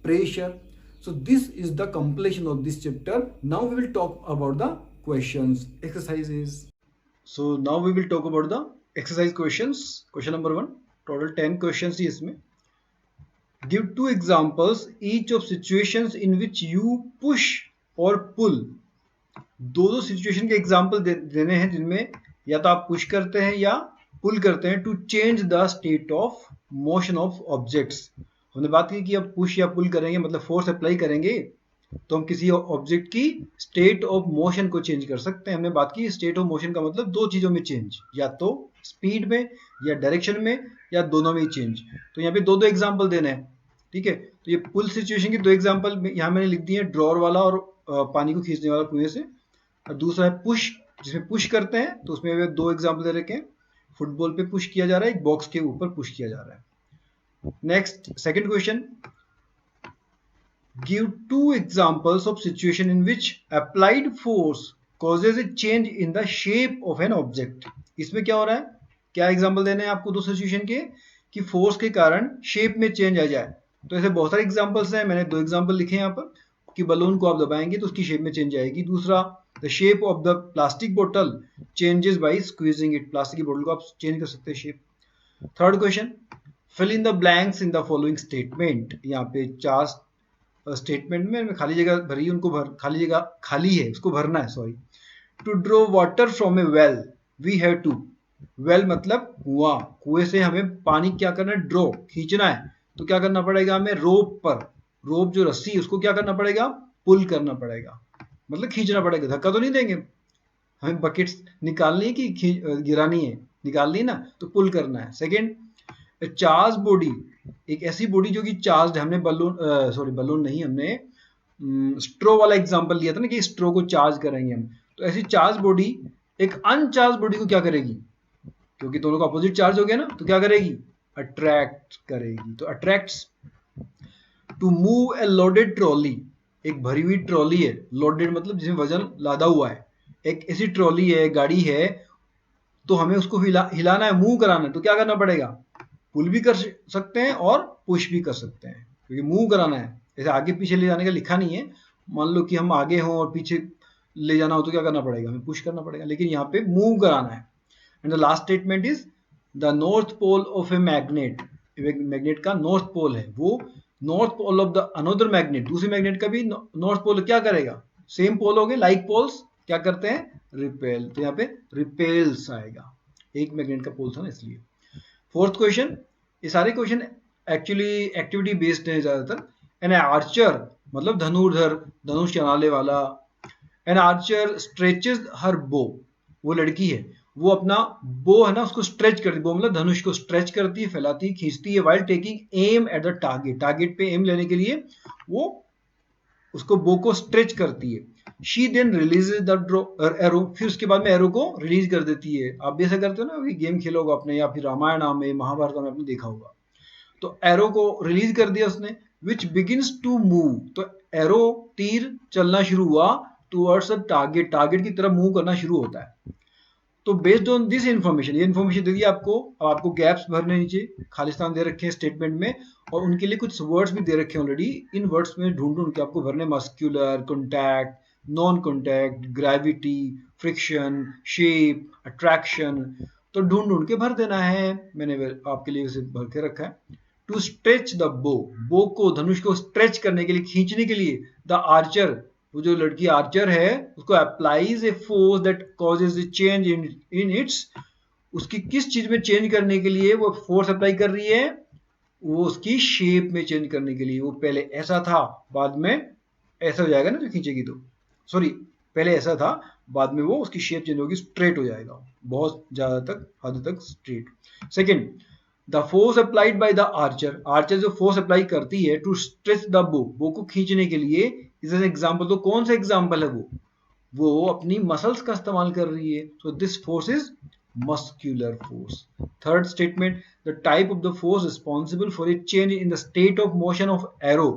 pressure. So this is the completion of this chapter. Now we will talk about the questions, exercises. So now we will talk about the exercise questions. Question number 1. Total 10 questions है इसमें. Give 2 examples each of situations in which you push or pull. दो सिचुएशन के एग्जाम्पल देने हैं जिनमें या तो आप पुश करते हैं या पुल करते हैं to change the state of motion of objects. हमने बात की कि अब पुश या पुल करेंगे मतलब फोर्स अप्लाई करेंगे तो हम किसी ऑब्जेक्ट की स्टेट ऑफ मोशन को चेंज कर सकते हैं। हमने बात की स्टेट ऑफ मोशन का मतलब दो चीजों में चेंज, या तो स्पीड में या डायरेक्शन में या दोनों में ही चेंज। तो यहाँ पे दो दो एग्जांपल देने हैं, ठीक है। तो ये पुल सिचुएशन की दो एग्जांपल यहाँ मैंने लिख दिए, ड्रॉर वाला और पानी को खींचने वाला कुएं से, और दूसरा है पुश, जिसमें पुश करते हैं। तो उसमें दो एग्जांपल दे रखे हैं, फुटबॉल पे पुश किया जा रहा है, एक बॉक्स के ऊपर पुश किया जा रहा है। Next second question, give two examples of situation in which applied force causes a change in the shape of an object। इसमें क्या हो रहा है, क्या एग्जांपल देने हैं आपको दो सिचुएशन के कि फोर्स के कारण शेप में चेंज आ जाए। तो ऐसे बहुत सारे एग्जांपल्स हैं, मैंने दो एग्जांपल लिखे हैं यहाँ पर कि बलून को आप दबाएंगे तो उसकी शेप में चेंज आएगी। दूसरा, the shape of the plastic बोतल changes by squeezing it, plastic की बोतल को आप चेंज कर सकते हैं shape. Third question, fill in the blanks in the following statement. यहाँ पे चार स्टेटमेंट में खाली जगह भरी, उनको खाली जगह खाली है उसको भरना है, sorry. To draw water from a well we have to, well मतलब कुआं, कुएं से हमें पानी क्या करना है, ड्रॉ खींचना है। तो क्या करना पड़ेगा हमें, रोप पर, रोप जो रस्सी है उसको क्या करना पड़ेगा, पुल करना पड़ेगा, मतलब खींचना पड़ेगा, धक्का तो नहीं देंगे। हमें बकेट्स निकालनी है कि गिरानी है, निकालनी है ना, तो पुल करना है। सेकेंड, चार्ज बॉडी, एक ऐसी बॉडी जो कि चार्ज, हमने बलून सॉरी बलून नहीं, हमने स्ट्रो वाला एग्जांपल लिया था ना कि स्ट्रो को चार्ज करेंगे हम। तो ऐसी चार्ज बॉडी एक अनचार्ज बॉडी को क्या करेगी, क्योंकि दोनों का अपोजिट चार्ज हो गया ना, तो क्या करेगी, अट्रैक्ट करेगी। तो attracts. To move a loaded trolley, एक भरी हुई ट्रॉली है, लोडेड मतलब जिसमें वजन लादा हुआ है, एक ऐसी ट्रॉली है, गाड़ी है, तो हमें उसको हिलाना है, मूव कराना है, तो क्या करना पड़ेगा, पुल भी कर सकते हैं और पुश भी कर सकते हैं, क्योंकि मूव कराना है। जैसे आगे पीछे ले जाने का लिखा नहीं है, मान लो कि हम आगे हों और पीछे ले जाना हो तो क्या करना पड़ेगा, हमें पुश करना पड़ेगा, लेकिन यहाँ पे मूव कराना है। And the last statement is the north pole of a magnet, magnet का नॉर्थ पोल है, वो north pole of the another magnet, दूसरे मैग्नेट का भी नॉर्थ पोल क्या करेगा, सेम पोल हो गए, लाइक पोल्स क्या करते हैं, रिपेल। तो यहाँ पे रिपेल्स आएगा, एक मैग्नेट का पोल था ना इसलिए। फोर्थ क्वेश्चन, ये सारे क्वेश्चन एक्चुअली एक्टिविटी बेस्ड हैं ज्यादातर। एन आर्चर मतलब धनुर्धर, धनुष चलाने वाला। एन आर्चर स्ट्रेचेज हर बो, वो लड़की है, वो अपना बो है ना उसको स्ट्रेच करती, बो मतलब धनुष को स्ट्रेच करती है, फैलाती है, खींचती है, while taking aim at the target, target पे एम लेने के लिए वो उसको बो को स्ट्रेच करती है। She then releases the arrow, फिर उसके बाद में एरो को रिलीज कर देती है। आप भी ऐसा करते हो ना, अभी गेम खेलोगे अपने, या फिर रामायण में, महाभारत में आपने देखा होगा। तो एरो को रिलीज कर दिया उसने, विच बिगिंस टू मूव, तो एरो तीर चलना शुरू हुआ टूवर्ड्स द टारगेट, टारगेट की तरफ मूव करना शुरू होता है। तो बेस्ड ऑन दिस इन्फॉर्मेशन, ये इन्फॉर्मेशन दे दी आपको, अब आपको गैप्स भरने, नीचे खालिस्तान दे रखे हैं स्टेटमेंट में, और उनके लिए कुछ वर्ड्स भी दे रखे हैं ऑलरेडी। इन वर्ड्स में ढूंढ ढूंढ के आपको भरने, muscular, contact, non contact, gravity, friction, shape, attraction, तो ढूंढ ढूंढ के भर देना है। मैंने आपके लिए उसे भर के रखा है। टू स्ट्रेच द बो, बो को, धनुष को स्ट्रेच करने के लिए, खींचने के लिए, द आर्चर, वो जो लड़की आर्चर है उसको applies a force that causes A change in its, उसकी किस चीज में चेंज करने के लिए वो फोर्स अप्लाई कर रही है, वो उसकी शेप में चेंज करने के लिए। वो पहले ऐसा था, बाद में ऐसा हो जाएगा ना जो खींचेगी, तो सॉरी पहले ऐसा था, बाद में वो उसकी शेप चेंज होगी, स्ट्रेट हो जाएगा, बहुत ज्यादा तक, हद तक straight. Second, the force applied by the Archer, Archer जो फोर्स अप्लाई करती है टू स्ट्रेच द बो, बो को खींचने के लिए, इज एन एग्जांपल। तो कौन सा एग्जांपल है वो अपनी मसल्स का इस्तेमाल कर रही है। So this force is muscular force. Third statement, the type of the force responsible for a change in the state of motion of arrow,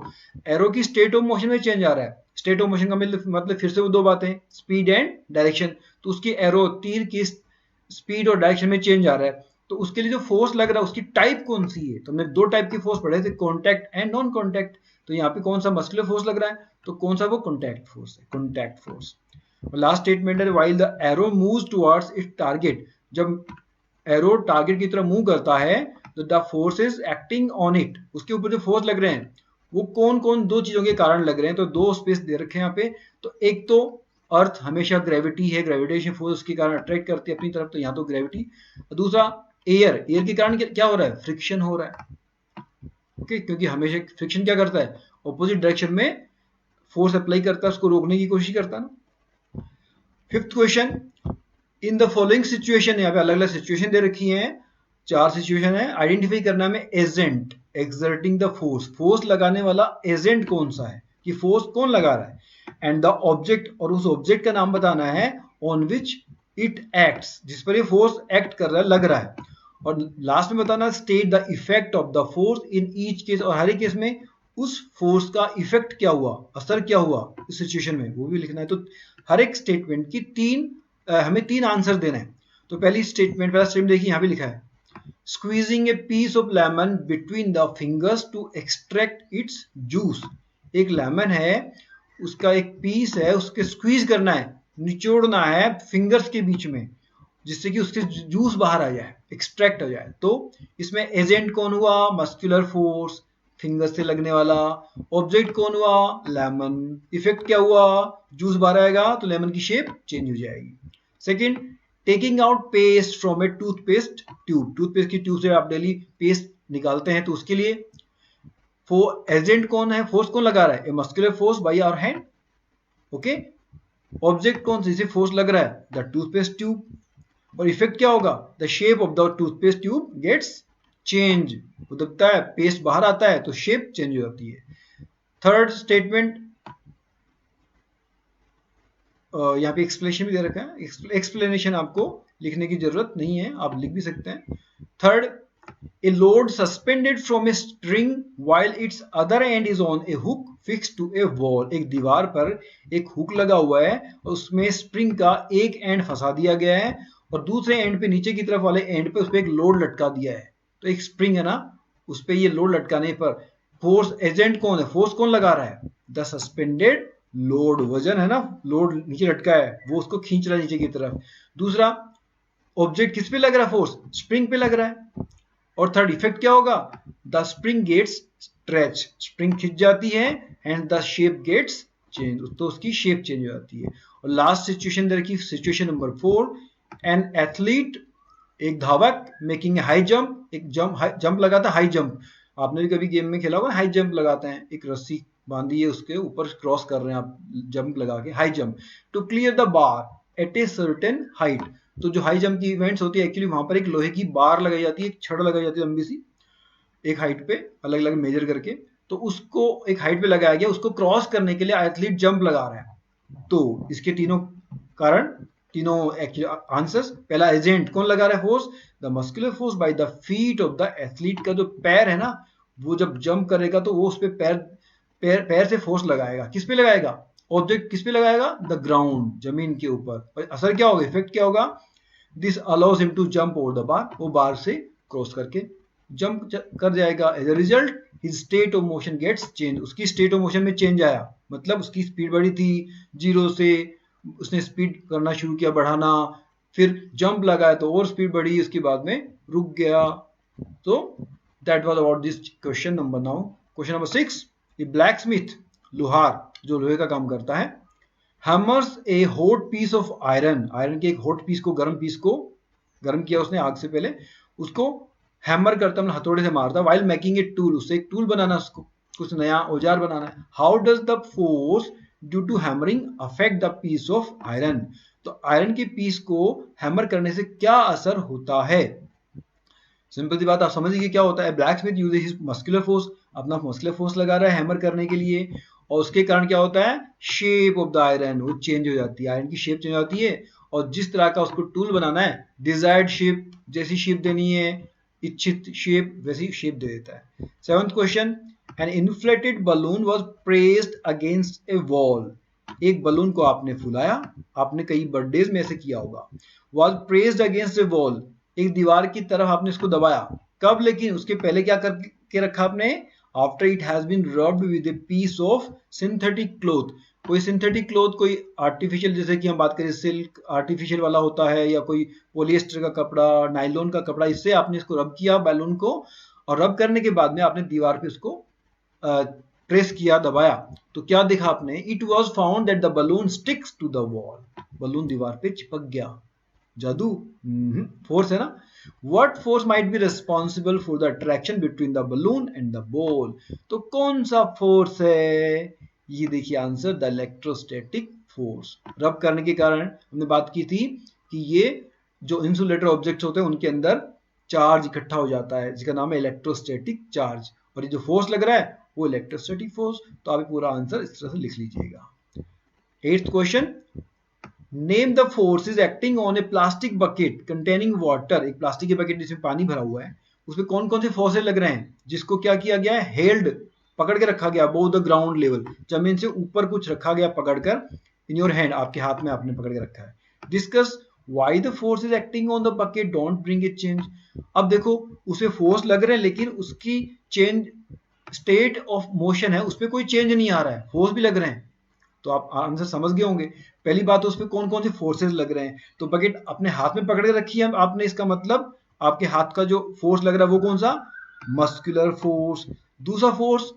arrow की स्टेट ऑफ मोशन में चेंज आ रहा है। स्टेट ऑफ मोशन का मतलब फिर से वो दो बातें, स्पीड एंड डायरेक्शन। तो उसकी एरो, तीर की स्पीड और डायरेक्शन में चेंज आ रहा है, तो उसके लिए जो फोर्स लग रहा है उसकी टाइप कौन सी है। तो हमने दो टाइप की फोर्स पढ़े थे, कॉन्टैक्ट एंड नॉन कॉन्टैक्ट। तो यहाँ पे कौन सा मस्कुलर फोर्स लग रहा है, तो कौन सा, वो कॉन्टैक्ट फोर्स है, कॉन्टैक्ट फोर्स। लास्ट स्टेटमेंट है, while the arrow moves towards it's target, जब एरो टारगेट की तरफ मूव करता है तो the force is acting on it, उसके ऊपर जो फोर्स लग रहे हैं वो कौन कौन दो चीजों के कारण लग रहे हैं। तो दो स्पेस दे रखे हैं यहाँ पे। तो एक तो अर्थ हमेशा ग्रेविटी है, ग्रेविटेशन फोर्स के कारण अट्रैक्ट करती है अपनी तरफ, तो यहाँ तो ग्रेविटी। दूसरा एयर, एयर के कारण क्या हो रहा है, फ्रिक्शन हो रहा है। ओके, क्योंकि हमेशा फ्रिक्शन क्या करता है, ऑपोजिट डायरेक्शन में फोर्स अप्लाई करता है, उसको रोकने की कोशिश करता है ना। Fifth question, in the following situation, यहाँ पे अलग अलग सिचुएशन दे रखी हैं, 4 सिचुएशन है, आइडेंटिफाई करना है में agent exerting the force, force लगाने वाला एजेंट कौन सा है, कि फोर्स कौन लगा रहा है, एंड द ऑब्जेक्ट, और उस ऑब्जेक्ट का नाम बताना है, ऑन विच इट एक्ट्स, जिस पर ये फोर्स एक्ट कर रहा है, लग रहा है, और लास्ट में बताना state the effect of the force in each case, और हर एक केस में उस फोर्स का इफेक्ट क्या हुआ, असर क्या हुआ इस सिचुएशन में, वो भी लिखना है। तो हर एक स्टेटमेंट की हमें 3 आंसर देना है। तो पहला स्टेटमेंट देखिए, यहाँ पे लिखा है, squeezing a piece of lemon between the fingers to extract its juice. एक लेमन है, उसका एक पीस है, उसके स्क्वीज करना है, निचोड़ना है फिंगर्स के बीच में, जिससे कि उसके जूस बाहर आ जाए, एक्सट्रैक्ट हो जाए। तो इसमें एजेंट कौन हुआ, मस्कुलर फोर्स, फिंगर से लगने वाला, ऑब्जेक्ट कौन हुआ, लेमन, इफेक्ट क्या हुआ, जूस बाहर आएगा तो लेमन की शेप चेंज हो जाएगी। Second, taking out paste from A toothpaste tube, toothpaste की ट्यूब से आप डेली पेस्ट निकालते हैं, तो उसके लिए एजेंट कौन है, फोर्स कौन लगा रहा है, a muscular force by our hand, okay. Object कौन से, इसे फोर्स लग रहा है, द टूथपेस्ट ट्यूब, और इफेक्ट क्या होगा, the shape of the toothpaste tube gets change, हो सकता है पेस्ट बाहर आता है तो शेप चेंज हो जाती है। थर्ड स्टेटमेंट, यहाँ पे एक्सप्लेनेशन भी दे रखा है, एक्सप्लेनेशन आपको लिखने की जरूरत नहीं है, आप लिख भी सकते हैं। Third, a load suspended from a string while its other end is on a hook fix to a wall, एक दीवार पर एक हुक लगा हुआ है और उसमें स्प्रिंग का एक एंड फंसा दिया गया है और दूसरे एंड पे, नीचे की तरफ वाले एंड पे उस पर एक लोड लटका दिया है। तो एक स्प्रिंग है ना, उस पर ये लोड लटकाने पर फोर्स, एजेंट कौन है, फोर्स कौन लगा रहा है, द सस्पेंडेड लोड, वजन है ना, लोड नीचे लटका है, वो उसको खींच रहा है नीचे की तरफ। दूसरा, ऑब्जेक्ट किस पे लग रहा है फोर्स, स्प्रिंग पे लग रहा है। और थर्ड, इफेक्ट क्या होगा, the spring gets stretch, spring खिंच जाती है and the shape gets change, तो उसकी शेप चेंज हो जाती है। और लास्ट सिचुएशन देखिए, सिचुएशन नंबर 4, एन एथलीट, एक धावक, मेकिंग ए हाई जंप, एक जंप लगाता है, हाई जंप, आपने भी कभी गेम में खेला होगा, हाई जंप लगाते हैं, एक रस्सी बांधी है, उसके ऊपर क्रॉस कर रहे हैं आप, जंप लगा के, high jump, to clear the bar at a certain height. तो जो हाई जंप की इवेंट्स होती है, एक्चुअली वहां पर एक लोहे की बार लगाई जाती है, एक छड़ लगाई जाती है लंबी सी, एक हाइट पे अलग अलग मेजर करके, तो उसको एक हाइट पे लगाया गया, उसको क्रॉस करने के लिए एथलीट जंप लगा रहा है। तो इसके तीनों कारण, तीनों आंसर्स, पहला, एजेंट कौन लगा रहा है force, the muscular force by the feet of the athlete, का जो पैर है ना, वो जब जंप करेगा तो वो उस पे पैर से फोर्स लगाएगा, किस पे लगाएगा, ऑब्जेक्ट किस पे लगाएगा, द ग्राउंड, जमीन के ऊपर, और असर क्या होगा, इफेक्ट क्या होगा, this allows him to jump over the bar, वो बार से क्रॉस करके जंप कर जाएगा। As a result his state of motion gets change, उसकी स्टेट ऑफ मोशन में चेंज आया, मतलब उसकी स्पीड बढ़ी थी, 0 से उसने स्पीड करना शुरू किया बढ़ाना, फिर जंप लगाया तो और स्पीड बढ़ी, उसके बाद में रुक गया। तो that was about this question number 9। Question number 6, a blacksmith, लोहार जो लोहे का काम करता है, hammers a hot piece of iron, iron के एक हॉट पीस को, गर्म पीस को, गर्म किया उसने आग से पहले, उसको हैमर करता, मतलब हथौड़े से मारता, वाइल मेकिंग ए टूल, उससे एक टूल बनाना, उसको कुछ नया औजार बनाना है। How does the force due to hammering affect the piece of iron, तो आयरन के पीस को हैमर करने से क्या असर होता है। सिंपल सी बात, आप समझिए क्या होता है, black Smith uses his muscular force, अपना मस्कुलर फोर्स लगा रहा है हैमर करने के लिए, और उसके कारण क्या होता है, शेप ऑफ द आयरन वो चेंज हो जाती है, आयरन की शेप चेंज हो जाती है, और जिस तरह का उसको टूल बनाना है, डिजायर्ड शेप, जैसी शेप देनी है, इच्छित शेप, वैसी शेप दे देता है। 7th question, an inflated balloon was pressed against a wall, एक बलून को आपने फुलाया, आपने कई बर्थडेज में ऐसे किया होगा, was pressed against a wall, एक दीवार की तरफ आपने इसको दबाया, कब, लेकिन उसके पहले क्या करके रखा आपने, after it has been rubbed with a piece of synthetic cloth, कोई सिंथेटिक क्लॉथ, कोई आर्टिफिशियल, जैसे कि हम बात करें सिल्क आर्टिफिशियल वाला होता है, या कोई पॉलिएस्टर का कपड़ा, नाइलॉन का कपड़ा, इससे आपने इसको रब किया बैलून को, और रब करने के बाद में आपने दीवार पे उसको प्रेस किया, दबाया, तो क्या देखा आपने, it was found that the balloon sticks to the wall, balloon दीवार पे चिपक गया, जादू, फोर्स है ना। What force might be responsible for the attraction between the balloon and the ball, तो कौन सा फोर्स है, ये देखिए आंसर, द इलेक्ट्रोस्टैटिक फोर्स। रब करने के कारण हमने बात की थी कि ये जो इंसुलेटर ऑब्जेक्ट्स होते हैं उनके अंदर चार्ज इकट्ठा हो जाता है, जिसका नाम है इलेक्ट्रोस्टैटिक चार्ज, और ये जो फोर्स लग रहा है वो इलेक्ट्रोस्टैटिक फोर्स। तो आप पूरा आंसर इस तरह से लिख लीजिएगा। 8th question, name the forces acting on A plastic bucket containing water. एक प्लास्टिक की बकेट जिसमें पानी भरा हुआ है, उसमें कौन कौन से फोर्सेस लग रहे हैं, जिसको क्या किया गया है, हेल्ड, पकड़ के रखा गया, अबव द ग्राउंड लेवल, जमीन से ऊपर कुछ रखा गया पकड़कर, इन योर हैंड, आपके हाथ में आपने पकड़ के रखा है। Discuss why the forces acting on the bucket don't bring a change. अब देखो उसमें फोर्स लग रहे हैं लेकिन उसकी चेंज, स्टेट ऑफ मोशन है, उसमें कोई चेंज नहीं आ रहा है, फोर्स भी लग रहे हैं। तो आप आंसर समझ गए होंगे। पहली बात, उस पर कौन कौन से फोर्सेस लग रहे हैं, तो बकेट अपने हाथ में पकड़ के रखी है आपने, इसका मतलब आपके हाथ का जो फोर्स लग रहा है वो कौन सा, मस्कुलर फोर्स। दूसरा force,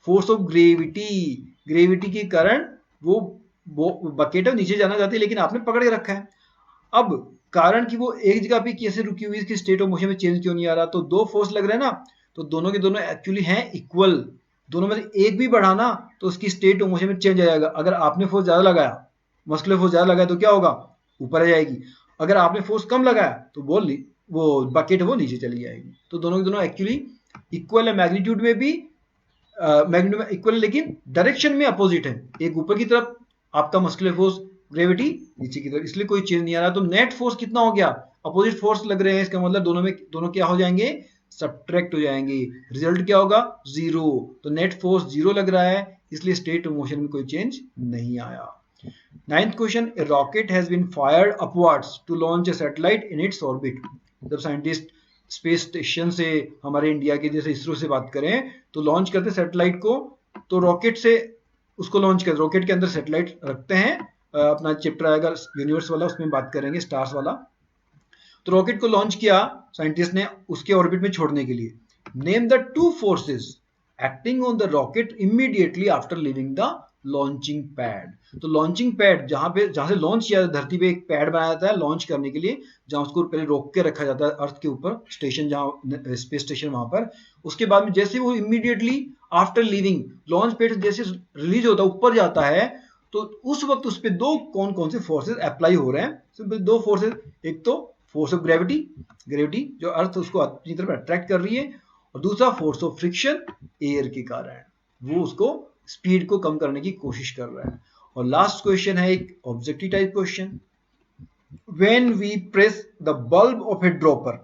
force of gravity, gravity के कारण वो बकेट नीचे जाना चाहती है लेकिन आपने पकड़ के रखा है। अब कारण कि वो एक जगह पे कैसे रुकी हुई है, इसकी स्टेट ऑफ मोशन में चेंज क्यों नहीं आ रहा, तो दो फोर्स लग रहे हैं ना, तो दोनों के दोनों एक्चुअली हैं इक्वल। दोनों में से एक भी बढ़ा ना तो उसकी स्टेट ऑफ मोशन में चेंज आ जाएगा। अगर आपने फोर्स ज्यादा लगाया, मस्कुलर फोर्स ज्यादा लगाया तो क्या होगा, ऊपर आ जाएगी। अगर आपने फोर्स कम लगाया तो वो बकेट है वो नीचे चली जाएगी। तो दोनों के दोनों एक्चुअली इक्वल है, मैग्नीट्यूड में भी मैग्नीट्यूड में इक्वल है लेकिन डायरेक्शन में अपोजिट है। एक ऊपर की तरफ आपका मस्कुलर फोर्स, ग्रेविटी नीचे की तरफ, इसलिए कोई चेंज नहीं आ रहा। तो नेट फोर्स कितना हो गया, अपोजिट फोर्स लग रहे हैं, इसका मतलब दोनों क्या हो जाएंगे, सब्ट्रैक्ट हो जाएंगे। रिजल्ट क्या होगा, जीरो। तो नेट फोर्स जीरो लग रहा है, इसलिए स्टेट ऑफ मोशन में कोई चेंज नहीं आया। 9th question, a rocket has been fired upwards to launch a satellite in its orbit. जब साइंटिस्ट स्पेस स्टेशन से, हमारे इंडिया के जैसे इसरो से बात करें, तो लॉन्च करते सैटेलाइट को, तो रॉकेट से उसको लॉन्च करते, रॉकेट के अंदर सैटेलाइट रखते हैं। अपना चैप्टर आएगा यूनिवर्स वाला, उसमें बात करेंगे स्टार्स वाला। तो रॉकेट को लॉन्च किया साइंटिस्ट ने उसके ऑर्बिट में छोड़ने के लिए। Name the two forces acting on the rocket immediately after leaving the launching pad. तो लॉन्चिंग पैड जहां से लॉन्च किया धरती पे एक पैड बनाया जाता है लॉन्च करने के लिए, जहां उसको पहले रोक के रखा जाता है अर्थ के ऊपर, स्टेशन जहां स्पेस स्टेशन वहां पर। उसके बाद में जैसे वो immediately after leaving launch pad जैसे रिलीज होता है, ऊपर जाता है, तो उस वक्त उस पर दो कौन कौन से फोर्सेस अप्लाई हो रहे हैं। सिंपल दो फोर्सेस, एक तो फोर्स ऑफ ग्रेविटी, ग्रेविटी जो अर्थ उसको अपनी तरफ अट्रैक्ट कर रही है, और दूसरा फोर्स ऑफ फ्रिक्शन, एयर के कारण वो उसको स्पीड को कम करने की कोशिश कर रहा है। और लास्ट क्वेश्चन है एक objective type question, when we press the bulb of a dropper.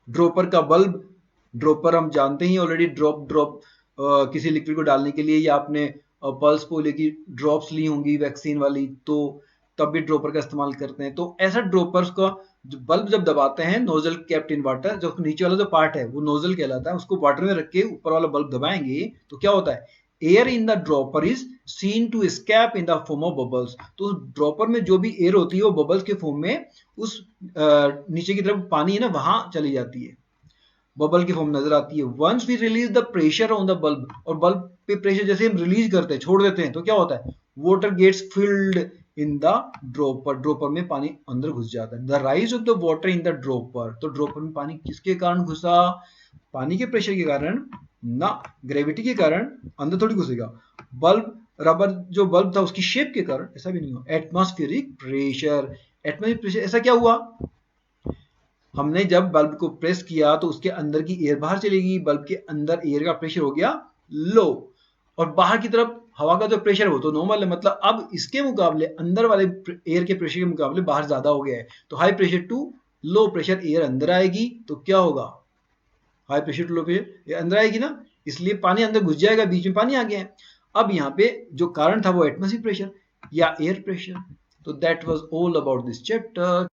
Dropper का बल्ब, ड्रॉपर हम जानते ही ऑलरेडी, ड्रॉप किसी लिक्विड को डालने के लिए, या आपने पल्स पोलियो की ड्रॉप्स ली होंगी वैक्सीन वाली, तो तब भी ड्रॉपर का इस्तेमाल करते हैं। तो ऐसा ड्रॉपर्स का बल्ब जब दबाते हैं, नोजल कैप्ड इन वाटर, जो नीचे वाला जो पार्ट है वो नोजल कहलाता है, उसको वाटर में रख के ऊपर वाला बल्ब दबाएंगे तो क्या होता है, air in the dropper is seen to escape in the form of bubbles. तो उस ड्रॉपर में जो भी एयर होती है वो बबल्स के फॉर्म में उस नीचे की तरफ पानी है ना वहां चली जाती है, बबल की फॉर्म नजर आती है। Once we release the pressure on the bulb, और बल्ब पे प्रेशर जैसे हम रिलीज करते हैं, छोड़ देते हैं, तो क्या होता है, water gets filled in the dropper, dropper में पानी अंदर घुस जाता है। The rise of the water in the dropper, तो ड्रॉपर में पानी किसके कारण घुसा, पानी के प्रेशर के कारण ना, ग्रेविटी के कारण अंदर थोड़ी घुसेगा। बल्ब, रबर जो बल्ब था उसकी शेप के कारण, ऐसा भी नहीं हो। एटमॉस्फेरिक प्रेशर, एटमॉस्फेरिक प्रेशर ऐसा क्या हुआ, हमने जब बल्ब को प्रेस किया तो उसके अंदर की एयर बाहर चलेगी, बल्ब के अंदर एयर का प्रेशर हो गया लो, और बाहर की तरफ हवा का जो प्रेशर है वो तो नॉर्मल है। मतलब अब इसके मुकाबले अंदर वाले एयर के प्रेशर के मुकाबले बाहर ज्यादा हो गया है, तो high pressure to low pressure air अंदर आएगी, तो क्या होगा, high pressure to low pressure air अंदर आएगी ना, इसलिए पानी अंदर घुस जाएगा, बीच में पानी आ गया है। अब यहाँ पे जो कारण था वो एटमॉस्फेरिक प्रेशर या एयर प्रेशर। तो that was all about this chapter.